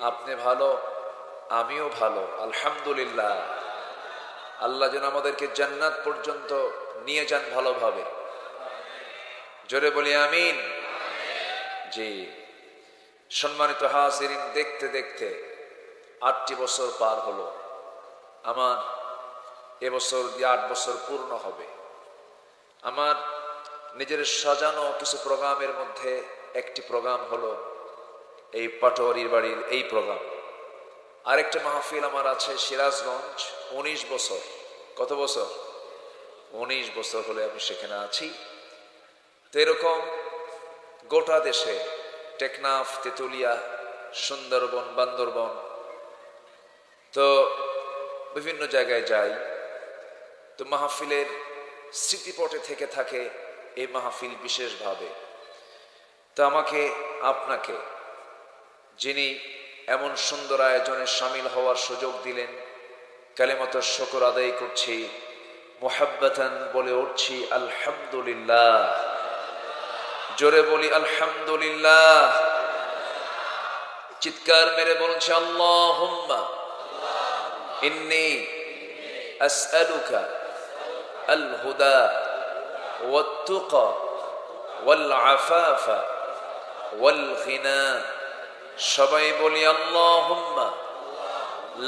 Speaker 1: আপনি ভালো, আমিও ভালো, আলহামদুলিল্লাহ। আল্লাহ যেন আমাদেরকে জান্নাত পর্যন্ত নিয়ে যান ভালোভাবে, জোরে বলি আমিন। জি, সম্মানিত হাজিরিন, দেখতে দেখতে 8টি বছর পার হলো। আমার এবছর দিয়ে 8 বছর পূর্ণ হবে। আমার নিজের সাজানো কিছু প্রোগ্রামের মধ্যে একটি প্রোগ্রাম হলো এই পাটোয়ারির বাড়ির এই প্রোগ্রাম। আরেকটা মাহফিল আমার আছে সিরাজগঞ্জ, 19 বছর। কত বছর? 19 বছর হলে আমি সেখানে আছি। তো এরকম গোটা দেশে টেকনাফ, তেতুলিয়া, সুন্দরবন, বান্দরবন, তো বিভিন্ন জায়গায় যাই। তো মাহফিলের স্মৃতিপটে থেকে থাকে এই মাহফিল বিশেষভাবে। তো আমাকে, আপনাকে, যিনি এমন সুন্দর আয়োজনে শামিল হওয়ার সুযোগ দিলেন, কালেমাতুশ শুকর আদায় করছি, মুহাব্বাতান বলে উঠছি আলহামদুলিল্লাহ। জোরে বলি আলহামদুলিল্লাহ। চিৎকার মেরে বলছে আল্লাহুম্মা ইন্নী আসআলুকা আল হুদা ওয়াত তুকা ওয়াল আফাফা ওয়াল গিনা। সবাই বলি আল্লাহুম্মা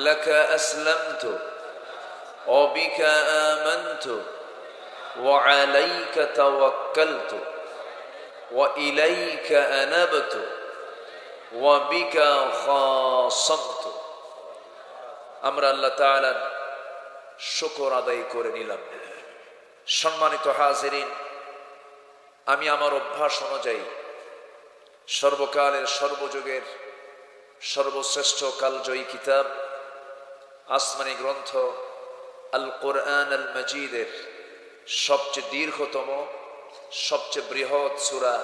Speaker 1: লাকা আসলামতু ওয়া বিকা আমানতু ওয়া আলাইকা তাওয়াক্কালতু ওয়া ইলাইকা আনাবতু ওয়া বিকা খাসামতু। আমরা আল্লাহ তাআলার শুকর আদায় করে নিলাম। সম্মানিত হাজিরিন, আমি আমার অভ্যাস অনুযায়ী সর্বকালের সর্বযুগের সর্বশ্রেষ্ঠ কালজয়ী কিতাব, আসমানি গ্রন্থ আল কোরআন আল মজিদের সবচেয়ে দীর্ঘতম, সবচেয়ে বৃহৎ সূরা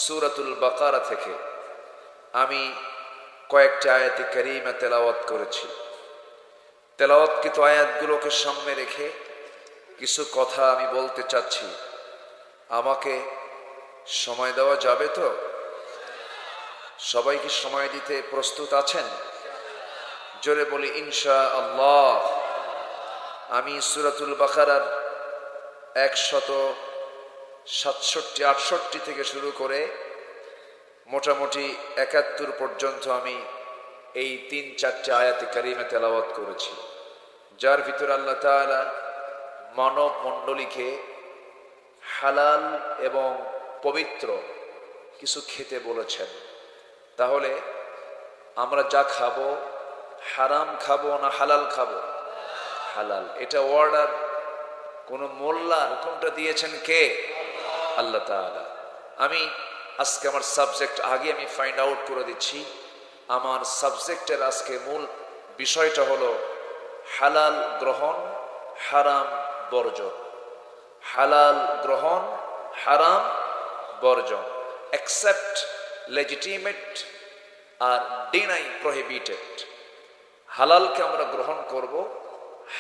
Speaker 1: সূরাতুল বাকারা থেকে আমি কয়েকটি আয়াতে কারিমা তেলাওয়াত করেছি। তেলাওয়াতকৃত আয়াতগুলোকে সামনে রেখে কিছু কথা আমি বলতে চাচ্ছি। আমাকে সময় দেওয়া যাবে তো? সবাই কি সময় দিতে প্রস্তুত আছেন? জোরে বলি ইনশাআল্লাহ। আমি সূরাতুল বাকারার 167-68 থেকে শুরু করে মোটামুটি 71 পর্যন্ত আমি এই 3-4টে আয়াতে কারিমা তেলাওয়াত করেছি, যার ভিতরে আল্লাহ তাআলা মানব মণ্ডলীকে হালাল এবং পবিত্র কিছু খেতে বলেছেন। তাহলে আমরা যা খাবো হারাম খাবো না হালাল খাবো? হালাল। এটা অর্ডার কোন মোল্লা হুকুমটা দিয়েছেন কে? আল্লাহ তাআলা। আমি আজকে আমার সাবজেক্ট আগে আমি ফাইন্ড আউট করে দিচ্ছি। আমার সাবজেক্টের আজকে মূল বিষয়টা হলো হালাল গ্রহণ, হারাম বর্জন। হালাল গ্রহণ, হারাম বর্জন। অ্যাকসেপ্ট লেজিটিমেট আর ডিনাই প্রহিবিটেড। হালালকে আমরা গ্রহণ করব,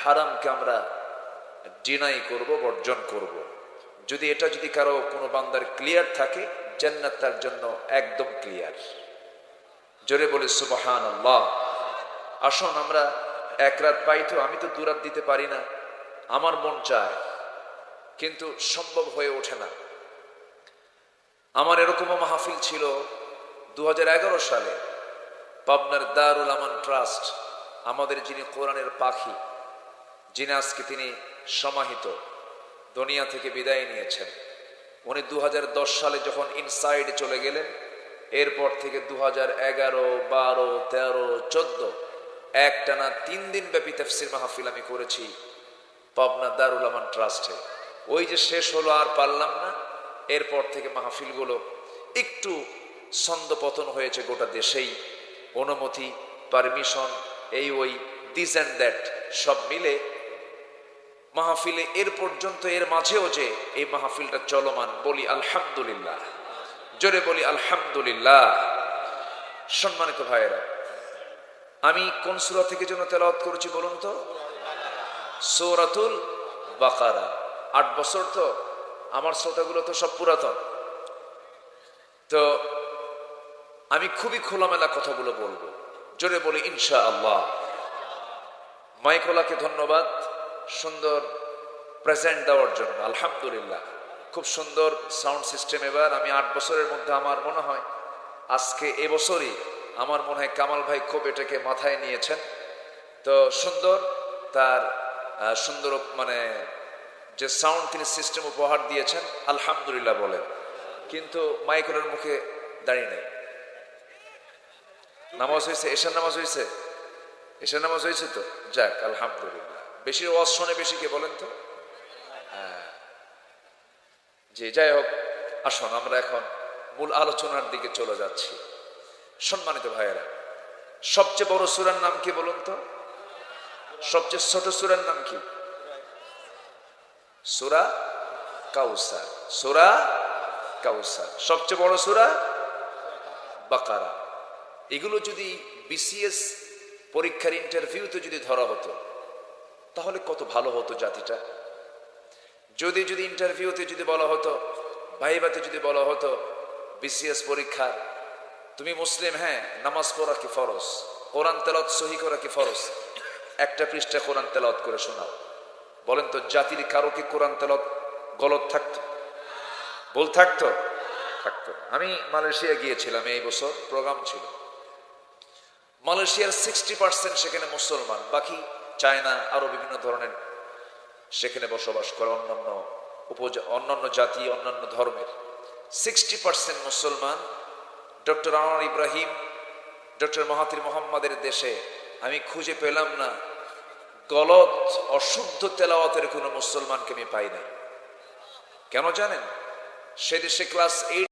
Speaker 1: হারামকে আমরা ডিনাই করব, বর্জন করব। যদি এটা কারো কোনো বান্দার ক্লিয়ার থাকে, জান্নাত তার জন্য একদম ক্লিয়ার। জোরে বলি সুবহানাল্লাহ। আসুন আমরা এক রাত পাই তো, আমি তো দু রাত দিতে পারি না, আমার মন চায় কিন্তু সম্ভব হয়ে ওঠে না। আমার এরকমও মাহফিল ছিল 2011 সালে পাবনার দারুল আমান ট্রাস্ট। আমাদের যিনি কোরআনের পাখি, যিনি আজকে তিনি সমাহিত, দুনিয়া থেকে বিদায় নিয়েছেন, উনি 2010 সালে যখন ইনসাইডে চলে গেলেন, এরপর থেকে 2011, 12, 13, 14 একটানা 3 দিন ব্যাপী তাফসীর মাহফিল আমি করেছি পাবনা দারুল আমান ট্রাস্টে। ওই যে শেষ হলো, আর পারলাম না। এরপর থেকে মাহফিলগুলো একটু ছন্দপতন হয়েছে গোটা দেশেই। অনুমতি, পারমিশন, এই ওই দিস অ্যান্ড দ্যাট সব মিলে মাহফিলে এর পর্যন্ত, এর মাঝেও যে এই মাহফিলটা চলমান, বলি আলহামদুলিল্লাহ। জোরে বলি আলহামদুলিল্লাহ। সম্মানিত ভাইয়েরা, আমি কোন সূরা থেকে যেন তেলাওয়াত করেছি বলুন তো? সূরাতুল বাকারা। 8 বছর তো, আমার শ্রোতাগুলো তো সব পুরাতন, তো আমি খুবই খোলামেলা কথাগুলো বলবো। জোরে বলি ইনশাআল্লাহ। মাইকোলাকে ধন্যবাদ সুন্দর প্রেজেন্ট দেওয়ার জন্য। আলহামদুলিল্লাহ, খুব সুন্দর সাউন্ড সিস্টেম। এবার আমি 8 বছরের মধ্যে আমার মনে হয় আজকে এবছরই আমার মনে হয় কামাল ভাই খুব এটাকে মাথায় নিয়েছেন। তো সুন্দর তার সুন্দর মানে যে সাউন্ড তিনি সিস্টেম উপহার দিয়েছেন, আলহামদুলিল্লাহ বলেন। কিন্তু মাইকেলের মুখে দাঁড়িয়ে নেই। নামাজ হয়েছে, এশার নামাজ হয়েছে, এশার নামাজ হয়েছে তো, যাক আলহামদুলিল্লাহ। বেশি ওয়াজ শোনে বেশি কে বলেন তো? হ্যাঁ জি, যাই হোক, আসুন আমরা এখন মূল আলোচনার দিকে চলে যাচ্ছি। সম্মানিত ভাইয়েরা, সবচেয়ে বড় সূরার নাম কি বলুন তো? সবচেয়ে ছোট সূরার নাম কি? সূরা কাউসার। সূরা কাউসার। সবচেয়ে বড় সূরা বাকারা। এগুলো যদি বিসিএস পরীক্ষার ইন্টারভিউতে যদি ধরা হতো তাহলে কত ভালো হতো জাতিটা। যদি ইন্টারভিউতে যদি বলা হতো, ভাইবাতে যদি বলা হতো বিসিএস পরীক্ষার, তুমি মুসলিম, হ্যাঁ, নামাজ পড়া কি ফরজ, কোরআন তেলাওয়াত সহি করা কি ফরজ, একটা পৃষ্ঠা কোরআন তেলাওয়াত করে শোনাও। বলেন তো জাতির কারো কি কোরআন তেলাওয়াত গলত থাকতো? ভুল থাকতো? থাকতো। আমি মালয়েশিয়া গিয়েছিলাম, এই বছর প্রোগ্রাম ছিল। মালয়েশিয়ার 60% সেখানে মুসলমান, বাকি চায়না আরো বিভিন্ন ধরনের সেখানে বসবাস করে, অন্যান্য জাতি, অন্যান্য ধর্মের। 60% মুসলমান। Doctor Anwar Ibrahim, doctor Mahathir মোহাম্মদের দেশে আমি খুঁজে পেলাম না গলত অশুদ্ধ তেলাওয়াতের কোনো মুসলমানকে আমি পাই নাই। কেন জানেন? সে দেশে ক্লাস 8